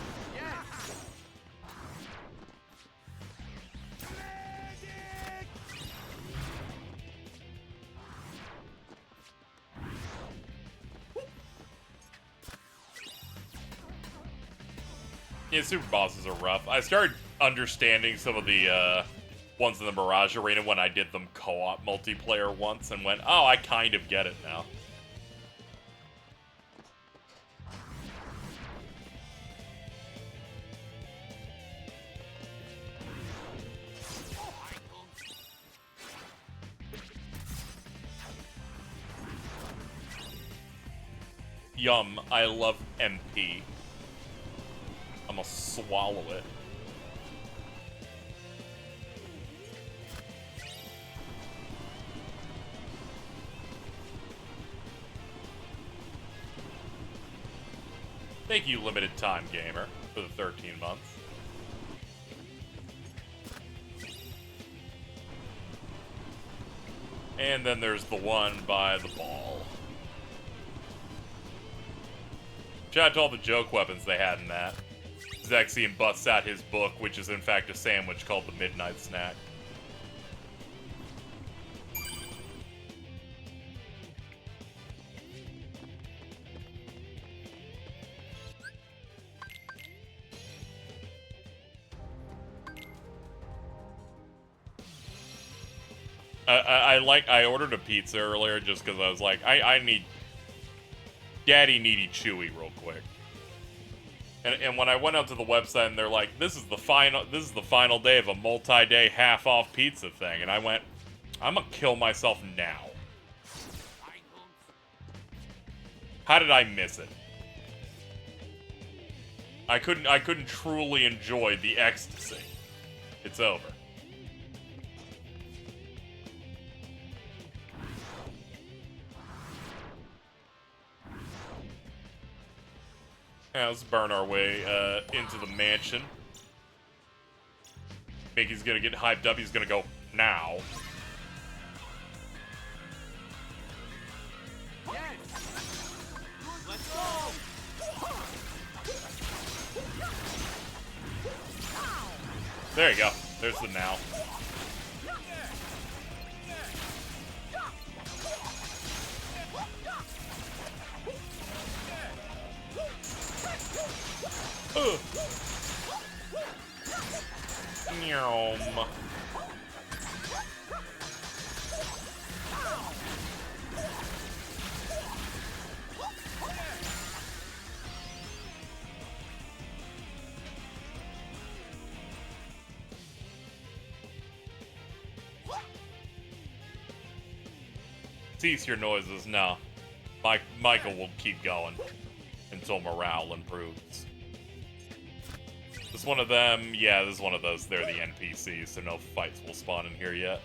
Yeah, super bosses are rough. I started understanding some of the ones in the Mirage Arena when I did them co-op multiplayer once and went, oh, I kind of get it now. Yum, I love MP. I'm gonna swallow it. Thank you, Limited Time Gamer, for the 13 months. And then there's the one by the ball. Shout out to all the joke weapons they had in that. KZXcellent busts out his book, which is in fact a sandwich called the Midnight Snack. I ordered a pizza earlier just because I was like, I need Daddy needy Chewy real quick. And when I went out to the website and they're like, this is the final day of a multi-day half-off pizza thing, and I went, I'm gonna kill myself now. How did I miss it? I couldn't truly enjoy the ecstasy. It's over. Yeah, let's burn our way into the mansion. Mickey's gonna get hyped up. He's gonna go now. Let's go! There you go. There's the now. Ugh. Nyom. Cease your noises. No. Michael will keep going until morale improves. This one of them? Yeah, this is one of those. They're the NPCs, so no fights will spawn in here yet.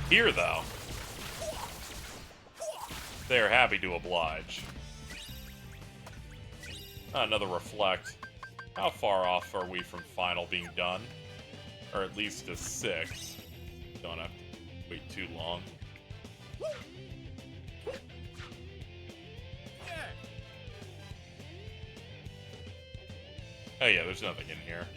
Here, though, they're happy to oblige. Another reflect. How far off are we from final being done? Or at least a 6. Don't have to wait too long. Oh yeah, there's nothing in here.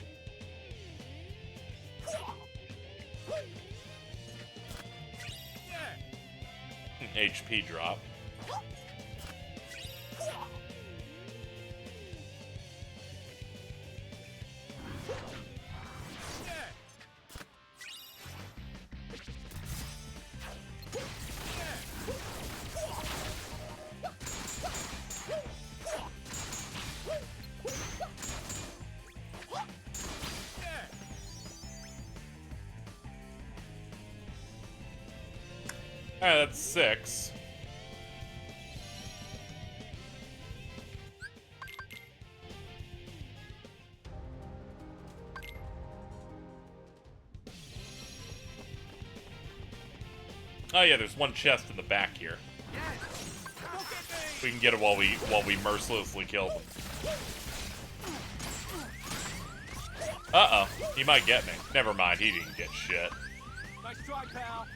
HP drop. Alright, that's 6. Oh yeah, there's one chest in the back here. We can get it while we mercilessly kill them. Uh-oh. He might get me. Never mind, he didn't get shit. Nice try, pal.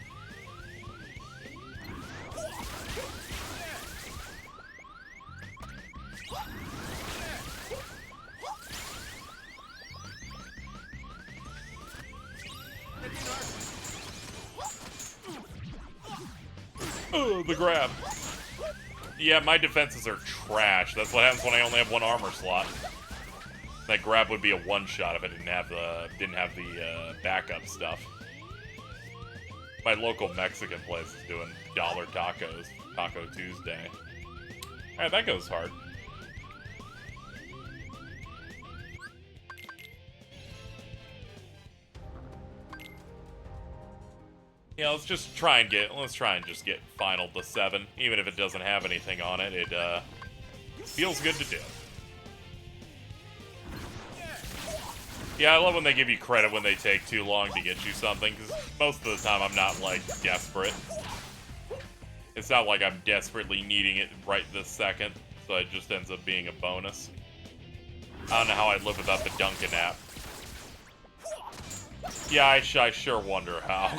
Oh, the grab. Yeah, my defenses are trash. That's what happens when I only have one armor slot. That grab would be a one-shot if I didn't have the backup stuff. My local Mexican place is doing dollar tacos, Taco Tuesday. Alright, that goes hard. Yeah, let's try and just get final to 7, even if it doesn't have anything on it. It feels good to do. Yeah, I love when they give you credit when they take too long to get you something, because most of the time I'm not, like, desperate. It's not like I'm desperately needing it right this second, so it just ends up being a bonus. I don't know how I'd live without the Dunkin' app. Yeah, I sure wonder how.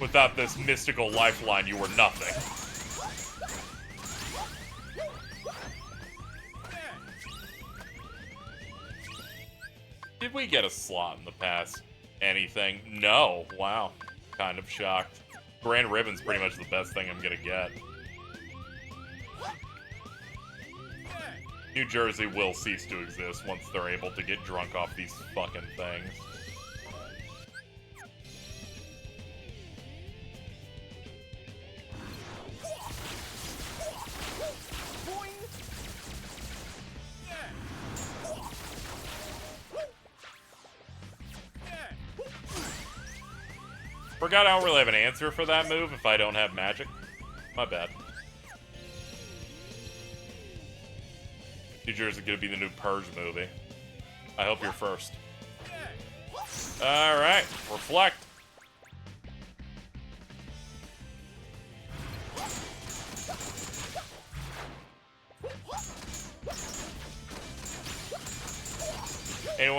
Without this mystical lifeline, you were nothing. Did we get a slot in the past? Anything? No. Wow. Kind of shocked. Grand Ribbon's pretty much the best thing I'm gonna get. New Jersey will cease to exist once they're able to get drunk off these fucking things. Forgot I don't really have an answer for that move if I don't have magic. My bad. New Jersey gonna be the new Purge movie. I hope you're first. Alright, reflect.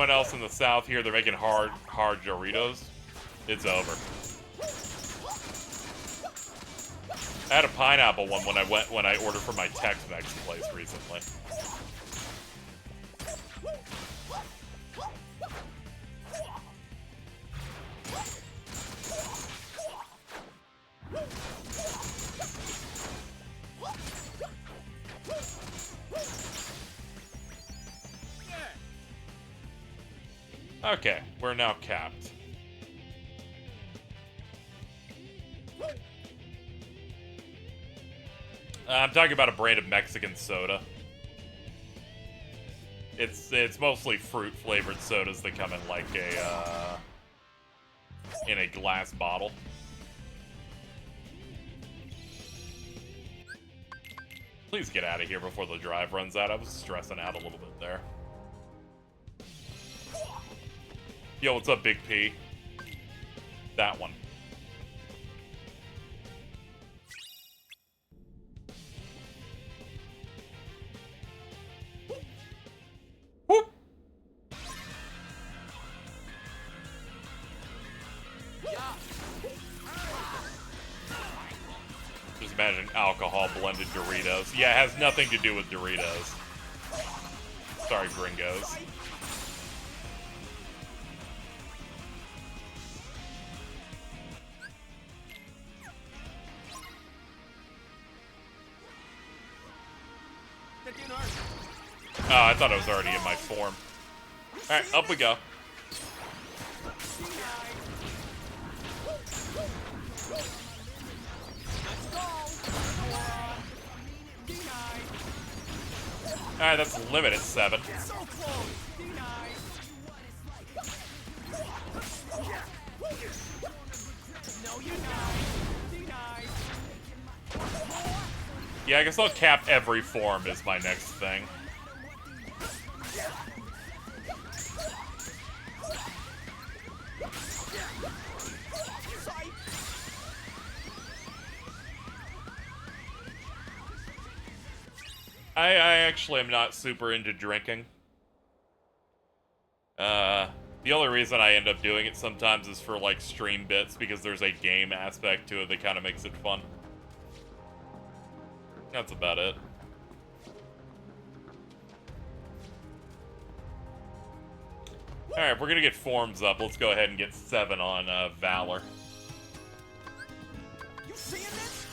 everyone else in the South here, they're making hard Doritos. It's over. I had a pineapple one when I ordered from my Tex-Mex place recently. Okay, we're now capped. I'm talking about a brand of Mexican soda. It's mostly fruit flavored sodas that come in like a glass bottle. Please get out of here before the drive runs out. I was stressing out a little bit there. Yo, what's up, Big P? That one. Whoop. Just imagine alcohol blended Doritos. Yeah, it has nothing to do with Doritos. Sorry, gringos. Oh, I thought I was already in my form. Alright, up we go. Alright, that's limited 7. Yeah, I guess I'll cap every form is my next thing. I actually am not super into drinking. The only reason I end up doing it sometimes is for, like, stream bits, because there's a game aspect to it that kind of makes it fun. That's about it. Alright, we're gonna get forms up. Let's go ahead and get 7 on Valor. You seeing this?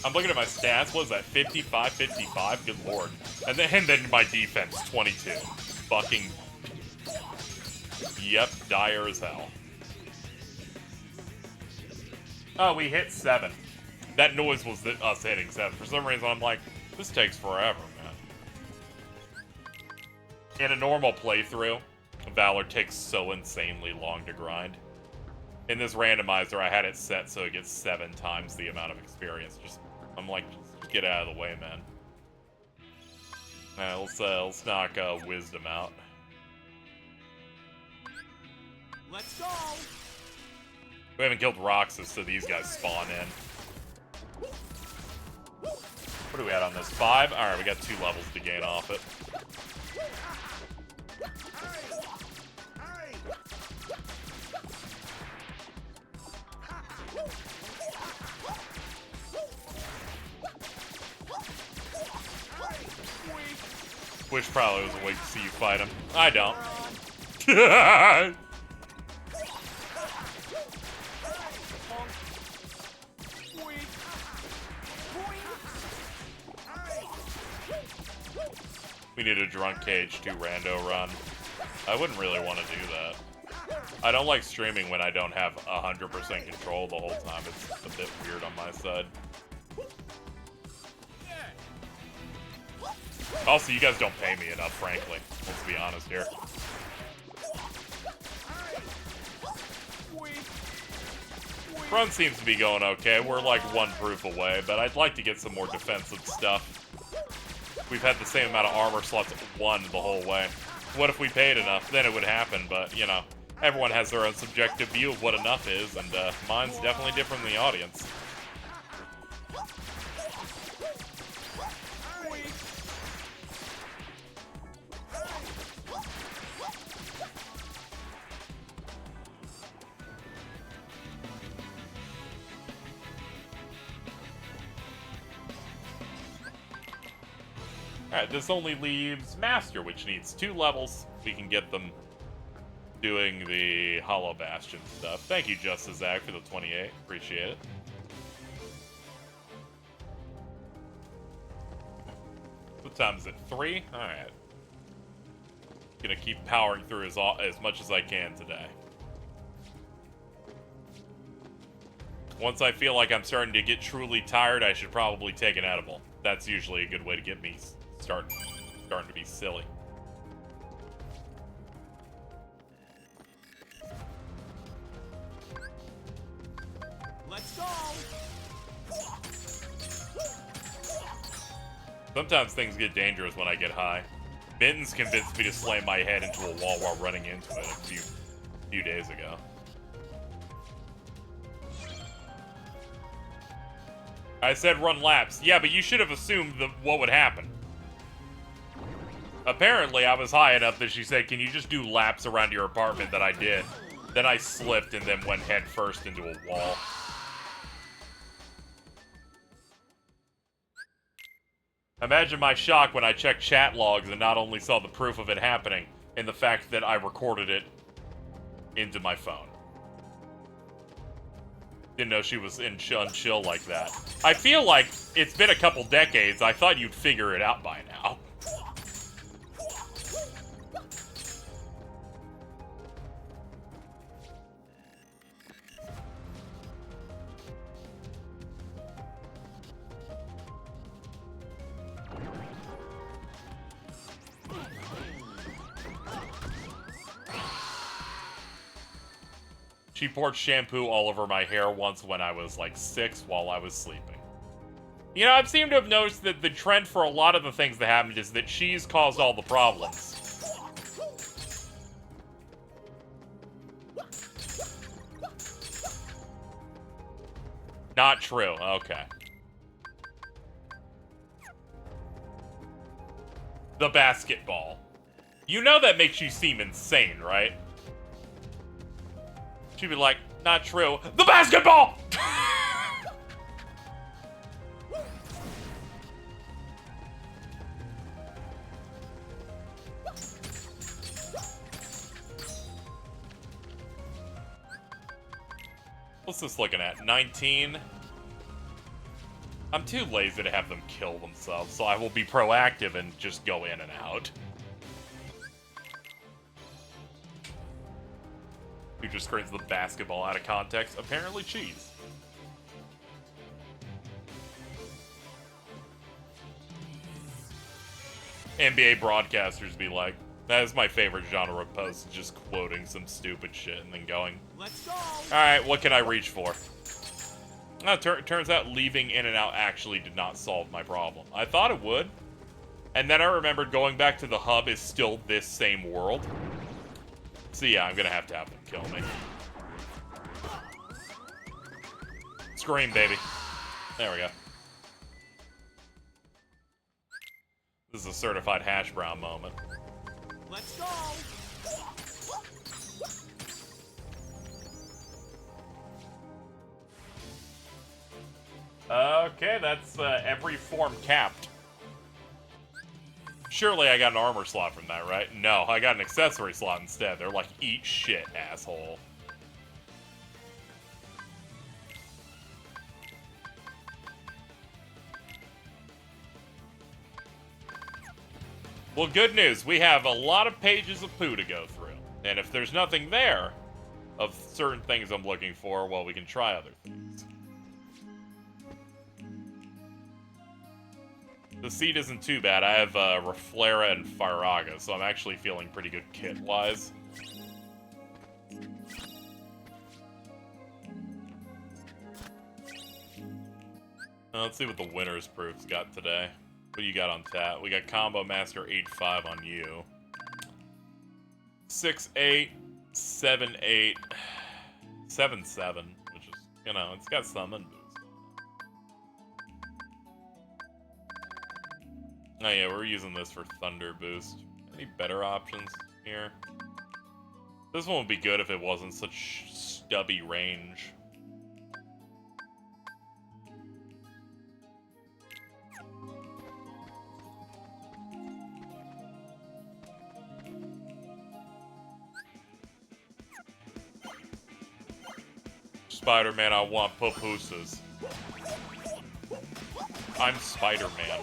I'm looking at my stats. What is that? 55, 55? Good lord. And then my defense, 22. Fucking... Yep, dire as hell. Oh, we hit 7. That noise was us hitting 7. For some reason, I'm like, this takes forever, man. In a normal playthrough, Valor takes so insanely long to grind. In this randomizer, I had it set so it gets 7 times the amount of experience. I'm like, just get out of the way, man. Alright, let's knock Wisdom out. Let's go. We haven't killed Roxas, so these guys spawn in. What are we at on this? 5? Alright, we got 2 levels to gain off it. Which probably was a way to see you fight him. I don't. We need a drunk cage 2 rando run. I wouldn't really want to do that. I don't like streaming when I don't have 100% control the whole time. It's a bit weird on my side. Also, you guys don't pay me enough, frankly. Let's be honest here. Run seems to be going okay. We're like 1 proof away, but I'd like to get some more defensive stuff. We've had the same amount of armor slots at 1 the whole way. What if we paid enough? Then it would happen, but, you know, everyone has their own subjective view of what enough is, and mine's definitely different than the audience. Alright, this only leaves Master, which needs 2 levels. We can get them doing the Hollow Bastion stuff. Thank you, Justice Zach, for the 28. Appreciate it. What time is it? 3? Alright. Gonna keep powering through as much as I can today. Once I feel like I'm starting to get truly tired, I should probably take an edible. That's usually a good way to get me starting to be silly. Let's go. Sometimes things get dangerous when I get high. Mittens convinced me to slam my head into a wall while running into it a few days ago. I said run laps. Yeah, but you should have assumed what would happen. Apparently, I was high enough that she said, can you just do laps around your apartment? That I did. Then I slipped and then went head first into a wall. Imagine my shock when I checked chat logs and not only saw the proof of it happening, and the fact that I recorded it into my phone. Didn't know she was in chill like that. I feel like it's been a couple decades. I thought you'd figure it out by now. She poured shampoo all over my hair once when I was like 6 while I was sleeping. You know, I've seemed to have noticed that the trend for a lot of the things that happened is that she's caused all the problems. Not true. Okay. The basketball. You know that makes you seem insane, right? She'd be like, not true. The basketball! What's this looking at? 19? I'm too lazy to have them kill themselves, so I will be proactive and just go in and out. Who just screams the basketball out of context? Apparently cheese. NBA broadcasters be like, that is my favorite genre of posts, just quoting some stupid shit and then going, Let's go. alright, what can I reach for? Turns out leaving in and out actually did not solve my problem. I thought it would. And then I remembered going back to the hub is still this same world. So yeah, I'm gonna have to have them kill me. Scream, baby. There we go. This is a certified hash brown moment. Let's go. Okay, that's every form capped. Surely I got an armor slot from that, right? No, I got an accessory slot instead. They're like, eat shit, asshole. Well, good news. We have a lot of pages of poo to go through. And if there's nothing there of certain things I'm looking for, well, we can try other things. The seed isn't too bad. I have Reflera and Firaga, so I'm actually feeling pretty good kit-wise. Let's see what the winners proofs got today. What do you got on tap? We got Combo Master 8-5 on you. 6-8, 7-8, 7-7, which is, you know, it's got some in boost. Oh yeah, we're using this for Thunder Boost. Any better options here? This one would be good if it wasn't such stubby range. Spider-Man, I want pupusas. I'm Spider-Man.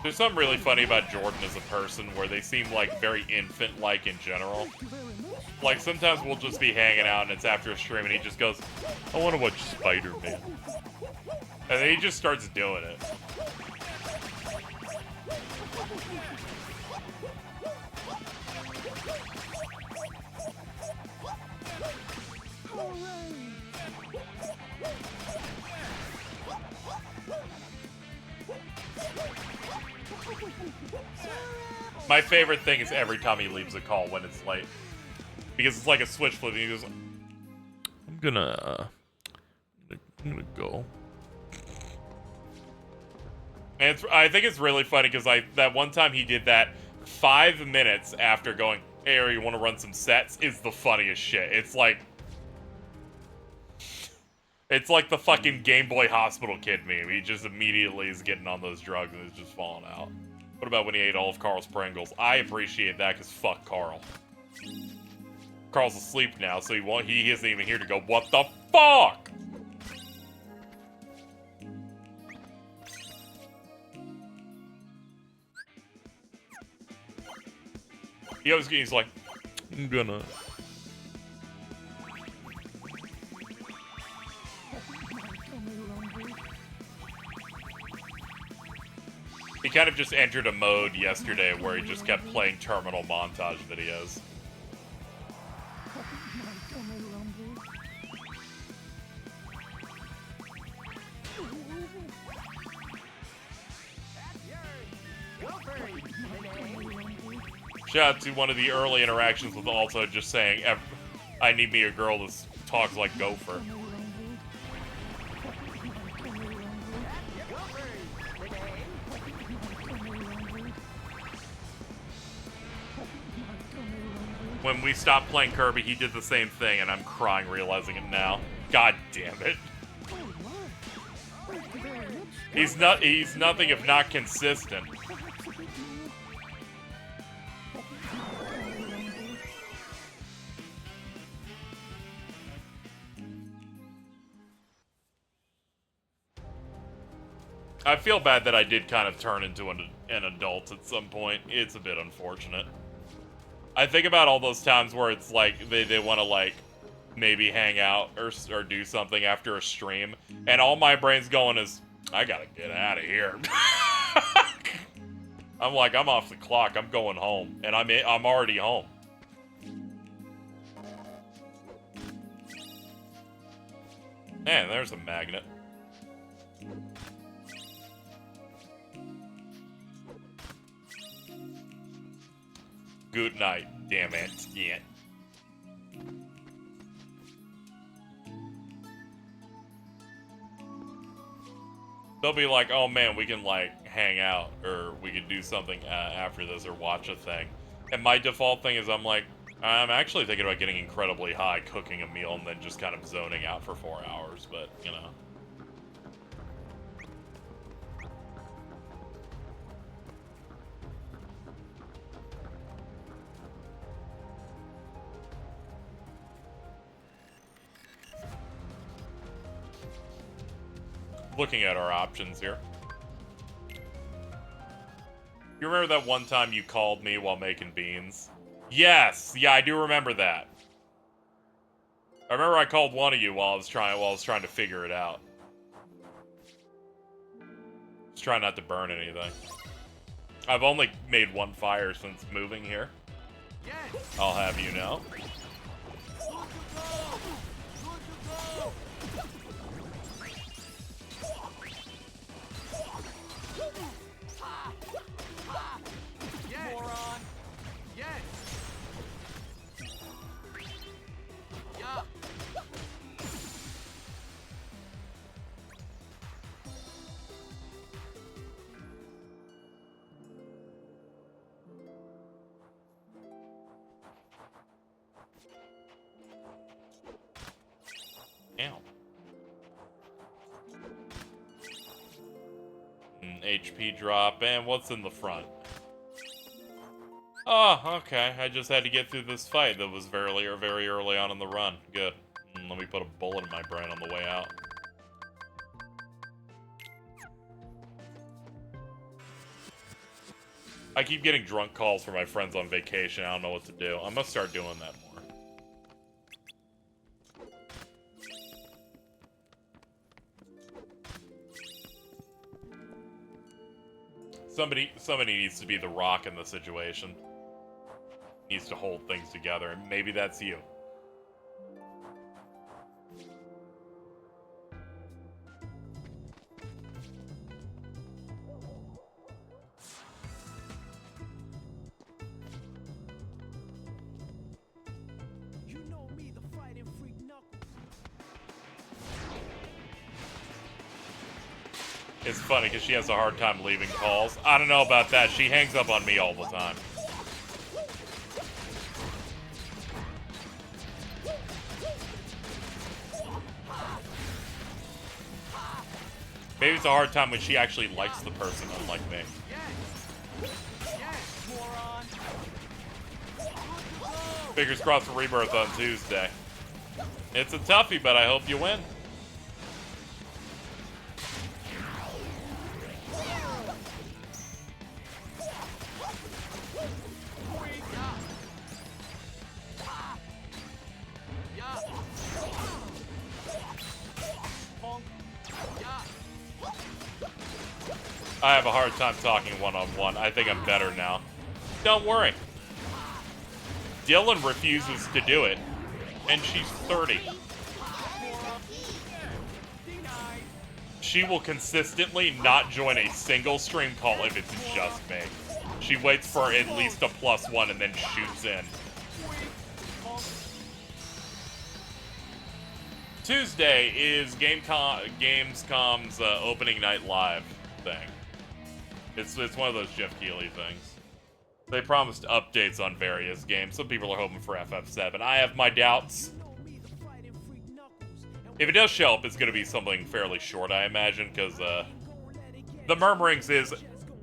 There's something really funny about Jordan as a person where they seem like very infant-like in general. Like sometimes we'll just be hanging out and it's after a stream and he just goes, I want to watch Spider-Man. And then he just starts doing it. My favorite thing is every time he leaves a call when it's late. Because it's like a switch flip and he goes, I'm gonna go. And I think it's really funny because that one time he did that 5 minutes after going, hey, you want to run some sets, is the funniest shit. It's like the fucking Game Boy Hospital kid meme. He just immediately is getting on those drugs and is just falling out. What about when he ate all of Carl's Pringles? I appreciate that because fuck Carl. Carl's asleep now, so he isn't even here to go, what the fuck? He's like, I'm gonna... He kind of just entered a mode yesterday where he just kept playing terminal montage videos. Shout out to one of the early interactions with also just saying, I need me a girl that talks like Gopher. When we stopped playing Kirby, he did the same thing, and I'm crying realizing it now. God damn it. He's nothing if not consistent. I feel bad that I did kind of turn into an adult at some point. It's a bit unfortunate. I think about all those times where it's like they want to like maybe hang out or do something after a stream, and all my brain's going is, I gotta get out of here. I'm like, I'm off the clock. I'm going home, and I'm already home. Man, there's a magnet. Good night, damn it. Yeah. They'll be like, oh man, we can like hang out or we can do something after this or watch a thing. And my default thing is I'm like, I'm actually thinking about getting incredibly high, cooking a meal, and then just kind of zoning out for 4 hours, but you know. Looking at our options here. You remember that one time you called me while making beans? Yes! Yeah, I do remember that. I remember I called one of you while I was trying to figure it out. Let's try not to burn anything. I've only made one fire since moving here. I'll have you know. Moron. Yes. Yeah. Ow. HP drop, and what's in the front? Oh, okay. I just had to get through this fight that was very early on in the run. Good. Let me put a bullet in my brain on the way out. I keep getting drunk calls from my friends on vacation. I don't know what to do. I must start doing that more. Somebody needs to be the rock in the situation. Needs to hold things together, and maybe that's you. You know me, the fighting freak Knuckles. It's funny because she has a hard time leaving calls. I don't know about that. She hangs up on me all the time. Maybe it's a hard time when she actually likes the person, unlike me. Moron. Fingers crossed for Rebirth on Tuesday. It's a toughie, but I hope you win. I have a hard time talking one-on-one. I think I'm better now. Don't worry. Dylan refuses to do it, and she's 30. She will consistently not join a single stream call if it's just me. She waits for at least a +1 and then shoots in. Tuesday is Gamescom's opening night live thing. It's one of those Jeff Keighley things. They promised updates on various games. Some people are hoping for FF7. I have my doubts. If it does show up, it's going to be something fairly short, I imagine, because the Murmurings is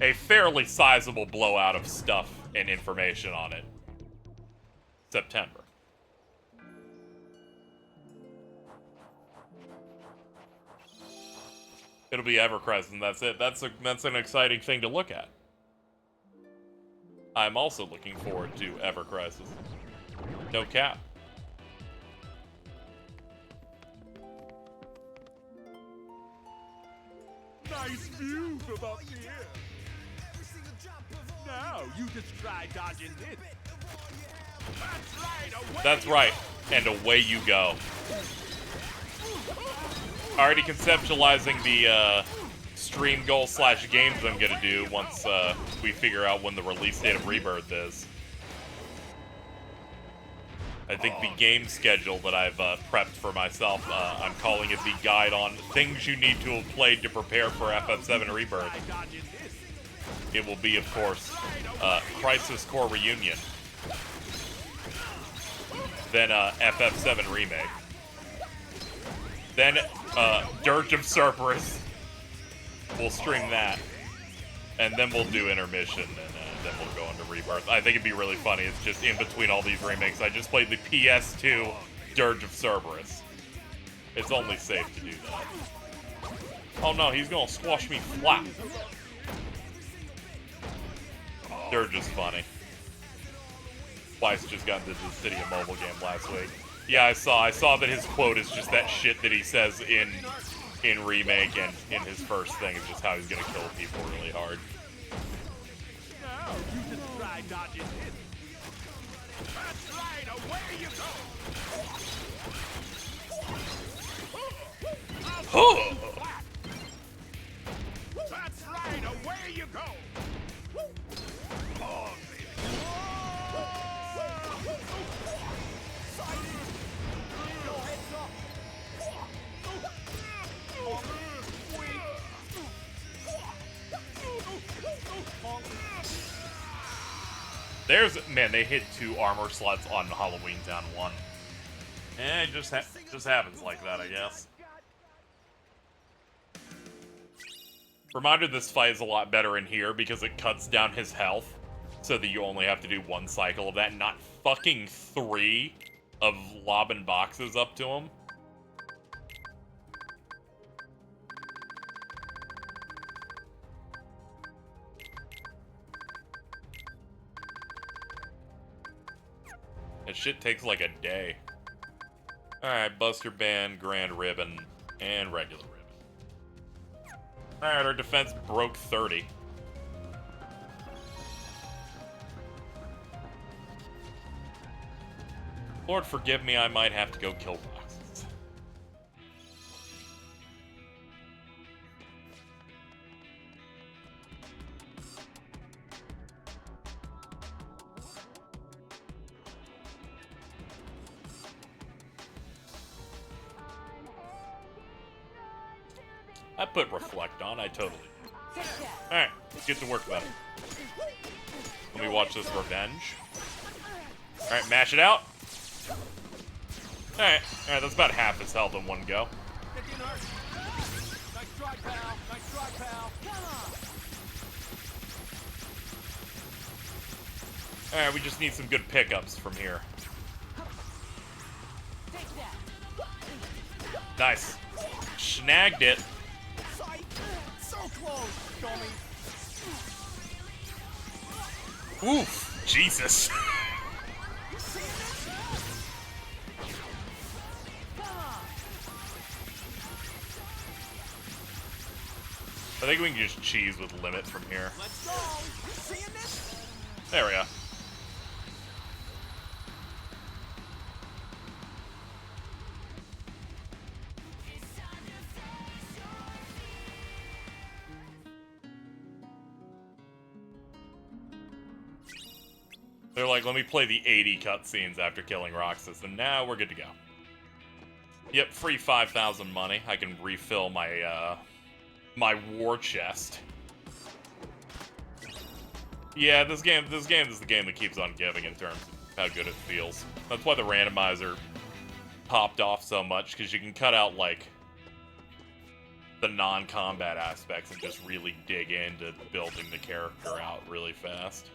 a fairly sizable blowout of stuff and information on it. September. It'll be EverCrisis, that's it. That's an exciting thing to look at. I'm also looking forward to EverCrisis. No cap. Nice view from up here. Now you just try dodging this. That's right. And away you go. Already conceptualizing the stream goal / games I'm gonna do once we figure out when the release date of Rebirth is. I think the game schedule that I've prepped for myself, I'm calling it the guide on things you need to have played to prepare for FF7 Rebirth. It will be, of course, Crisis Core Reunion, then FF7 Remake, then Dirge of Cerberus. We'll stream that, and then we'll do intermission, and then we'll go into Rebirth. I think it'd be really funny. It's just in between all these remakes. I just played the PS2 Dirge of Cerberus. It's only safe to do that. Oh no, he's gonna squash me flat. Dirge is funny. Twice just got into the City of Mobile game last week. Yeah, I saw that his quote is just that shit that he says in in Remake and in his first thing is just how he's gonna kill people really hard. No, you just try dodging it. That's right, away you go. That's right, away you go. Oh, baby. Man, they hit 2 armor slots on Halloween Town 1. It just happens like that, I guess. Reminder, this fight is a lot better in here because it cuts down his health so that you only have to do 1 cycle of that, not fucking 3 of lobbing boxes up to him. That shit takes like a day. Alright, Buster Band, Grand Ribbon, and regular ribbon. Alright, our defense broke 30. Lord forgive me, I might have to go kill Roxas. I put Reflect on, I totally did. Alright, let's get to work about it. Let me watch this revenge. Alright, mash it out. Alright, that's about half his health in one go. Nice try, pal. Nice try, pal. Alright, we just need some good pickups from here. Nice. Snagged it. So close, dummy. Oof, Jesus. I think we can just cheese with limit from here. Let's go. Seeing this? There we go. They're like, let me play the 80 cutscenes after killing Roxas, and now we're good to go. Yep, free 5,000 money. I can refill my, my war chest. Yeah, this game is the game that keeps on giving in terms of how good it feels. That's why the randomizer popped off so much, because you can cut out, like, the non-combat aspects and just really dig into building the character out really fast.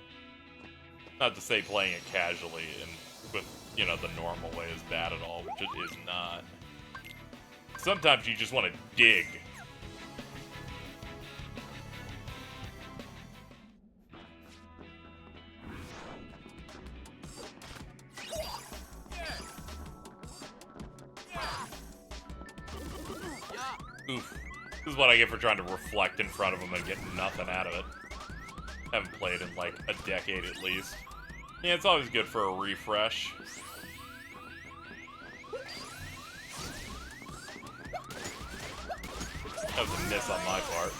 Not to say playing it casually and with, you know, the normal way is bad at all, which it is not. Sometimes you just want to dig. Oof. This is what I get for trying to reflect in front of him and get nothing out of it. Haven't played in like a decade at least. Yeah, it's always good for a refresh. That was a miss on my part.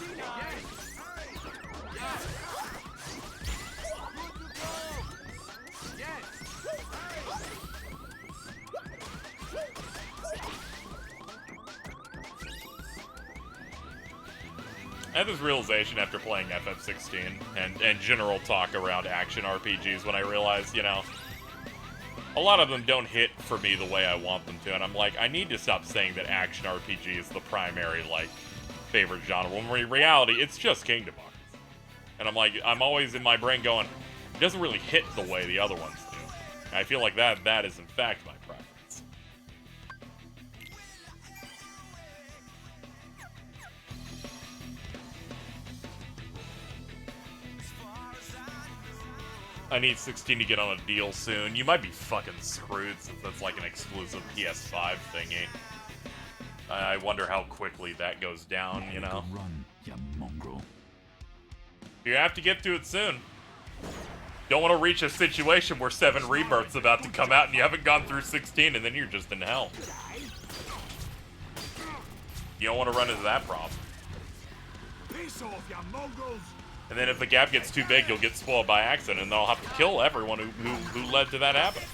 I had this realization after playing FF16 and general talk around action RPGs when I realized, you know, a lot of them don't hit for me the way I want them to, and I'm like, I need to stop saying that action RPG is the primary, like, favorite genre, when in reality, it's just Kingdom Hearts. And I'm like, I'm always in my brain going, it doesn't really hit the way the other ones do. And I feel like that is in fact my preference. I need 16 to get on a deal soon. You might be fucking screwed since that's like an exclusive PS5 thingy. I wonder how quickly that goes down, you know? Run, you mongrel. You have to get to it soon. Don't want to reach a situation where 7 Rebirth's about to come out and you haven't gone through 16 and then you're just in hell. You don't want to run into that problem. Piss off, you mongrels! And then if the gap gets too big, you'll get spoiled by accident and they'll have to kill everyone who led to that happening.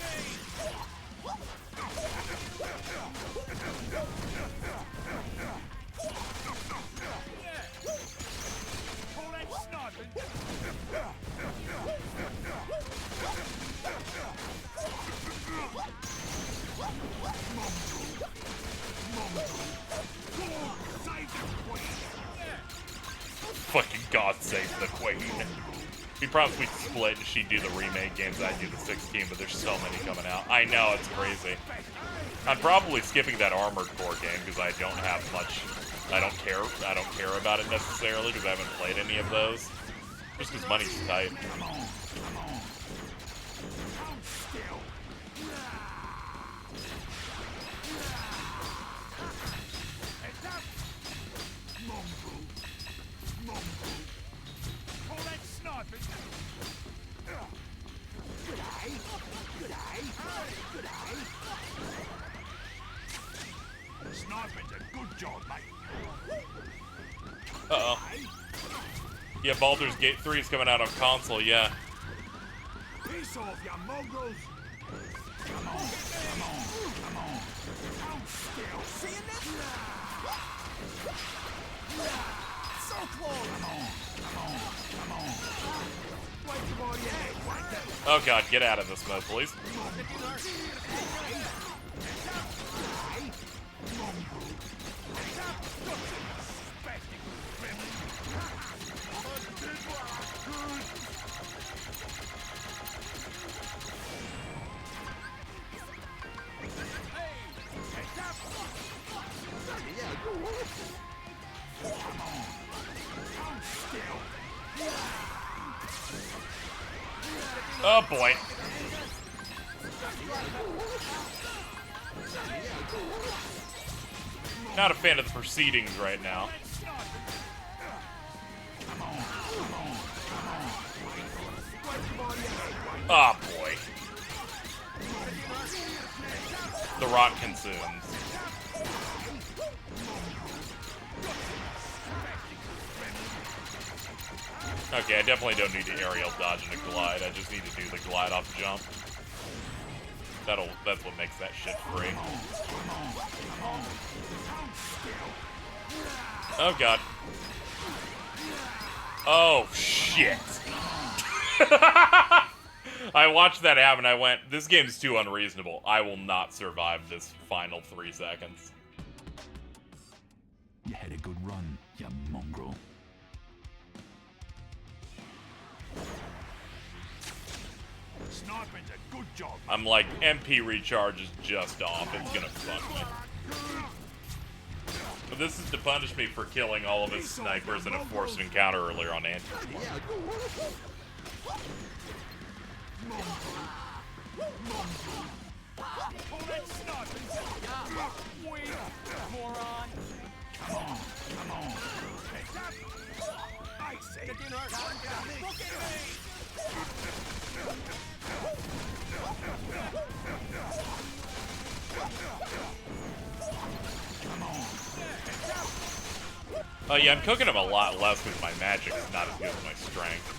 Fucking God save the Queen. We probably split and she'd do the remake games, I'd do the 16, but there's so many coming out. I know, it's crazy. I'm probably skipping that Armored Core game because I don't have much. I don't care about it necessarily because I haven't played any of those. Just because money's tight. Sniping's a good job, mate. Uh-oh. Yeah, Baldur's Gate 3 is coming out on console, yeah. Piss off, you mongrels! Come on, come on, come on. Hold still. Seeing this? So close! Come on. Wait for your head, right there. Oh god, get out of this mode, please. Oh boy. Not a fan of the proceedings right now. Oh boy. The rock consumes. Okay, I definitely don't need to aerial dodge and a glide. I just need to do the glide off jump. That's what makes that shit free. Oh god. Oh shit. I watched that happen. I went, this game's too unreasonable. I will not survive this final 3 seconds. You had a good run, you mongrel. Sniping's a good job. I'm like, MP recharge is just off. It's gonna fuck me. But this is to punish me for killing all of his snipers in a forced encounter earlier on Anti. Moron. Come on. I say it didn't hurt. Look at me. Oh yeah, I'm cooking him a lot less because my magic is not as good as my strength.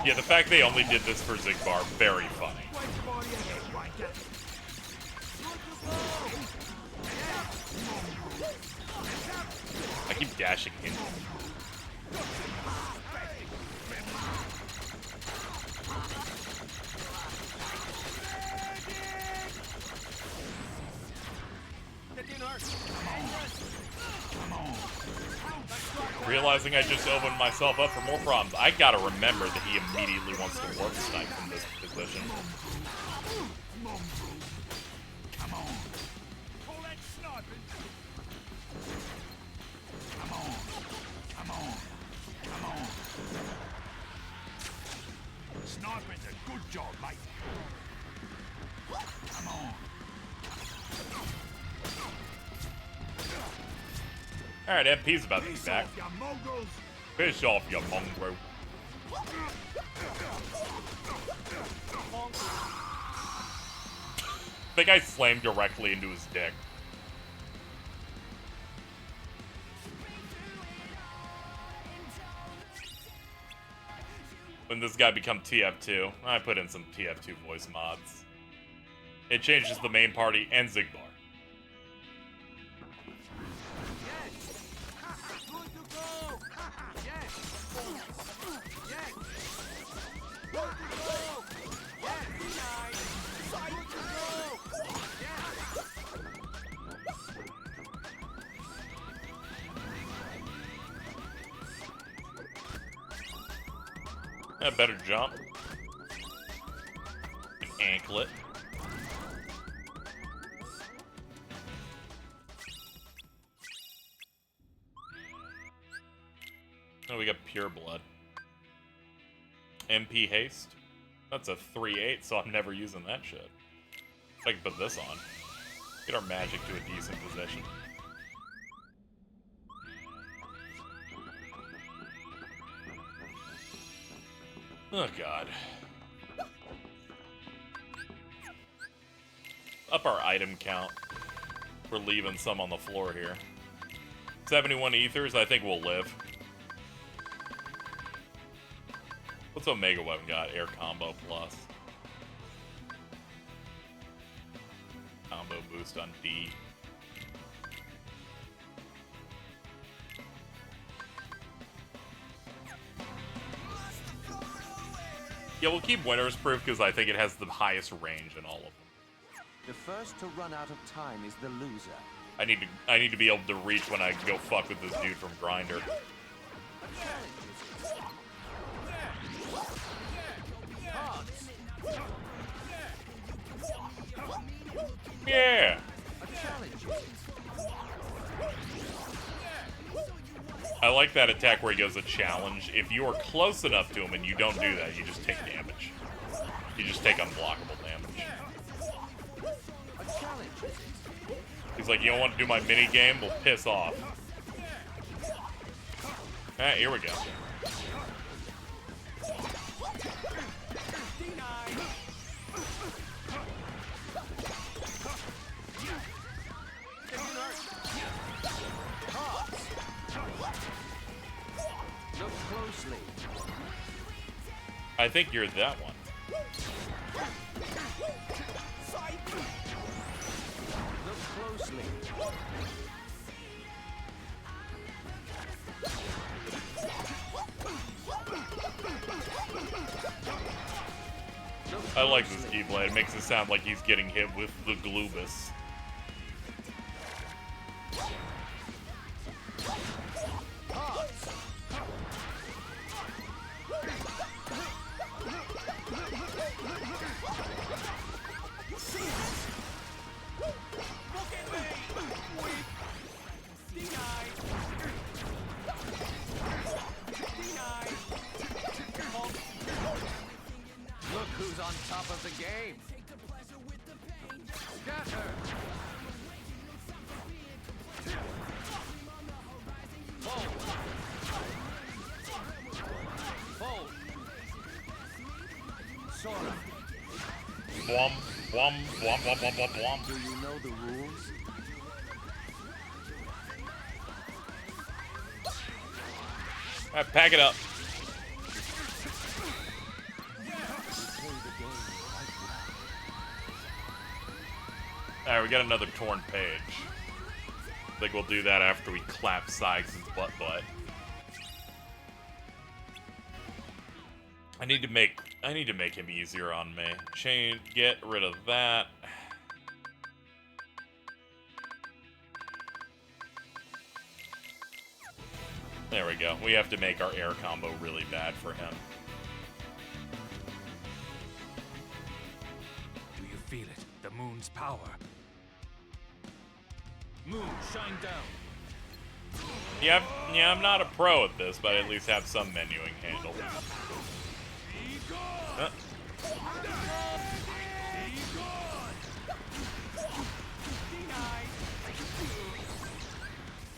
Yeah, the fact they only did this for Zigbar, very funny. I keep dashing in. Realizing I just opened myself up for more problems. I gotta remember that he immediately wants to warp snipe from this position. Come on. Call that sniping. Come on. Sniping's a good job, mate. Come on. Alright, MP's about to be back. Piss off, you mongrel. I think I slammed directly into his dick. When this guy become TF2, I put in some TF2 voice mods. It changes the main party and Zigbar. A better jump. An anklet. Oh, we got pure blood. MP haste. That's a 3/8, so I'm never using that shit. I can put this on. Get our magic to a decent position. Oh, God. Up our item count. We're leaving some on the floor here. 71 ethers, I think we'll live. What's Omega Weapon got? Air Combo Plus. Combo boost on D. Yeah, we'll keep Winner's Proof because I think it has the highest range in all of them. The first to run out of time is the loser. I need to be able to reach when I go fuck with this dude from Grinder. Yeah. I like that attack where he goes a challenge. If you are close enough to him and you don't do that, you just take damage. You just take unblockable damage. He's like, you don't want to do my mini game? Well, piss off. Alright, here we go. Look closely. I think you're that one. Look closely. I like this keyblade. It makes it sound like he's getting hit with the Glubus. Look who's on top of the game. Scatter. Hold. Hold. Sora. Blum, blum, blum, blum, blum, blum, blum. Do you know the rules? Alright, pack it up. Alright, we got another torn page. I think we'll do that after we clap Sykes' butt. I need to make him easier on me. Get rid of that. There we go. We have to make our air combo really bad for him. Do you feel it? The moon's power. Moon, shine down. Yeah, I'm not a pro at this, but I at least have some menuing handled. Huh?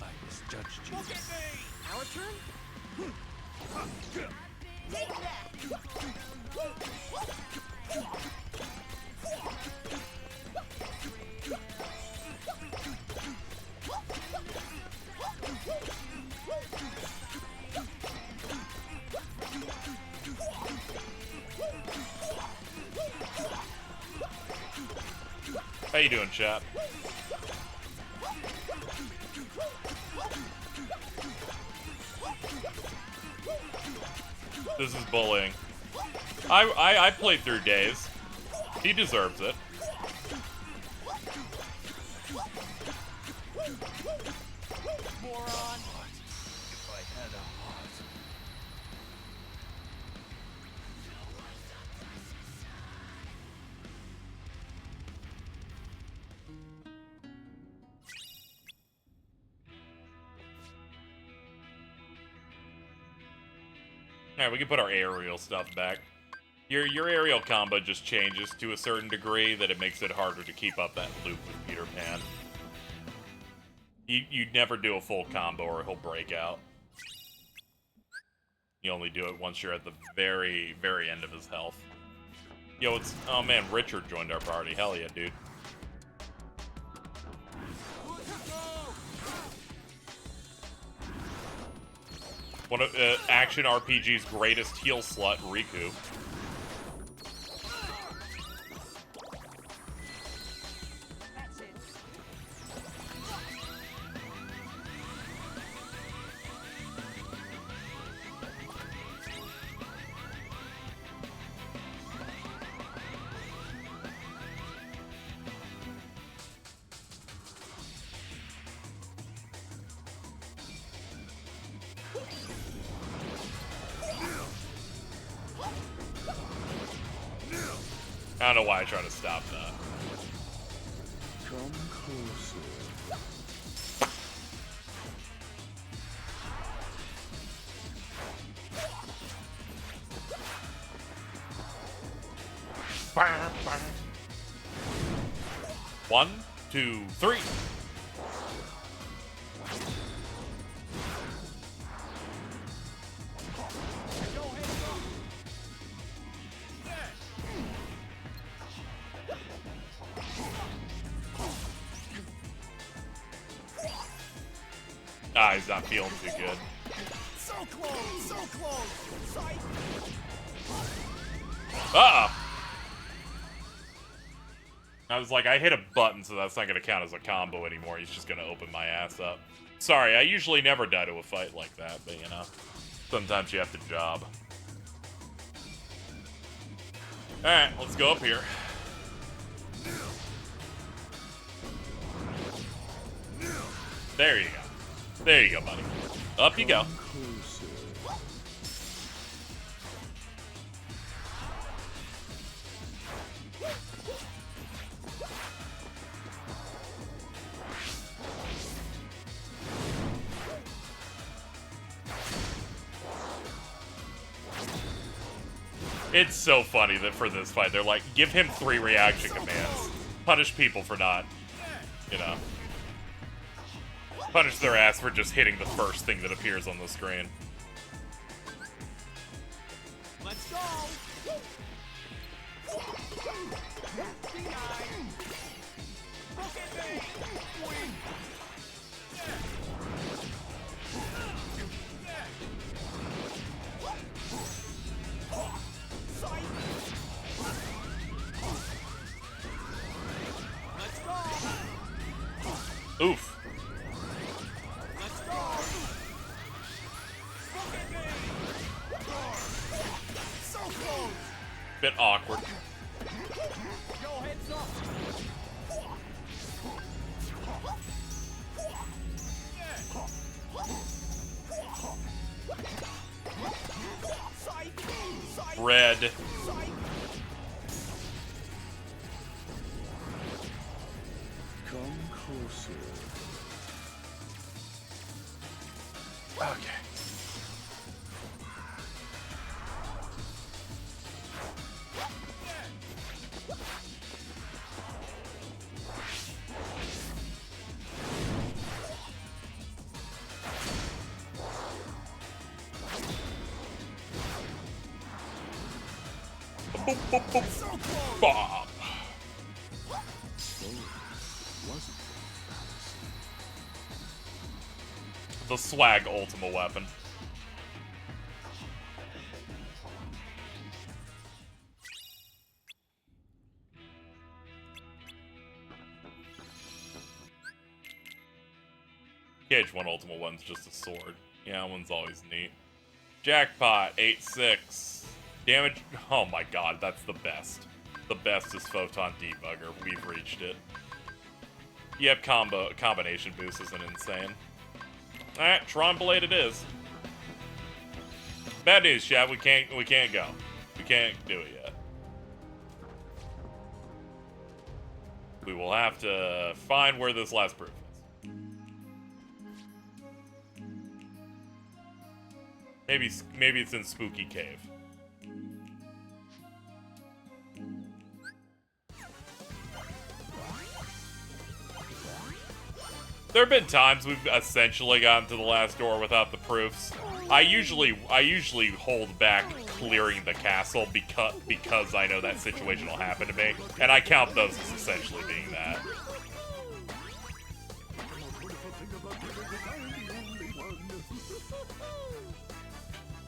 I misjudged Look at me! Our turn? Take that! How you doing, chat? This is bullying. I played through Days. He deserves it. Moron! If I had a heart. Alright, we can put our aerial stuff back. Your aerial combo just changes to a certain degree that it makes it harder to keep up that loop with Peter Pan. You'd never do a full combo or he'll break out. You only do it once you're at the very, very end of his health. Yo, it's... Oh man, Richard joined our party. Hell yeah, dude. One of Action RPG's greatest heal slut, Riku. That's it. I don't know why I try to stop that. Come closer. One, two, three. Ah, he's not feeling too good. So close! So close! Sight! Uh-oh. I was like, I hit a button, so that's not going to count as a combo anymore. He's just going to open my ass up. Sorry, I usually never die to a fight like that, but you know, sometimes you have to job. Alright, let's go up here. There you go. There you go, buddy. Up you go. It's so funny that for this fight, they're like, give him 3 reaction commands. Punish people for not, you know. Punish their ass for just hitting the first thing that appears on the screen. Let's go! Look at me! Wing! Sight! Let's go! Oof. Let's go! Look at me! So close! Bit awkward. Yo, heads up! Sight! Sight! Red. Sight! Come closer. Okay. Bob. The swag ultimate weapon. KH1 ultimate one's just a sword. Yeah, that one's always neat. Jackpot, 8-6. Damage, oh my god, that's the best. The best is Photon Debugger. We've reached it. Yep, combination boost isn't insane. Alright, Tron Blade it is. Bad news, chat, we can't go. We can't do it yet. We will have to find where this last proof is. Maybe it's in Spooky Cave. There have been times we've essentially gotten to the last door without the proofs. I usually hold back clearing the castle because I know that situation will happen to me, and I count those as essentially being that.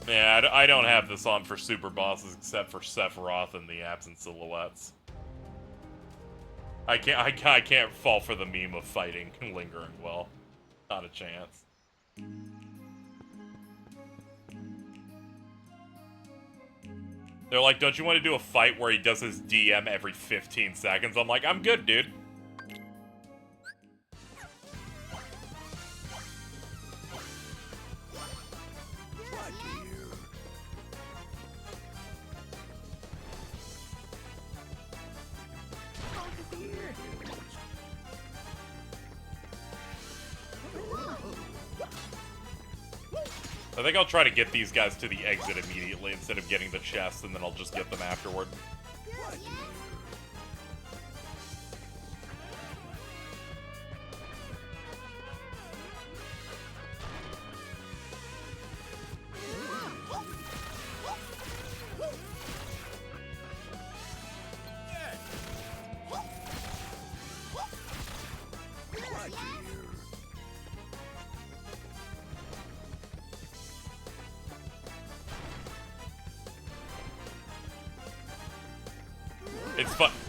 Yeah, I don't have this on for super bosses except for Sephiroth and the absent silhouettes. I can't fall for the meme of fighting lingering well. Not a chance. They're like, don't you want to do a fight where he does his DM every 15 seconds? I'm like, I'm good, dude. I think I'll try to get these guys to the exit immediately instead of getting the chest, and then I'll just get them afterward.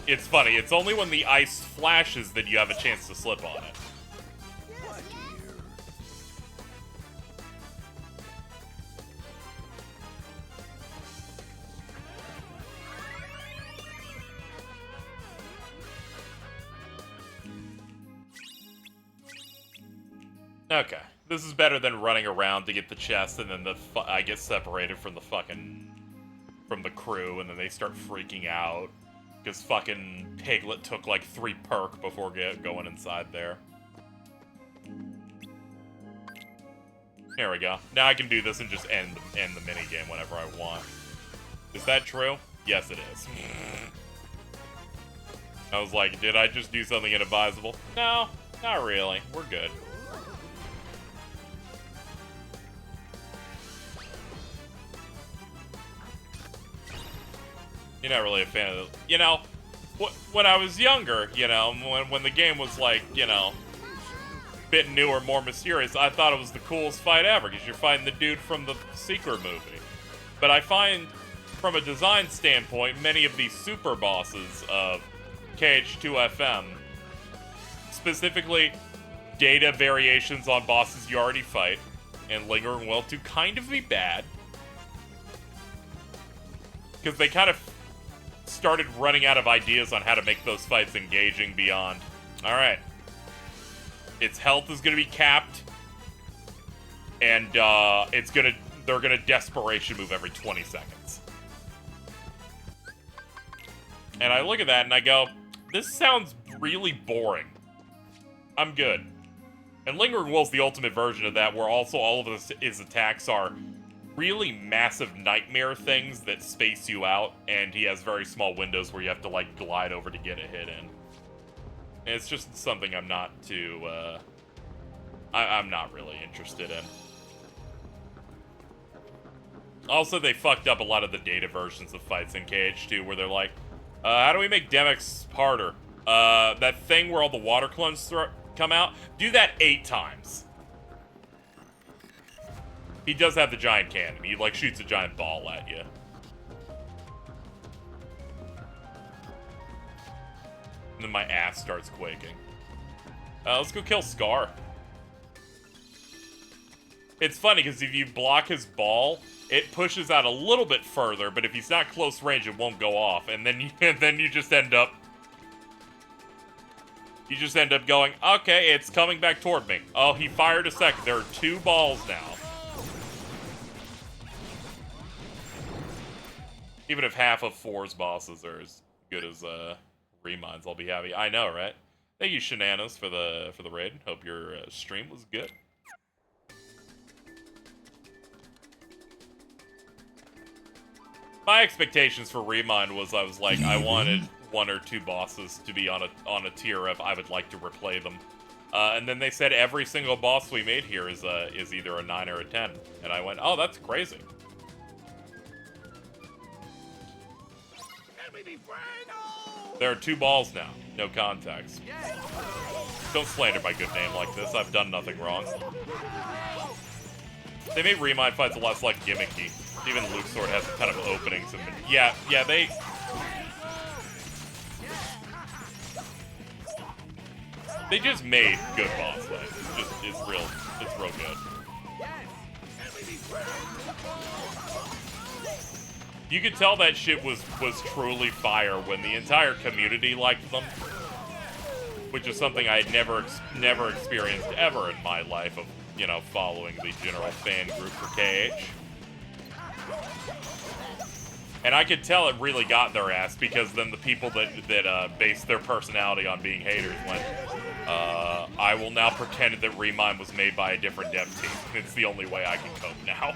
It's funny. It's only when the ice flashes that you have a chance to slip on it. Okay. This is better than running around to get the chest and then I get separated from the crew and then they start freaking out. Because fucking Piglet took like 3 perk before going inside there. There we go. Now I can do this and just end the minigame whenever I want. Is that true? Yes, it is. I was like, did I just do something inadvisable? No, not really. We're good. You're not really a fan of the... You know, when I was younger, you know, when the game was like, you know, a bit newer, more mysterious, I thought it was the coolest fight ever, because you're fighting the dude from the Secret movie. But I find, from a design standpoint, many of these super bosses of KH2FM, specifically data variations on bosses you already fight, and Lingering Will, to kind of be bad. Because they kind of started running out of ideas on how to make those fights engaging beyond, alright, its health is going to be capped, and they're gonna desperation move every 20 seconds. And I look at that and I go, this sounds really boring. I'm good. And Lingering Will's the ultimate version of that, where also all of his attacks are really massive nightmare things that space you out, and he has very small windows where you have to, like, glide over to get a hit in. And it's just something I'm not too, I'm not really interested in. Also, they fucked up a lot of the data versions of fights in KH2, where they're like, how do we make Demyx harder? That thing where all the water clones come out, do that 8 times. He does have the giant cannon. He, like, shoots a giant ball at you. And then my ass starts quaking. Let's go kill Scar. It's funny, because if you block his ball, it pushes out a little bit further, but if he's not close range, it won't go off. And then you just end up... You just end up going, okay, it's coming back toward me. Oh, he fired a second. There are 2 balls now. Even if half of 4's bosses are as good as Reminds, I'll be happy. I know, right? Thank you, Shananas, for the raid. Hope your stream was good. My expectations for Remind was I was like, I wanted 1 or 2 bosses to be on a tier of I would like to replay them. And then they said every single boss we made here is either a 9 or a 10. And I went, oh, that's crazy. There are 2 balls now. No context. Don't slander my good name like this. I've done nothing wrong. They made Remind fights a lot less gimmicky. Even Luke Sword has a ton of openings. And yeah, they... They just made good boss fights. It's real good. You could tell that shit was truly fire when the entire community liked them, which is something I had never experienced ever in my life of, you know, following the general fan group for KH. And I could tell it really got their ass, because then the people that based their personality on being haters went, I will now pretend that Remind was made by a different dev team. It's the only way I can cope now.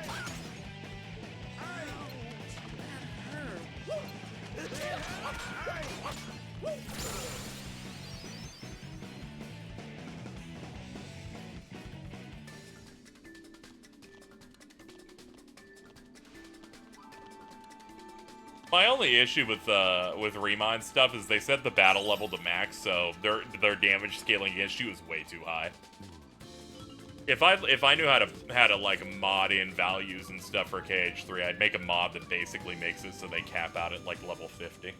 My only issue with Remind stuff is they set the battle level to max, so their damage scaling against you is way too high. If I knew how to like mod in values and stuff for KH3, I'd make a mod that basically makes it so they cap out at like level 50.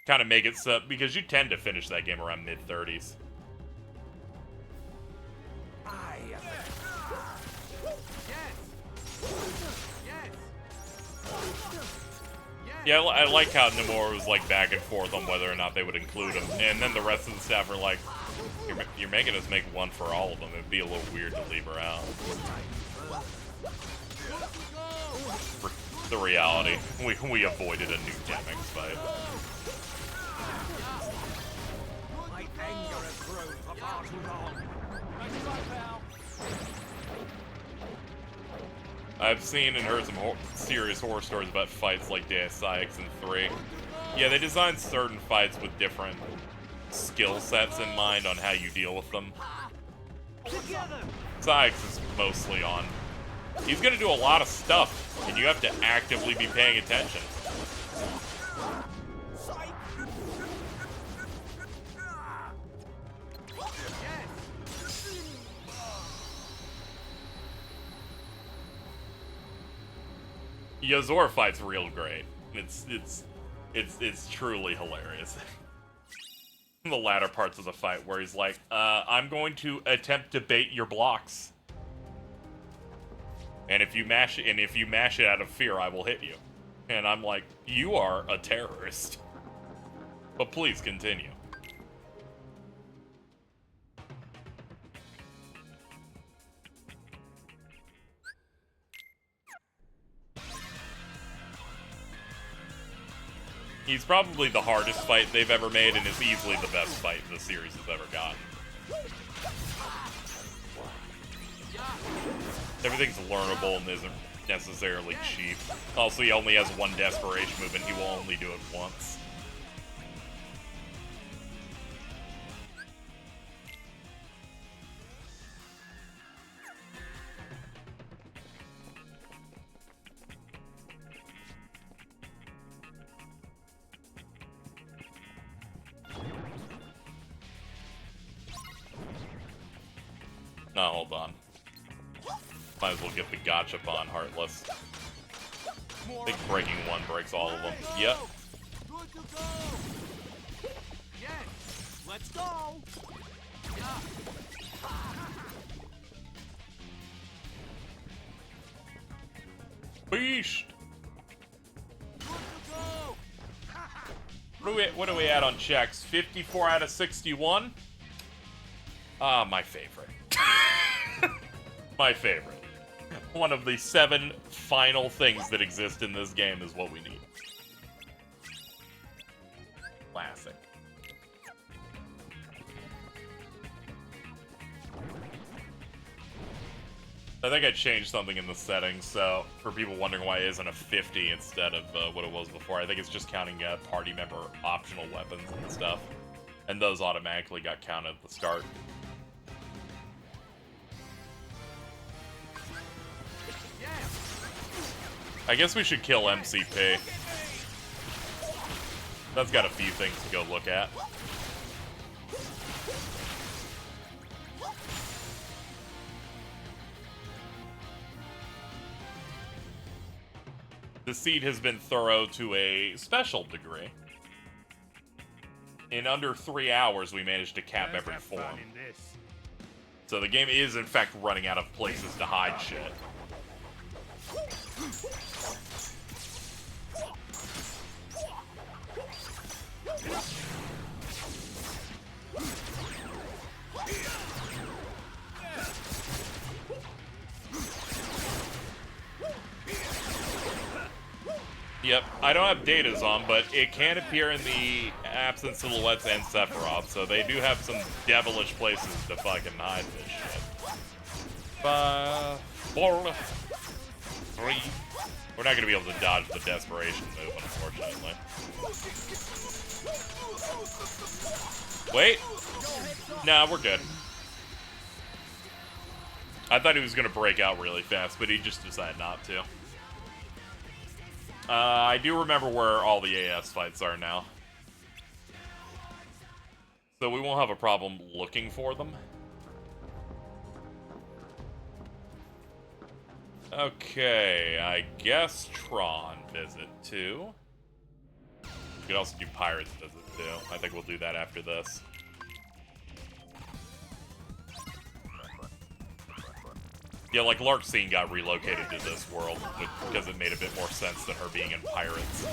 Kind of make it so, because you tend to finish that game around mid-30s. Yeah, I like how Nomura was like back and forth on whether or not they would include him, and then the rest of the staff are like, "You're making us make one for all of them. It'd be a little weird to leave her out." The reality, we avoided a new Demyx fight. My anger has grown for far too long. I've seen and heard some serious horror stories about fights like KZXcellent 3. Yeah, they designed certain fights with different skill sets in mind on how you deal with them. KZXcellent is mostly on. He's gonna do a lot of stuff, and you have to actively be paying attention. Yazor fight's real great. It's truly hilarious. The latter parts of the fight where he's like, I'm going to attempt to bait your blocks. And if you mash it out of fear, I will hit you. And I'm like, you are a terrorist. But please continue. He's probably the hardest fight they've ever made, and is easily the best fight the series has ever gotten. Everything's learnable and isn't necessarily cheap. Also, he only has one desperation move, and he will only do it once. No, hold on. Might as well get the gachapon Heartless. I think breaking one breaks all of them. Yep. Good to go. Yes. Let's go. Yeah. Beast! Good to go. What are we at on checks? 54 out of 61? Ah, my favorite. My favorite. One of the 7 final things that exist in this game is what we need. Classic. I think I changed something in the settings, so for people wondering why it isn't a 50 instead of what it was before, I think it's just counting party member optional weapons and stuff. And those automatically got counted at the start. I guess we should kill MCP. That's got a few things to go look at. The seed has been thorough to a special degree. In under 3 hours, we managed to cap every form. So the game is, in fact, running out of places to hide shit. Yep, I don't have datas on, but it can appear in the Absent Silhouettes and Sephiroth, so they do have some devilish places to fucking hide this shit. 5, 4, 3. We're not gonna be able to dodge the desperation move, unfortunately. Wait! Nah, we're good. I thought he was gonna break out really fast, but he just decided not to. I do remember where all the AS fights are now. So we won't have a problem looking for them. Okay, I guess Tron visit too. We could also do Pirates visit too. I think we'll do that after this. Yeah, like Larkscene got relocated to this world because it made a bit more sense than her being in Pirates.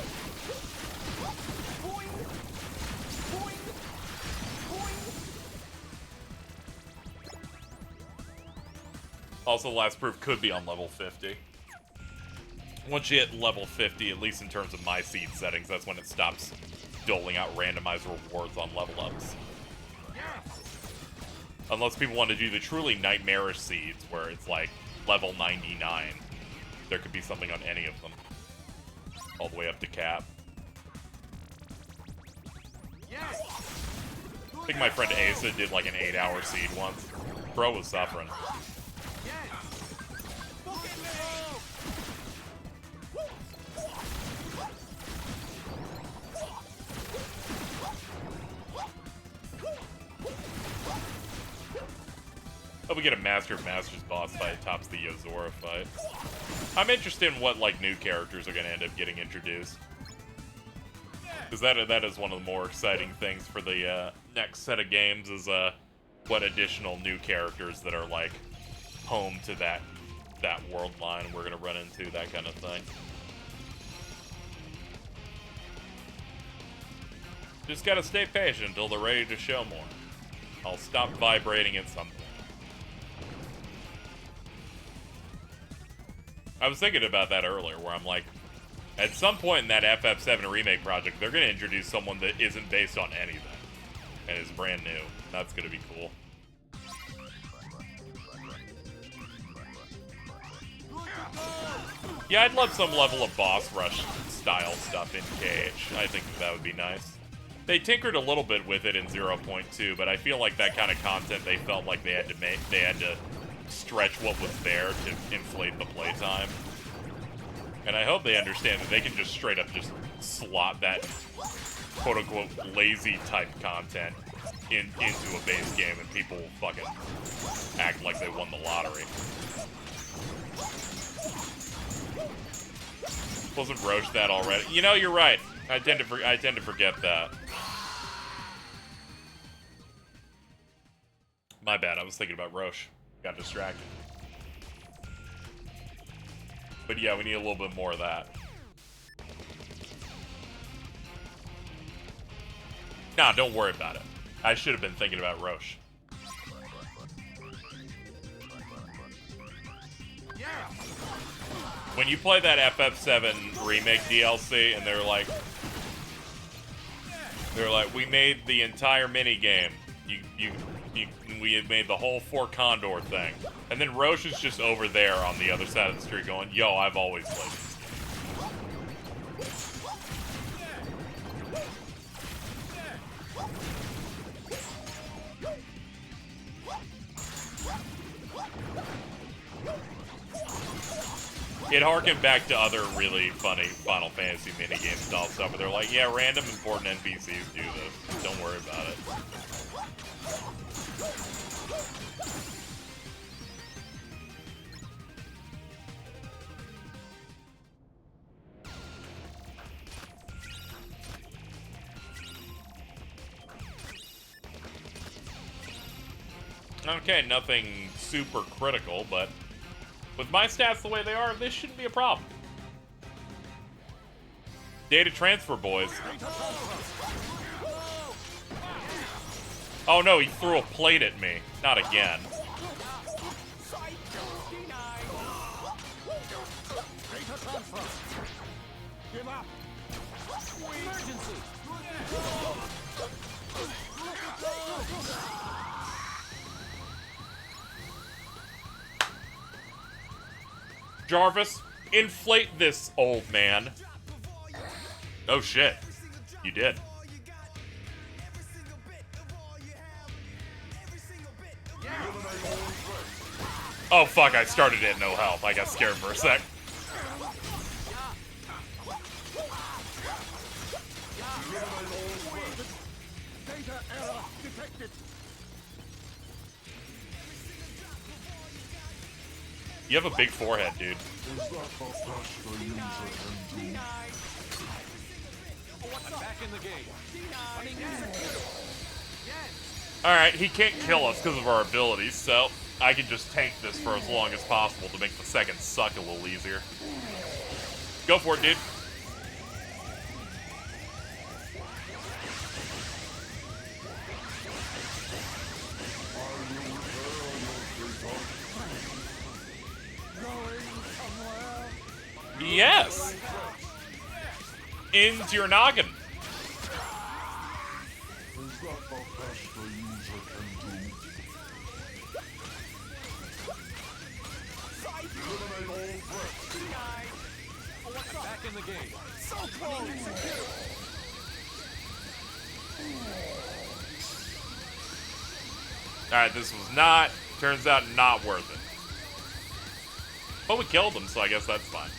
Also, Last Proof could be on level 50. Once you hit level 50, at least in terms of my seed settings, that's when it stops doling out randomizer rewards on level ups. Unless people want to do the truly nightmarish seeds, where it's like level 99. There could be something on any of them. All the way up to cap. I think my friend Asa did like an 8-hour seed once. Bro was suffering. Oh, we get a Master of Masters boss fight tops the Yozora fight. I'm interested in what, like, new characters are going to end up getting introduced. Because that is one of the more exciting things for the next set of games is what additional new characters that are, like, home to that world line we're going to run into, that kind of thing. Just gotta stay patient until they're ready to show more. I'll stop vibrating at some point. I was thinking about that earlier, where I'm like, at some point in that FF7 remake project, they're going to introduce someone that isn't based on anything, and is brand new. That's going to be cool. Yeah, I'd love some level of boss rush style stuff in KH. I think that would be nice. They tinkered a little bit with it in 0.2, but I feel like that kind of content they felt like they had to stretch what was there to inflate the playtime. And I hope they understand that they can just straight up just slot that quote-unquote lazy type content into a base game and people fucking act like they won the lottery. Wasn't Roche that already? You know, you're right. I tend to forget that. My bad. I was thinking about Roche. Got distracted. But yeah, we need a little bit more of that. Nah, don't worry about it. I should have been thinking about Roche. When you play that FF7 remake DLC and they're like, we made the entire mini game. We had made the whole For Condor thing, and then Roche is just over there on the other side of the street going, "Yo, I've always played this game." It harkened back to other really funny Final Fantasy minigame style stuff, where they're like, "Yeah, random important NPCs do this. Don't worry about it." Okay, nothing super critical, but with my stats the way they are, this shouldn't be a problem. Data transfer, boys. Oh no, he threw a plate at me. Not again. Jarvis, inflate this, old man. Oh shit. You did. Oh fuck, I started at no health. I got scared for a sec. You have a big forehead, dude. Alright, he can't kill us because of our abilities, so I can just tank this for as long as possible to make the second suck a little easier. Go for it, dude. Yes! Into your noggin. Back in the game. So close. Alright, this was not, turns out, not worth it. But we killed him, so I guess that's fine.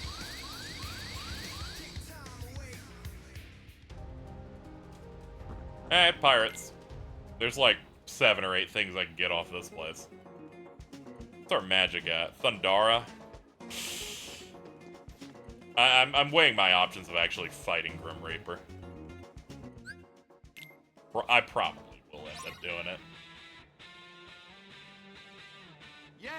Alright, pirates. There's like 7 or 8 things I can get off this place. What's our magic at? Thundara? I'm weighing my options of actually fighting Grim Reaper. I probably will end up doing it. Yes.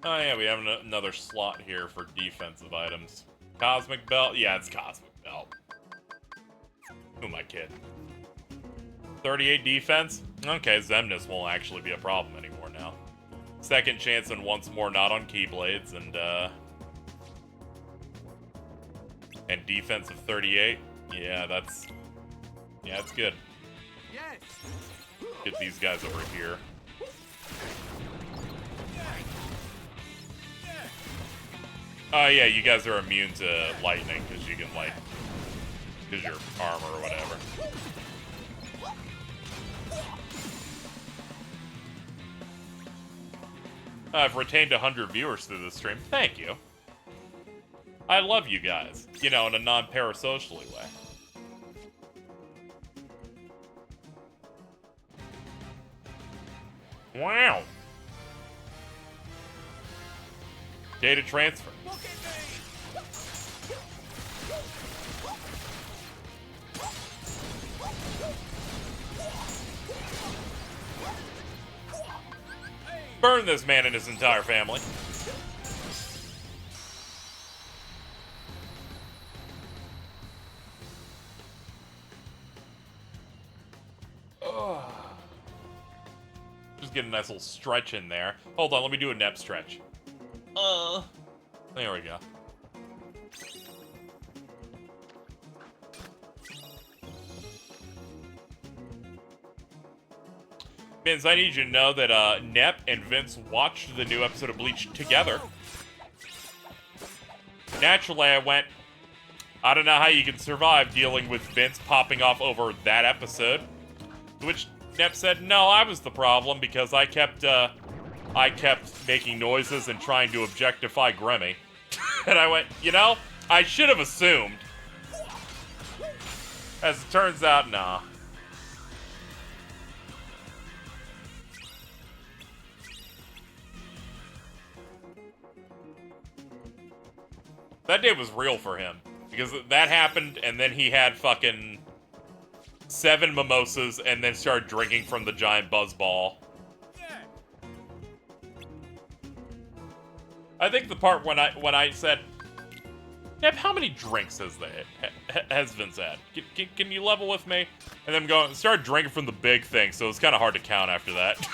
Oh yeah, we have another slot here for defensive items. Cosmic Belt? Yeah, it's Cosmic Belt. Who am I kidding? 38 defense? Okay, Xemnas won't actually be a problem anymore now. Second chance and once more not on Keyblades, and defense of 38? Yeah, that's good. Get these guys over here. Oh yeah, you guys are immune to lightning because you can because your armor or whatever. I've retained 100 viewers through this stream. Thank you. I love you guys. You know, in a non-parasocially way. Wow. Data transfer. Look at me! Burn this man and his entire family. Ugh. Just get a nice little stretch in there. Hold on, let me do a nep stretch. There we go. Vince, I need you to know that Nep and Vince watched the new episode of Bleach together. Naturally, I went, I don't know how you can survive dealing with Vince popping off over that episode. To which Nep said, no, I was the problem because I kept making noises and trying to objectify Grimmy. And I went, you know, I should have assumed. As it turns out, nah. That day was real for him. Because that happened, and then he had fucking 7 mimosas, and then started drinking from the giant buzzball. I think the part when I said, Neb, how many drinks has Vince had? Can you level with me? And then started drinking from the big thing, so it's kind of hard to count after that.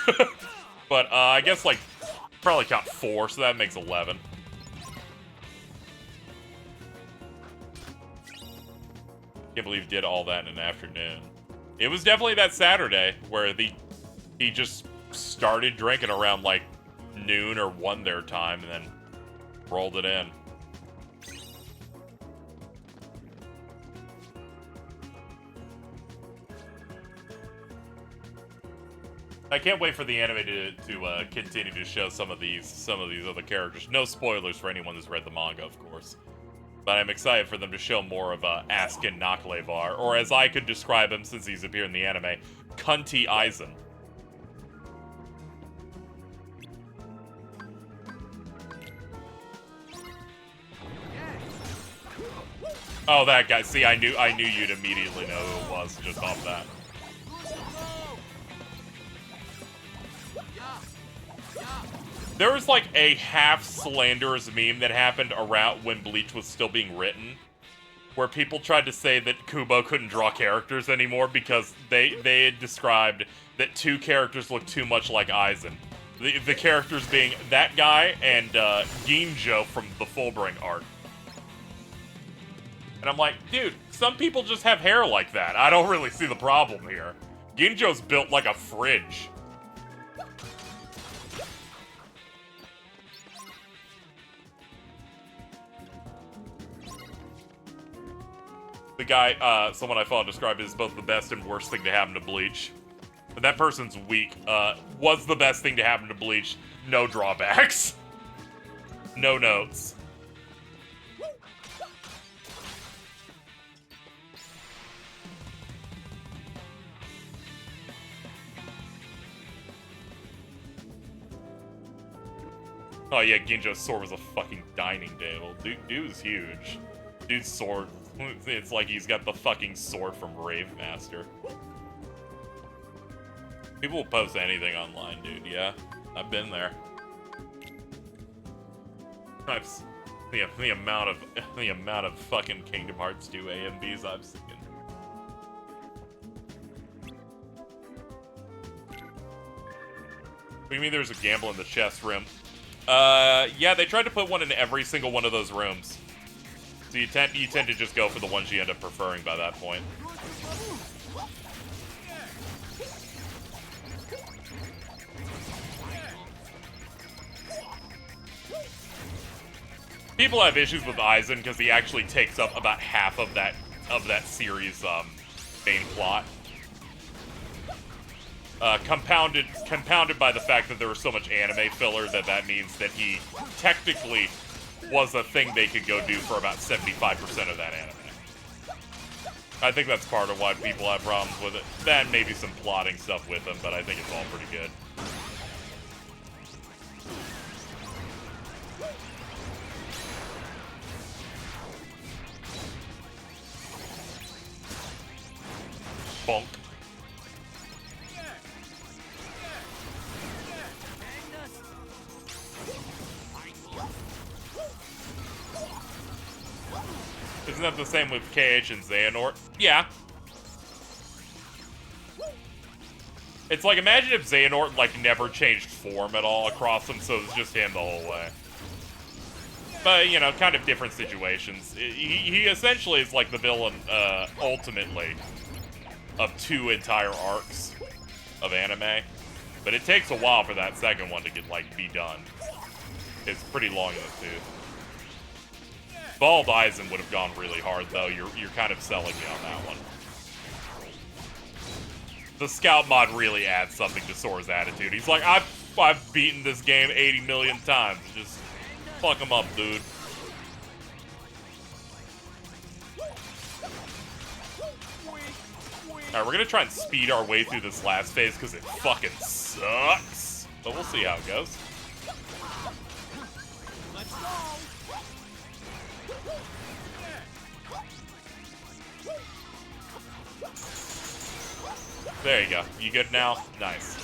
But I guess like probably count 4, so that makes 11. Can't believe he did all that in an afternoon. It was definitely that Saturday where he just started drinking around like noon or 1 their time and then rolled it in. I can't wait for the anime to continue to show some of these other characters. No spoilers for anyone who's read the manga, of course. But I'm excited for them to show more of Askin Naklevar, or as I could describe him since he's appeared in the anime, Cunty Eisen. Oh, that guy. See, I knew you'd immediately know who it was just off that. There was like a half slanderous meme that happened around when Bleach was still being written, where people tried to say that Kubo couldn't draw characters anymore because they had described that 2 characters looked too much like Aizen. The characters being that guy and Ginjo from the Fullbring arc. And I'm like, dude, some people just have hair like that. I don't really see the problem here. Ginjo's built like a fridge. The guy, someone I follow described it as both the best and worst thing to happen to Bleach. But that person's weak. Was the best thing to happen to Bleach. No drawbacks. No notes. Oh yeah, Ginjo's sword was a fucking dining table. Dude was huge. Dude's sword, it's like he's got the fucking sword from Rave Master. People will post anything online, dude, yeah. I've been there. The amount of fucking Kingdom Hearts 2 AMVs I've seen. What do you mean there's a gamble in the chest room? Yeah, they tried to put one in every single one of those rooms. So you tend to just go for the ones you end up preferring by that point. People have issues with Aizen because he actually takes up about half of that series' main plot. compounded by the fact that there was so much anime filler that means that he technically was a thing they could go do for about 75% of that anime. I think that's part of why people have problems with it. Then maybe some plotting stuff with him, but I think it's all pretty good. Bonk. Isn't that the same with KH and Xehanort? Yeah. It's like, imagine if Xehanort, like, never changed form at all across them, so it's just him the whole way. But, you know, kind of different situations. He essentially is like the villain, ultimately, of 2 entire arcs of anime. But it takes a while for that second one to get, like, be done. It's pretty long in the tooth. Bald Eisen would have gone really hard, though. You're kind of selling me on that one. The Scout mod really adds something to Sora's attitude. He's like, I've beaten this game 80 million times. Just fuck him up, dude. Alright, we're gonna try and speed our way through this last phase because it fucking sucks. But we'll see how it goes. Let's go. There you go. You good now? Nice.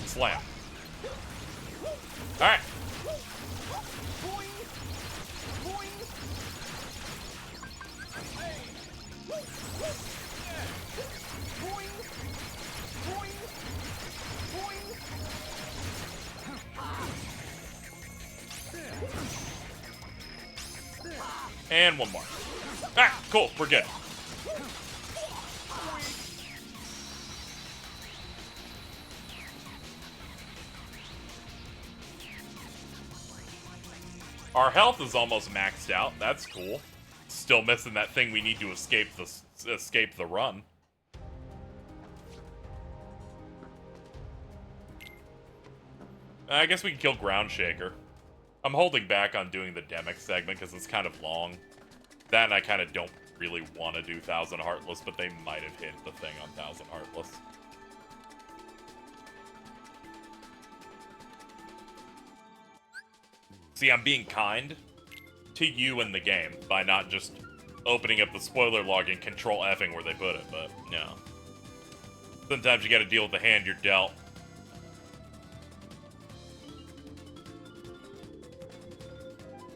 Slam. Alright. And one more. Alright, cool. We're good. Our health is almost maxed out. That's cool. Still missing that thing we need to escape the run. I guess we can kill Ground Shaker. I'm holding back on doing the Demic segment because it's kind of long. That and I kind of don't really want to do 1000 Heartless, but they might have hit the thing on 1000 Heartless. See, I'm being kind to you in the game by not just opening up the spoiler log and control F'ing where they put it, but no. Sometimes you gotta deal with the hand you're dealt.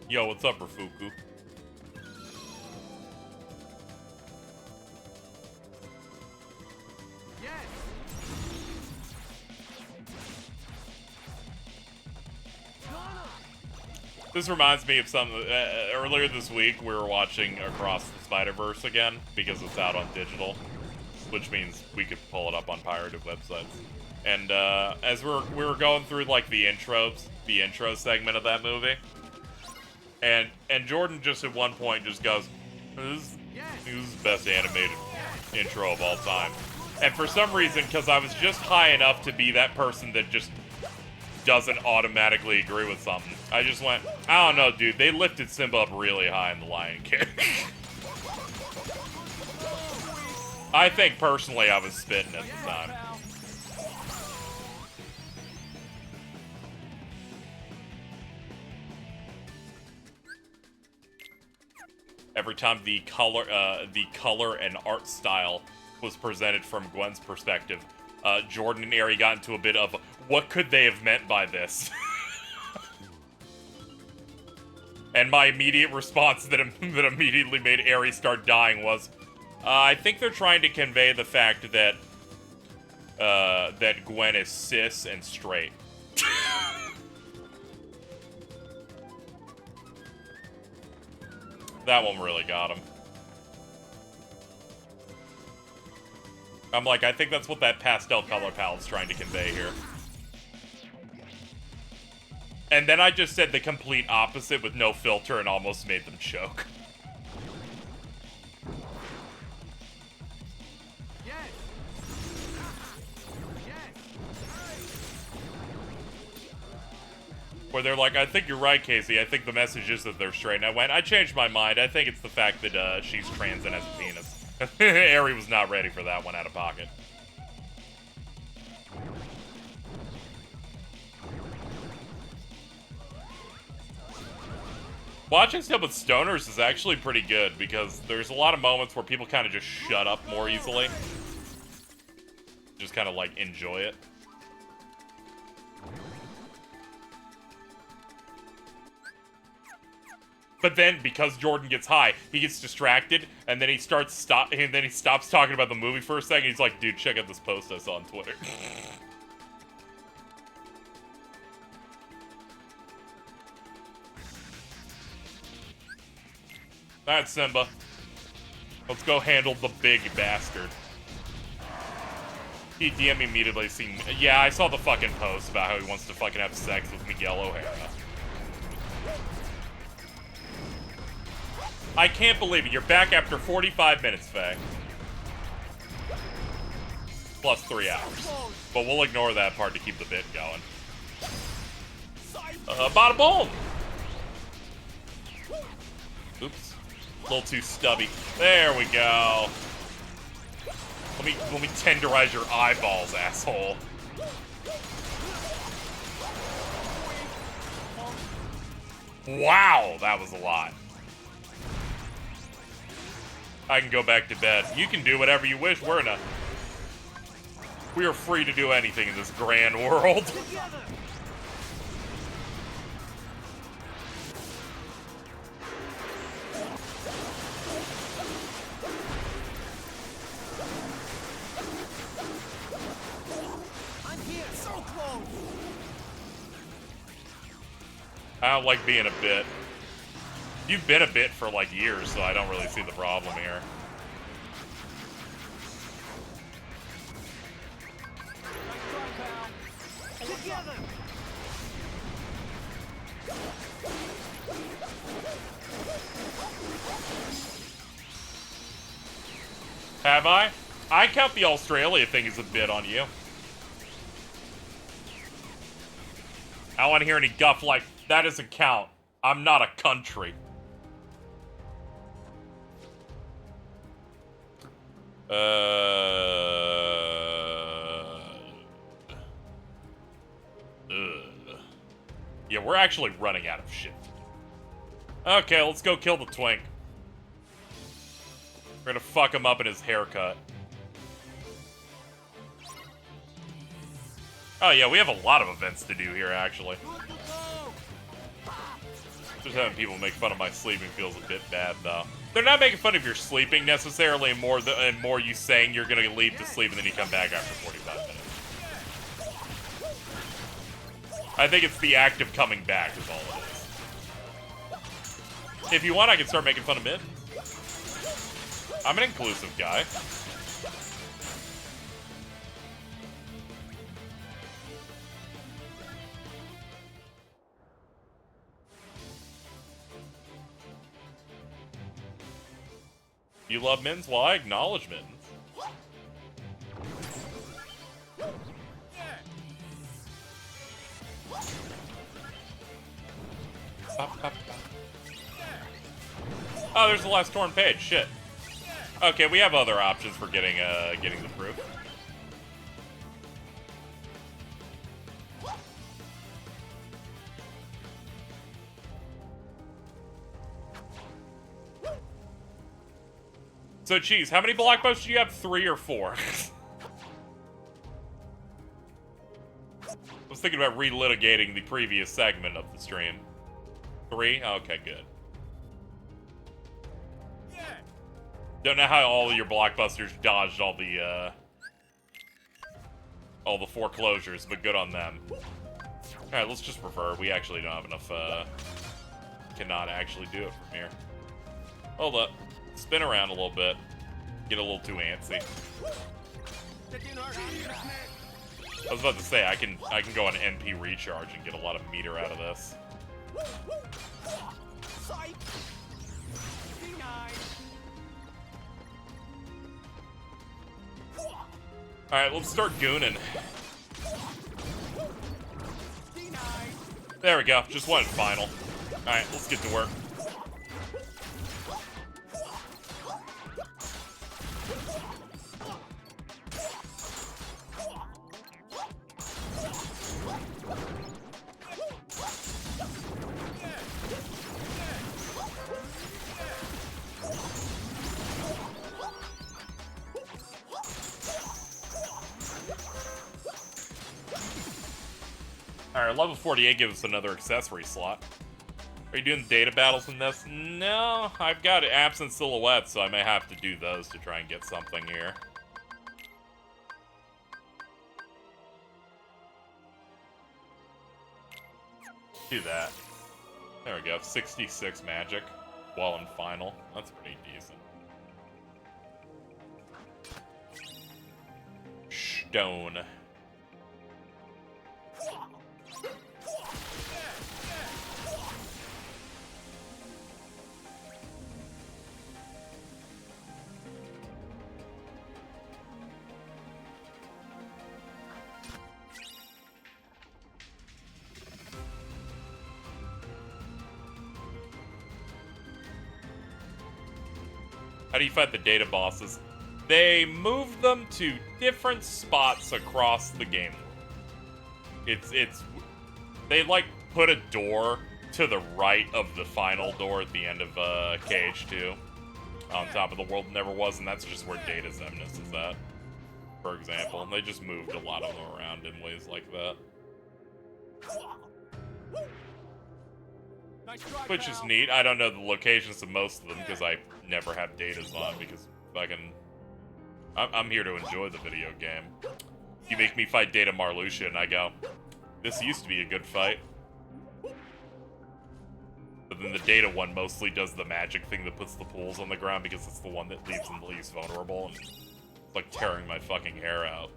Yo, what's up, Rafuku? Yes. This reminds me of something. Earlier this week, we were watching Across the Spider-Verse again because it's out on digital, which means we could pull it up on pirated websites. And as we were going through like the intro segment of that movie, and Jordan just at one point just goes, "This is the best animated intro of all time." And for some reason, because I was just high enough to be that person that just doesn't automatically agree with something, I just went, I don't know, dude, they lifted Simba up really high in The Lion King. I think, personally, I was spitting at the time. Every time the color and art style was presented from Gwen's perspective, Jordan and Ari got into a bit of, what could they have meant by this? And my immediate response that immediately made Ari start dying was, I think they're trying to convey the fact that that Gwen is cis and straight. That one really got him. I'm like, I think that's what that pastel color palette's trying to convey here. And then I just said the complete opposite with no filter and almost made them choke. Yes. Yes. Where they're like, I think you're right, Casey. I think the message is that they're straight. And I went, I changed my mind. I think it's the fact that she's trans and has a penis. Ari was not ready for that one out of pocket. Watching stuff with stoners is actually pretty good because there's a lot of moments where people kind of just shut up more easily. Just kind of like enjoy it. But then, because Jordan gets high, he gets distracted, and then he stops talking about the movie for a second. He's like, "Dude, check out this post I saw on Twitter." All right, Simba. Let's go handle the big bastard. He DM me immediately. Yeah, I saw the fucking post about how he wants to fucking have sex with Miguel O'Hara. I can't believe it. You're back after 45 minutes, Faye. Plus 3 hours. But we'll ignore that part to keep the bit going. Bada boom! Oops. A little too stubby. There we go. Let me tenderize your eyeballs, asshole. Wow, that was a lot. I can go back to bed. You can do whatever you wish. We are free to do anything in this grand world. I'm here, so close. I don't like being a bit. You've been a bit for like years, so I don't really see the problem here. Together. Have I? I count the Australia thing as a bit on you. I don't want to hear any guff like, that doesn't count. I'm not a country. Yeah, we're actually running out of shit. Okay, let's go kill the twink. We're gonna fuck him up in his haircut. Oh yeah, we have a lot of events to do here, actually. Just having people make fun of my sleeping feels a bit bad, though. They're not making fun of your sleeping, necessarily, more you saying you're gonna leave to sleep and then you come back after 45 minutes. I think it's the act of coming back is all it is. If you want, I can start making fun of mid. I'm an inclusive guy. You love mittens? Well, I acknowledge mittens. Oh, there's the last torn page. Shit. Okay, we have other options for getting the proof. So, Cheese, how many blockbusters do you have? 3 or 4? I was thinking about relitigating the previous segment of the stream. 3? Okay, good. Don't know how all of your blockbusters dodged all the foreclosures, but good on them. Alright, let's just prefer. We actually don't have enough, cannot actually do it from here. Hold up. Spin around a little bit. Get a little too antsy. I was about to say I can go on NP recharge and get a lot of meter out of this. Psych. Denied. All right, let's start gooning. Denied. There we go. Just one final. All right, let's get to work. Alright, level 48 gives us another accessory slot. Are you doing data battles in this? No, I've got absent silhouettes, so I may have to do those to try and get something here. Do that. There we go, 66 magic while in final. That's pretty decent. Stone. How do you fight the data bosses? They move them to different spots across the game. They like put a door to the right of the final door at the end of KH2 on top of the world never was, and that's just where Data Zemnis is at, for example. And they just moved a lot of them around in ways like that. Nice try, Which is pal. neat. I don't know the locations of most of them because I never have datas on because I'm here to enjoy the video game. You make me fight Data Marluxia and I go, this used to be a good fight. But then the Data one mostly does the magic thing that puts the pools on the ground because it's the one that leaves them least vulnerable, and it's like tearing my fucking hair out.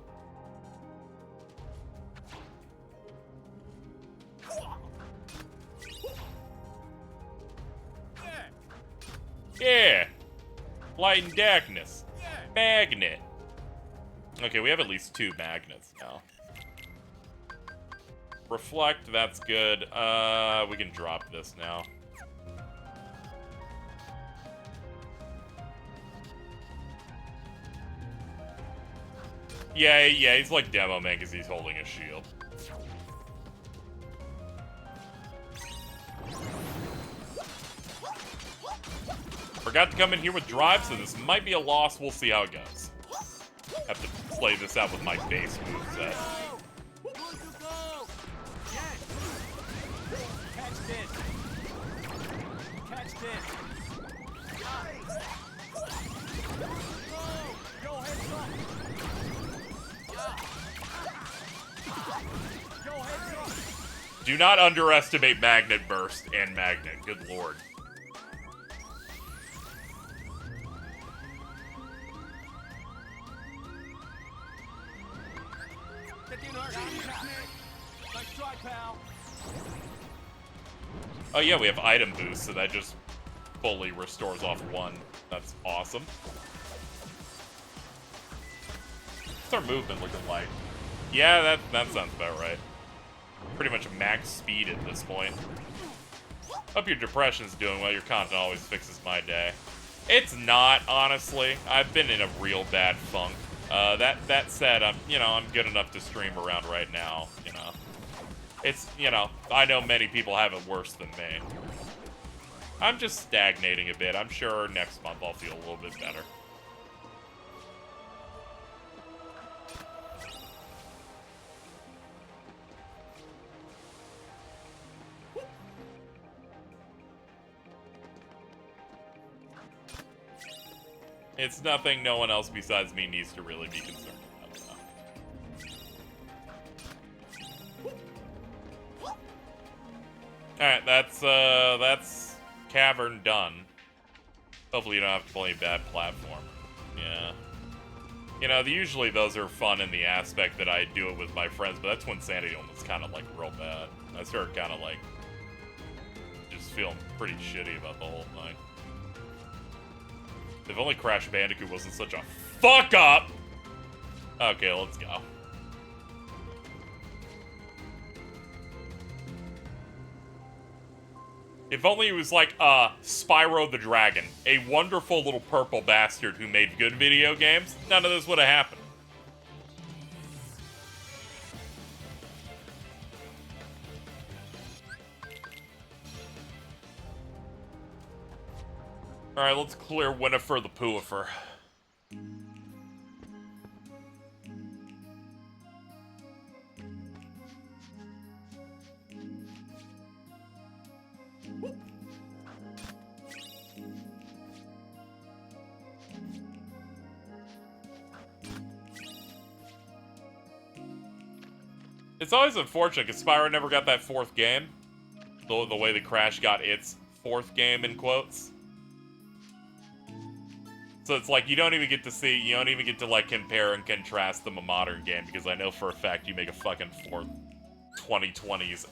Yeah! Light and darkness. Magnet. Okay, we have at least 2 magnets now. Reflect, that's good. We can drop this now. Yeah, he's like Demo Man because he's holding a shield. Forgot to come in here with drive, so this might be a loss. We'll see how it goes. Have to play this out with my base moveset. Good to go. Yes. Catch this. Catch this. Go heads up. Go heads up. Do not underestimate Magnet Burst and Magnet. Good lord. Nice try, pal. Oh yeah, we have item boost, so that just fully restores off 1. That's awesome. What's our movement looking like? Yeah, that sounds about right. Pretty much max speed at this point. Hope your depression's doing well. Your content always fixes my day. It's not, honestly. I've been in a real bad funk. That said, I'm good enough to stream around right now, It's, I know many people have it worse than me. I'm just stagnating a bit. I'm sure next month I'll feel a little bit better. It's nothing no one else besides me needs to really be concerned about, though. Alright, that's Cavern done. Hopefully you don't have to play bad platform. Yeah. You know, usually those are fun in the aspect that I do it with my friends, but that's when Sanity almost kind of, like, real bad. I started kind of, like, just feeling pretty shitty about the whole thing. If only Crash Bandicoot wasn't such a fuck up! Okay, let's go. If only it was like, Spyro the Dragon, a wonderful little purple bastard who made good video games, none of this would have happened. Alright, let's clear Winifred the Pooifer. It's always unfortunate because Spyro never got that fourth game. The way the Crash got its fourth game, in quotes. So it's like, you don't even get to, like, compare and contrast them a modern game, because I know for a fact you make a fucking fourth 2020s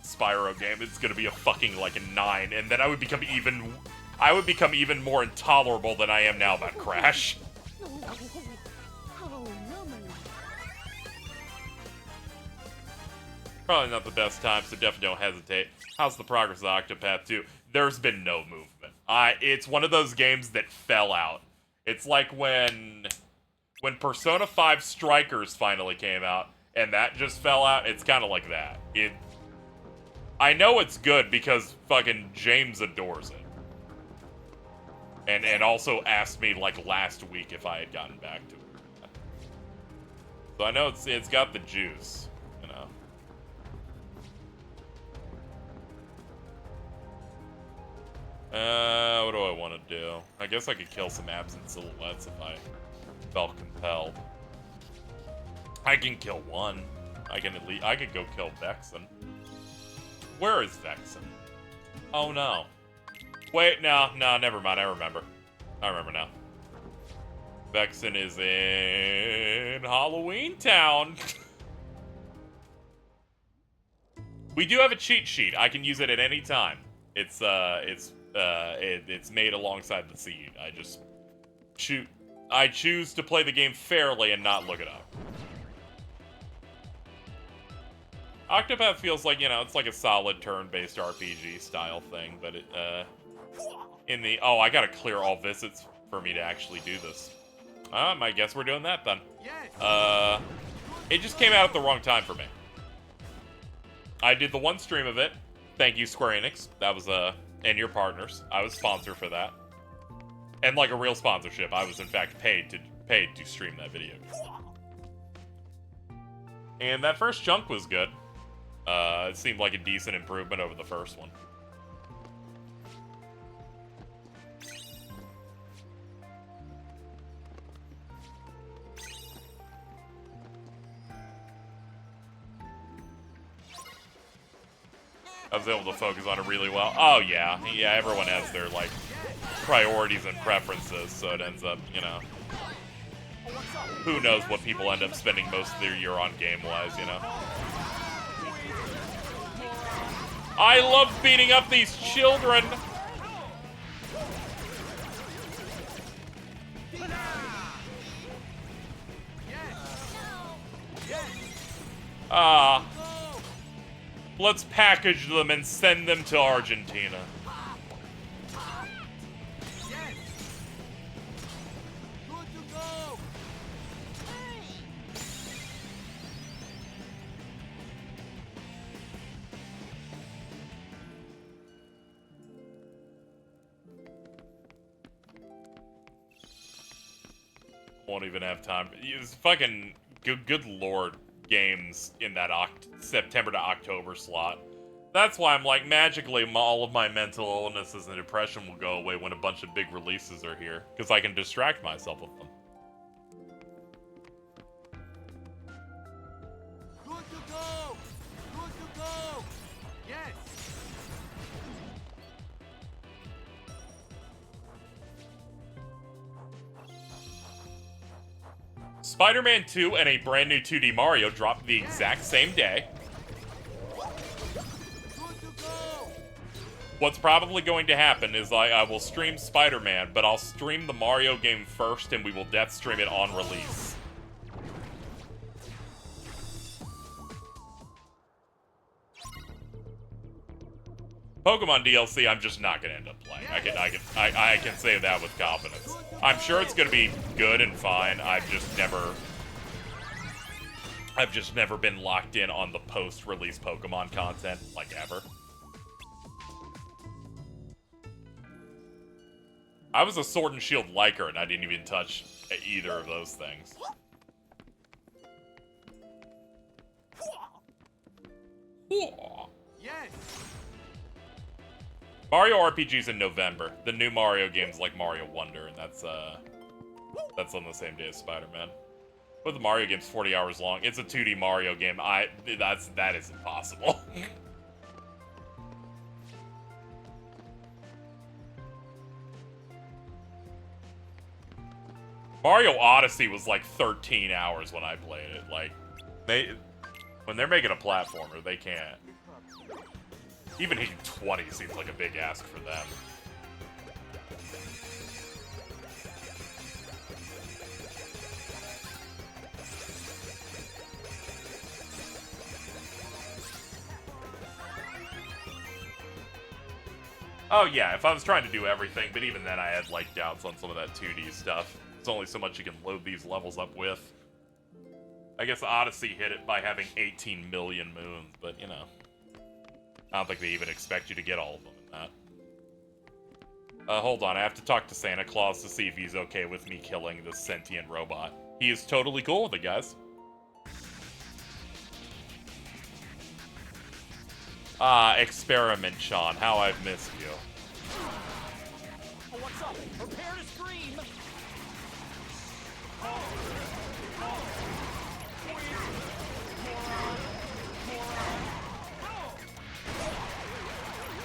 Spyro game, it's gonna be a fucking, like, a 9, and then I would become even more intolerable than I am now about Crash. Probably not the best time, so definitely don't hesitate. How's the progress of Octopath 2? There's been no movement. It's one of those games that fell out. It's like when Persona 5 Strikers finally came out, and that just fell out. It's kind of like that. I know it's good because fucking James adores it. And also asked me, like, last week if I had gotten back to it. So I know it's got the juice, you know. What do I want to do? I guess I could kill some absent silhouettes if I felt compelled. I can kill one. I could go kill Vexen. Where is Vexen? Oh no. Wait, no, never mind. I remember now. Vexen is in Halloween Town. We do have a cheat sheet. I can use it at any time. It's made alongside the seed. I choose to play the game fairly and not look it up. Octopath feels like, you know, it's like a solid turn-based RPG style thing, but I gotta clear all visits for me to actually do this. I guess we're doing that then. It just came out at the wrong time for me. I did the one stream of it. Thank you, Square Enix. That was, and your partners. I was sponsored for that. And like a real sponsorship, I was in fact paid to stream that video. And that first chunk was good. It seemed like a decent improvement over the first one. I was able to focus on it really well. Oh, yeah. Yeah, everyone has their, like, priorities and preferences, so it ends up, you know... Who knows what people end up spending most of their year on game-wise, you know? I love beating up these children! Let's package them and send them to Argentina. Won't even have time. It's fucking good lord. Games in that September to October slot. That's why I'm like, magically, all of my mental illnesses and depression will go away when a bunch of big releases are here, because I can distract myself with them. Good to go! Good to go! Yes! Spider-Man 2 and a brand new 2D Mario dropped the exact same day. What's probably going to happen is I will stream Spider-Man, but I'll stream the Mario game first, and we will death stream it on release. Pokemon DLC, I'm just not gonna end up playing. I can say that with confidence. I'm sure it's gonna be good and fine. I've just never been locked in on the post-release Pokemon content, like, ever. I was a Sword and Shield liker, and I didn't even touch either of those things. Yes. Mario RPG's in November. The new Mario game's like Mario Wonder, and that's on the same day as Spider-Man. But the Mario game's 40 hours long. It's a 2D Mario game. That is impossible. Mario Odyssey was like 13 hours when I played it. Like, when they're making a platformer, they can't. Even hitting 20 seems like a big ask for them. Oh yeah, if I was trying to do everything, but even then I had like doubts on some of that 2D stuff. There's only so much you can load these levels up with. I guess Odyssey hit it by having 18 million moons, but you know. I don't think they even expect you to get all of them in that. Hold on, I have to talk to Santa Claus to see if he's okay with me killing this sentient robot. He is totally cool with it, guys. Experiment, Sean. How I've missed you. Oh, what's up? Prepare to scream.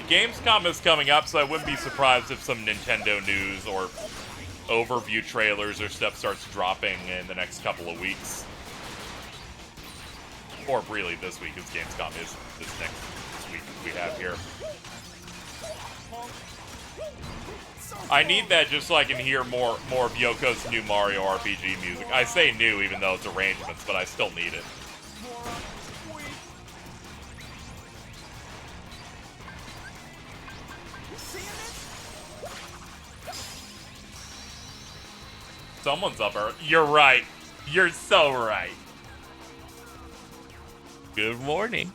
Gamescom is coming up, so I wouldn't be surprised if some Nintendo news or overview trailers or stuff starts dropping in the next couple of weeks. Or really this week, because Gamescom is this week we have here. I need that just so I can hear more of Yoko's new Mario RPG music. I say new even though it's arrangements, but I still need it. Someone's up early. You're right. You're so right. Good morning.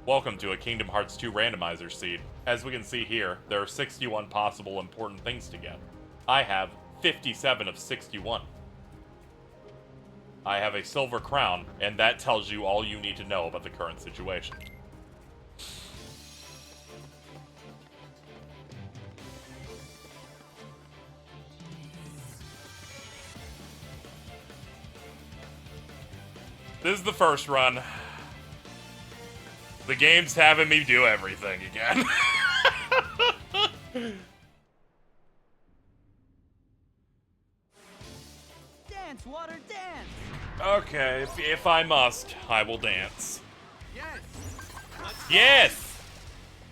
Welcome to a Kingdom Hearts 2 randomizer seed. As we can see here, there are 61 possible important things to get. I have 57 of 61. I have a silver crown, and that tells you all you need to know about the current situation. This is the first run. The game's having me do everything again. Dance, water, dance. Okay, if I must, I will dance. Yes. Yes!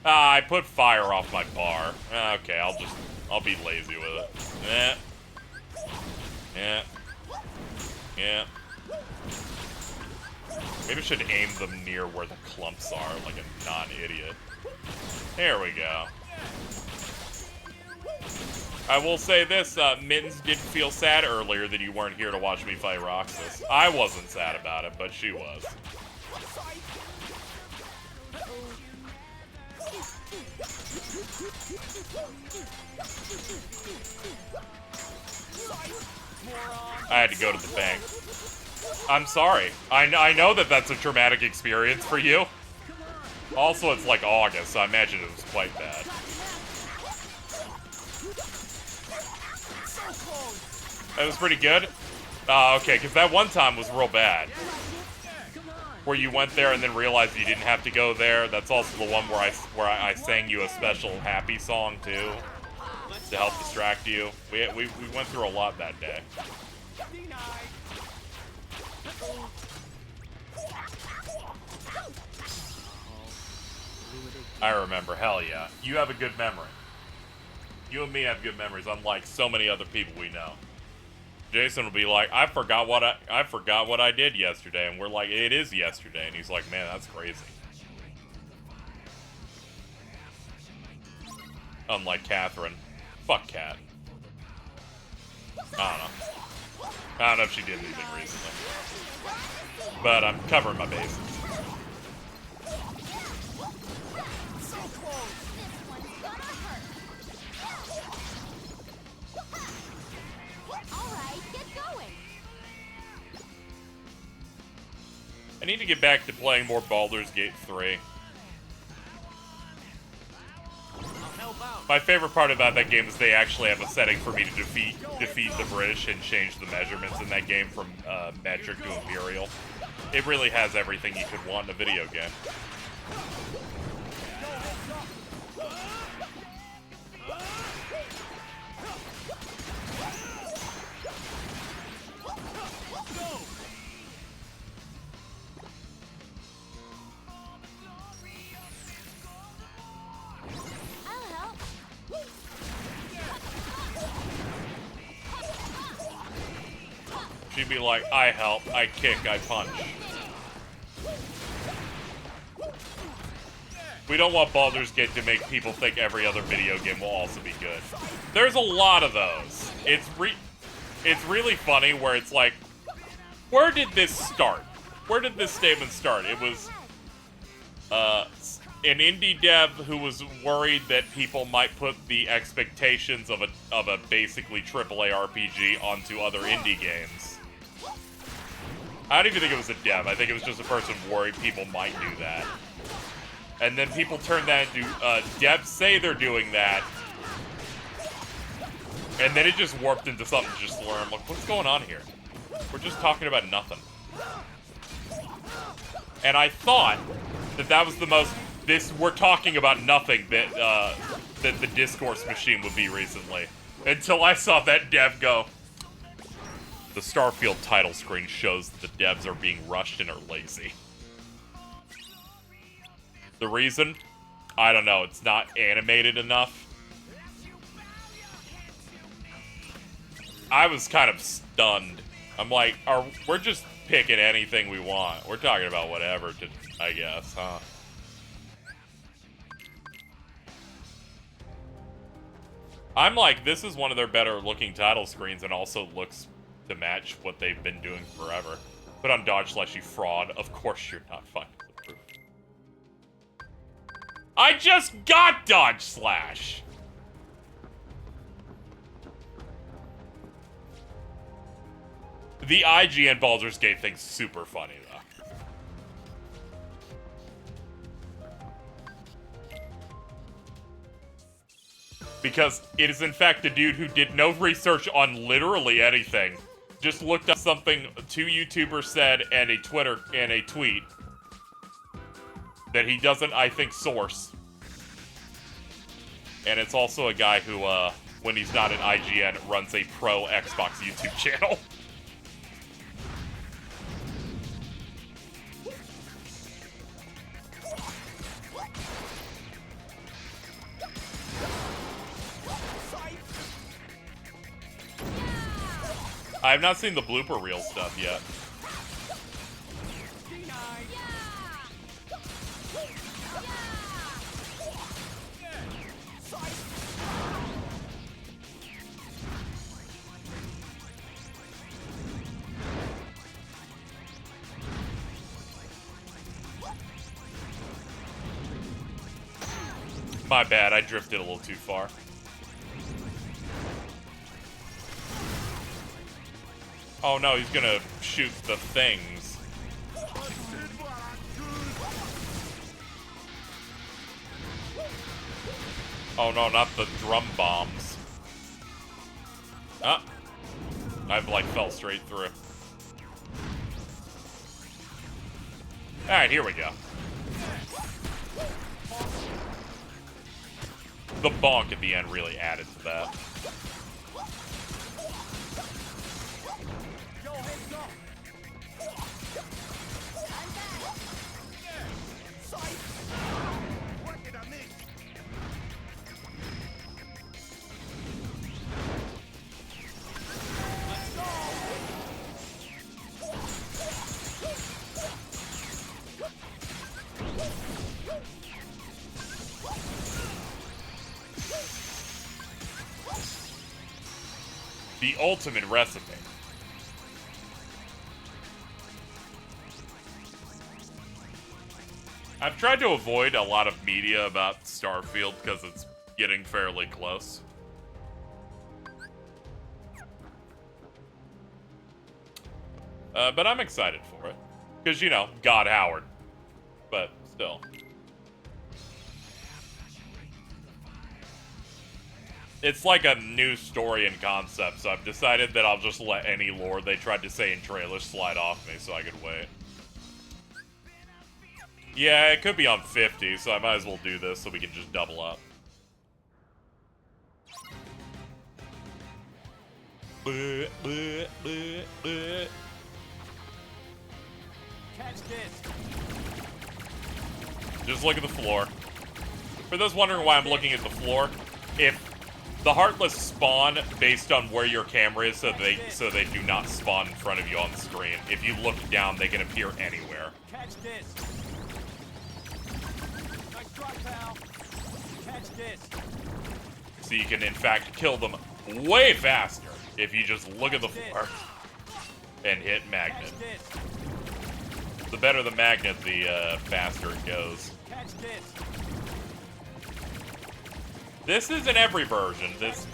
I put fire off my bar. Okay, I'll be lazy with it. Yeah. Yeah. Yeah. Maybe I should aim them near where the clumps are, like a non-idiot. There we go. I will say this, Mittens did feel sad earlier that you weren't here to watch me fight Roxas. I wasn't sad about it, but she was. I had to go to the bank. I'm sorry. I know that that's a traumatic experience for you. Also, it's like August, so I imagine it was quite bad. That was pretty good? Okay, because that one time was real bad. Where you went there and then realized you didn't have to go there. That's also the one where I sang you a special happy song, too. to help distract you. We went through a lot that day. I remember, hell yeah. You have a good memory. You and me have good memories, unlike so many other people we know. Jason will be like, I forgot what I did yesterday, and we're like, it is yesterday, and he's like, man, that's crazy. Unlike Catherine. Fuck Cat. I don't know. I don't know if she did anything recently. But I'm covering my bases. I need to get back to playing more Baldur's Gate 3. My favorite part about that game is they actually have a setting for me to defeat the British and change the measurements in that game from metric to imperial. It really has everything you could want in a video game. She'd be like, I help, I kick, I punch. We don't want Baldur's Gate to make people think every other video game will also be good. There's a lot of those. It's really funny where it's like, where did this start? Where did this statement start? It was an indie dev who was worried that people might put the expectations of a basically AAA RPG onto other indie games. I don't even think it was a dev. I think it was just a person worried people might do that. And then people turn that into, devs say they're doing that. And then it just warped into something just where I'm like, what's going on here? We're just talking about nothing. And I thought that was the most, we're talking about nothing that the discourse machine would be recently. Until I saw that dev go, the Starfield title screen shows that the devs are being rushed and are lazy. The reason? I don't know. It's not animated enough. I was kind of stunned. I'm like, we're just picking anything we want. We're talking about whatever, I guess, huh? I'm like, this is one of their better looking title screens and also looks to match what they've been doing forever. Put on dodge slash, you fraud. Of course you're not finding the proof. I just got dodge slash! The IGN Baldur's Gate thing's super funny, though. Because it is, in fact, a dude who did no research on literally anything. Just looked up something two YouTubers said and a tweet that he doesn't, I think, source. And it's also a guy who, when he's not at IGN, runs a pro Xbox YouTube channel. I have not seen the blooper reel stuff yet. My bad, I drifted a little too far. Oh no, he's gonna shoot the things. Oh no, not the drum bombs. Ah. I've like fell straight through. Alright, here we go. the bonk at the end really added to that. Yo, heads up. Sight. What did I miss? Let's go. The ultimate recipe. I've tried to avoid a lot of media about Starfield because it's getting fairly close. But I'm excited for it. Because, you know, God Howard. But still. It's like a new story and concept, so I've decided that I'll just let any lore they tried to say in trailers slide off me so I could wait. Yeah, it could be on 50, so I might as well do this so we can just double up. Catch this. Just look at the floor. For those wondering why I'm looking at the floor, if the Heartless spawn based on where your camera is so they do not spawn in front of you on the screen. If you look down, they can appear anywhere. Catch this. Nice drop, pal. Catch this. So you can, in fact, kill them way faster if you just look at the floor and hit magnet. Catch this. The better the magnet, the faster it goes. Catch this. This isn't every version. This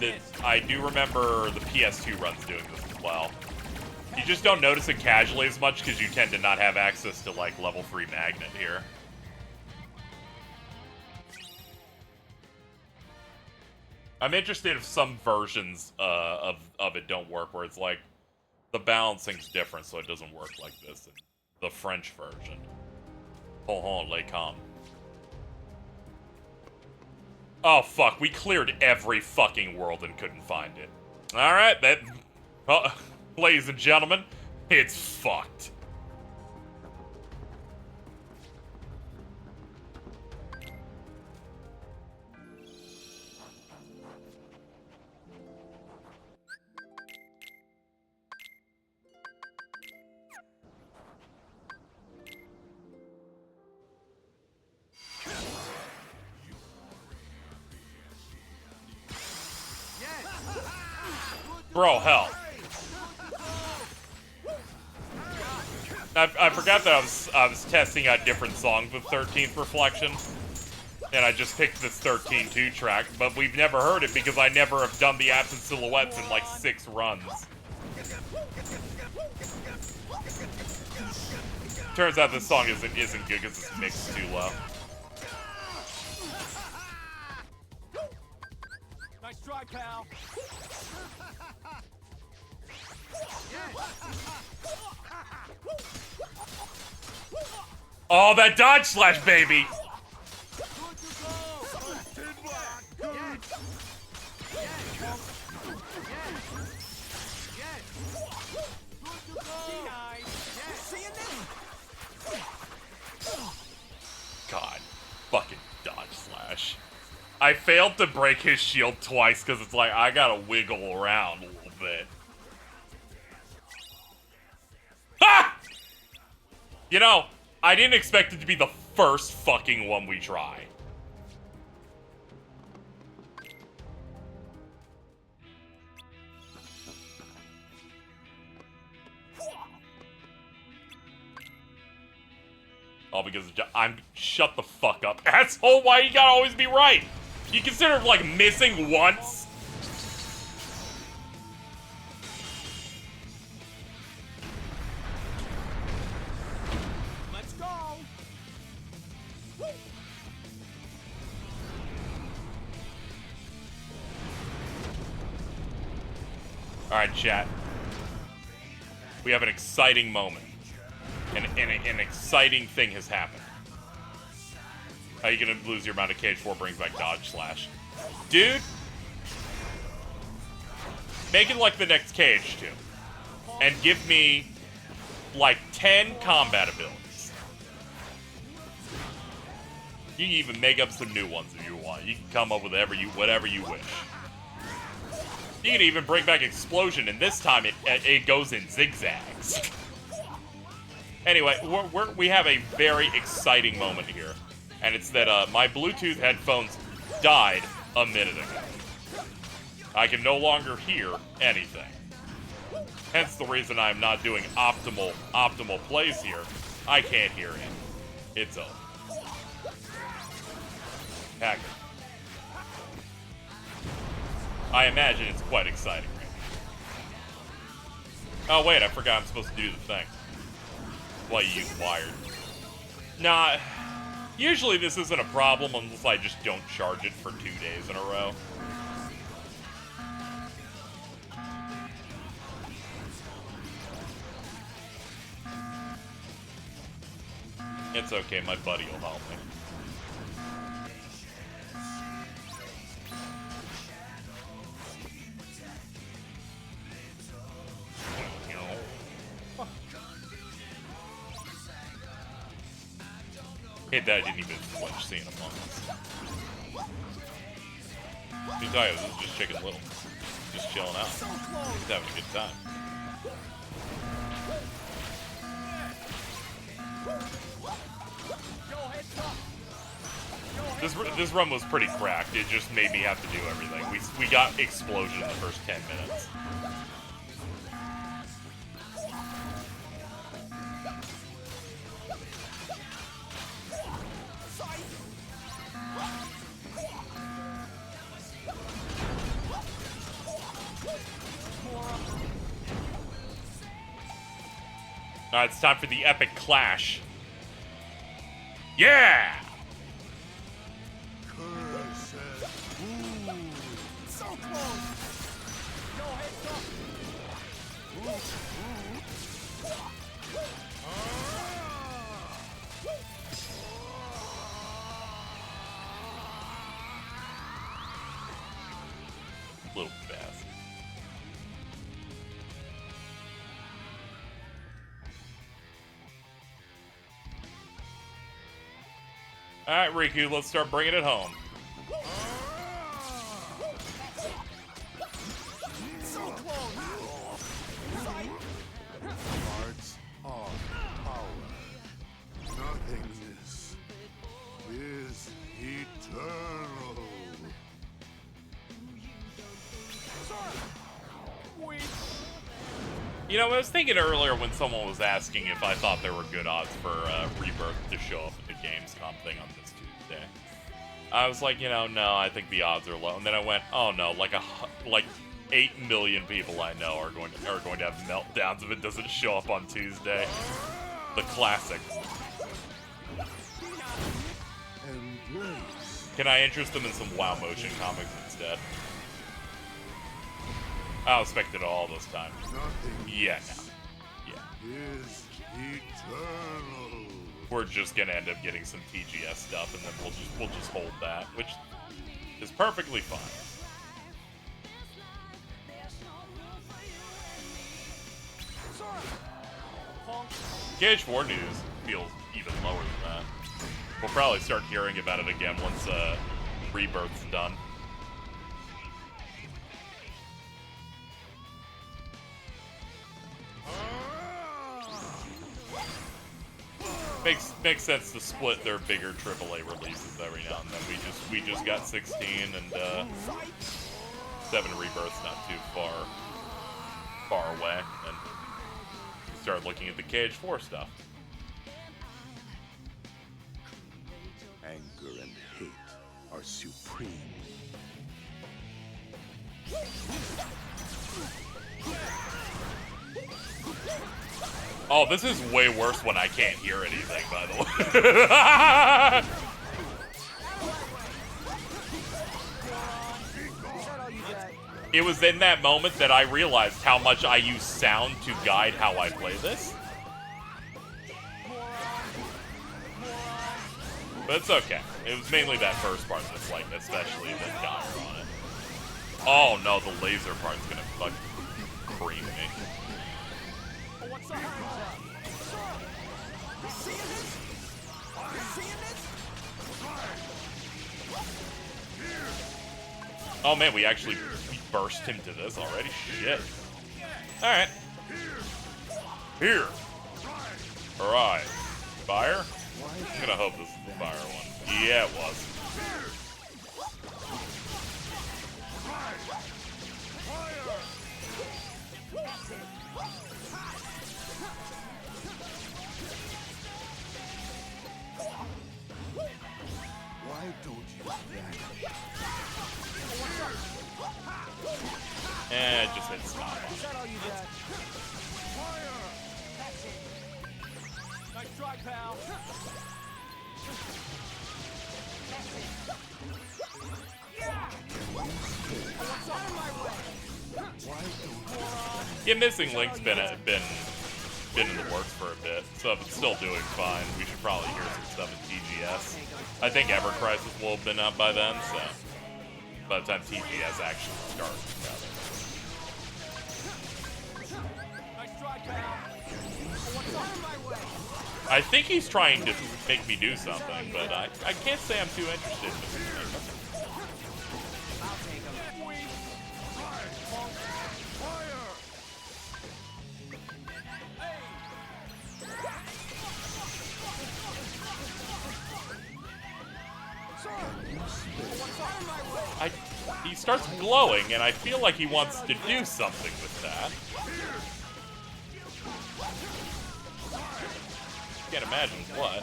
I do remember the PS2 runs doing this as well. You just don't notice it casually as much because you tend to not have access to, like, level 3 magnet here. I'm interested if some versions of it don't work, where it's like, the balancing's different, so it doesn't work like this in the French version. Ho les com. Oh, fuck. We cleared every fucking world and couldn't find it. Alright, that... ladies and gentlemen, it's fucked. Bro, hell. I forgot that I was testing out different songs with 13th Reflection, and I just picked this 13-2 track, but we've never heard it because I never have done the Absent Silhouettes in like 6 runs. Turns out this song isn't good because it's mixed too low. Nice try, pal. Oh, that dodge slash, baby! God, fucking dodge slash. I failed to break his shield twice because it's like, I gotta wiggle around a little bit. Ha! You know, I didn't expect it to be the first fucking one we try. All because I'm... Shut the fuck up, asshole. Why you gotta always be right? You consider, like, missing once? Let's go. Alright, chat. We have an exciting moment. An exciting thing has happened. How are you gonna lose your amount of Cage 4 brings back dodge slash? Dude, make it like the next Cage 2. And give me, like, 10 combat abilities. You can even make up some new ones if you want. You can come up with whatever you wish. You can even bring back Explosion, and this time it goes in zigzags. Anyway, we have a very exciting moment here. And it's that my Bluetooth headphones died a minute ago. I can no longer hear anything. Hence the reason I'm not doing optimal plays here. I can't hear it. It's over. Hacker. I imagine it's quite exciting right now. Oh wait, I forgot I'm supposed to do the thing. Well, you use wired. Nah, usually this isn't a problem unless I just don't charge it for 2 days in a row. It's okay, my buddy will help me. Hey, Dad didn't even flinch seeing Among Us. Let me tell you, this is just Chicken Little. Just chilling out. He's having a good time. This run was pretty cracked. It just made me have to do everything. We got Explosion in the first 10 minutes. Alright, it's time for the epic clash. Yeah! So close! Go ahead, stop! Little bastard. Alright, Riku, let's start bringing it home. So close! Hearts of power. Nothingness is eternal. You know, I was thinking earlier when someone was asking if I thought there were good odds for Rebirth to show up at the Gamescom thing on this Tuesday. I was like, you know, no, I think the odds are low. And then I went, oh no, like 8 million people I know are going to have meltdowns if it doesn't show up on Tuesday. The classic. Embrace. Can I interest them in some WoW motion comics instead? I'll expect it all this time. Nothing Yeah, no. Yeah. is eternal. We're just gonna end up getting some TGS stuff, and then we'll just hold that, which is perfectly fine. Cage 4 news feels even lower than that. We'll probably start hearing about it again once Rebirth's done. Makes sense to split their bigger AAA releases every now and then. We just got 16 and 7 Rebirth's not too far away, and we start looking at the Cage 4 stuff. Anger and hate are supreme. Oh, this is way worse when I can't hear anything, by the way. It was in that moment that I realized how much I use sound to guide how I play this. But it's okay. It was mainly that first part that's like especially a bit dire on it. Oh no, the laser part's gonna fucking cream me. Oh, what's up? You seeing this? You seeing this? Oh man, we burst him to this already? Shit. Alright. Here. Alright. Fire? I'm gonna hope this is the fire one. Yeah, it was. Why don't you vanish? It just hit stop. Is that all you got? Nice try, pal. Yeah, Missing Link's been in the works for a bit, so if it's still doing fine, we should probably hear some stuff in TGS. I think Ever Crisis will have been up by then, so by the time TGS actually starts. Nice try, pal. What's on my way? I think he's trying to make me do something, but I can't say I'm too interested in this. I'll take him. He starts glowing, and I feel like he wants to do something with that. Can't imagine what.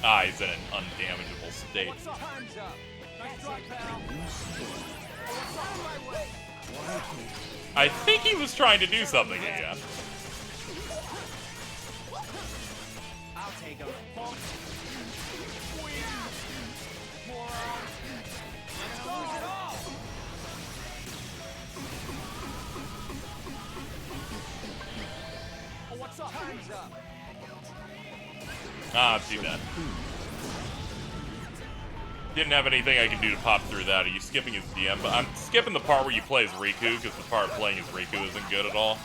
Ah, he's in an undamageable state. Time's up. Nice try, pal. What's on my way? I think he was trying to do something again. I'll take him. What's up? Time's up. Ah, too bad. Didn't have anything I can do to pop through that. Are you skipping his DM? But I'm skipping the part where you play as Riku, because the part playing as Riku isn't good at all.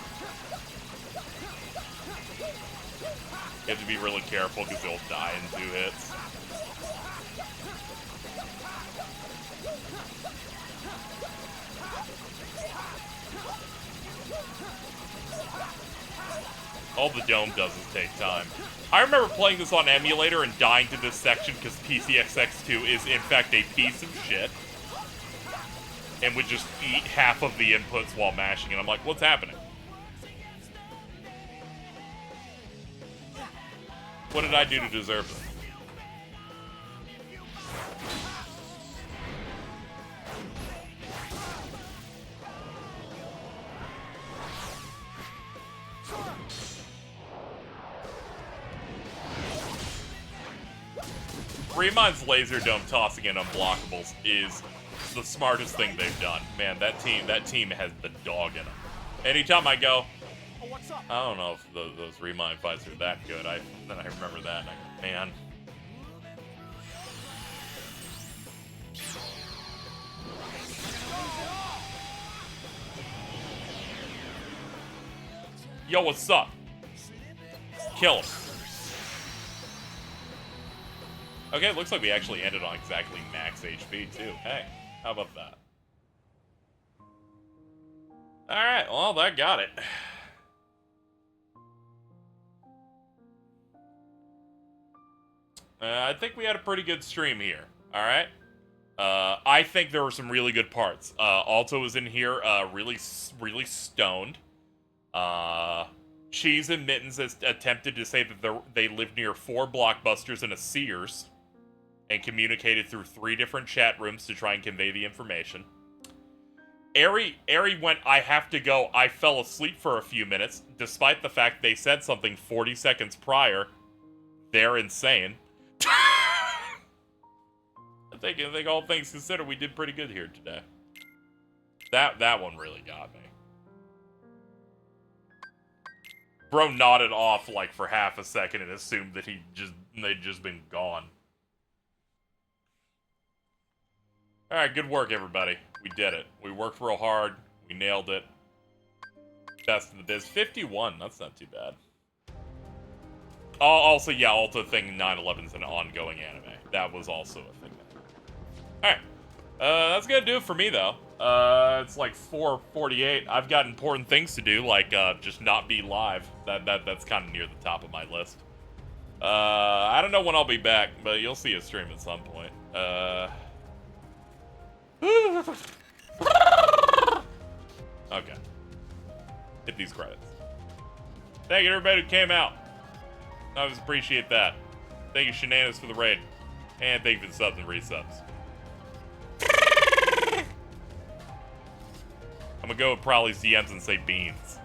You have to be really careful, because he'll die in 2 hits. All the dome does is take time. I remember playing this on emulator and dying to this section because KZXcellent is in fact a piece of shit. And would just eat half of the inputs while mashing, and I'm like, what's happening? What did I do to deserve this? Remind's laser dome tossing in unblockables is the smartest thing they've done. Man, that team has the dog in them. Anytime I go, I don't know if those Remind fights are that good. Then I remember that and I go, man. Yo, what's up? Kill him. Okay, it looks like we actually ended on exactly max HP, too. Hey, how about that? Alright, well, that got it. I think we had a pretty good stream here, alright? I think there were some really good parts. Alto was in here, really stoned. Cheese and Mittens has attempted to say that they live near 4 Blockbusters and a Sears, and communicated through 3 different chat rooms to try and convey the information. Ari went, I have to go, I fell asleep for a few minutes, despite the fact they said something 40 seconds prior. They're insane. I think all things considered, we did pretty good here today. That one really got me. Bro nodded off like for half a second and assumed that they'd just been gone. Alright, good work everybody. We did it. We worked real hard. We nailed it. Best in the biz. 51, that's not too bad. Also, yeah, Ulta thing 9/11's an ongoing anime. That was also a thing. Alright. That's gonna do it for me, though. It's like 4:48. I've got important things to do, like, just not be live. That's kind of near the top of my list. I don't know when I'll be back, but you'll see a stream at some point. Okay. Hit these credits. Thank you, everybody who came out. I always appreciate that. Thank you, Shenanigans, for the raid. And thank you for the subs and resubs. I'm gonna go with probably CMs and say beans.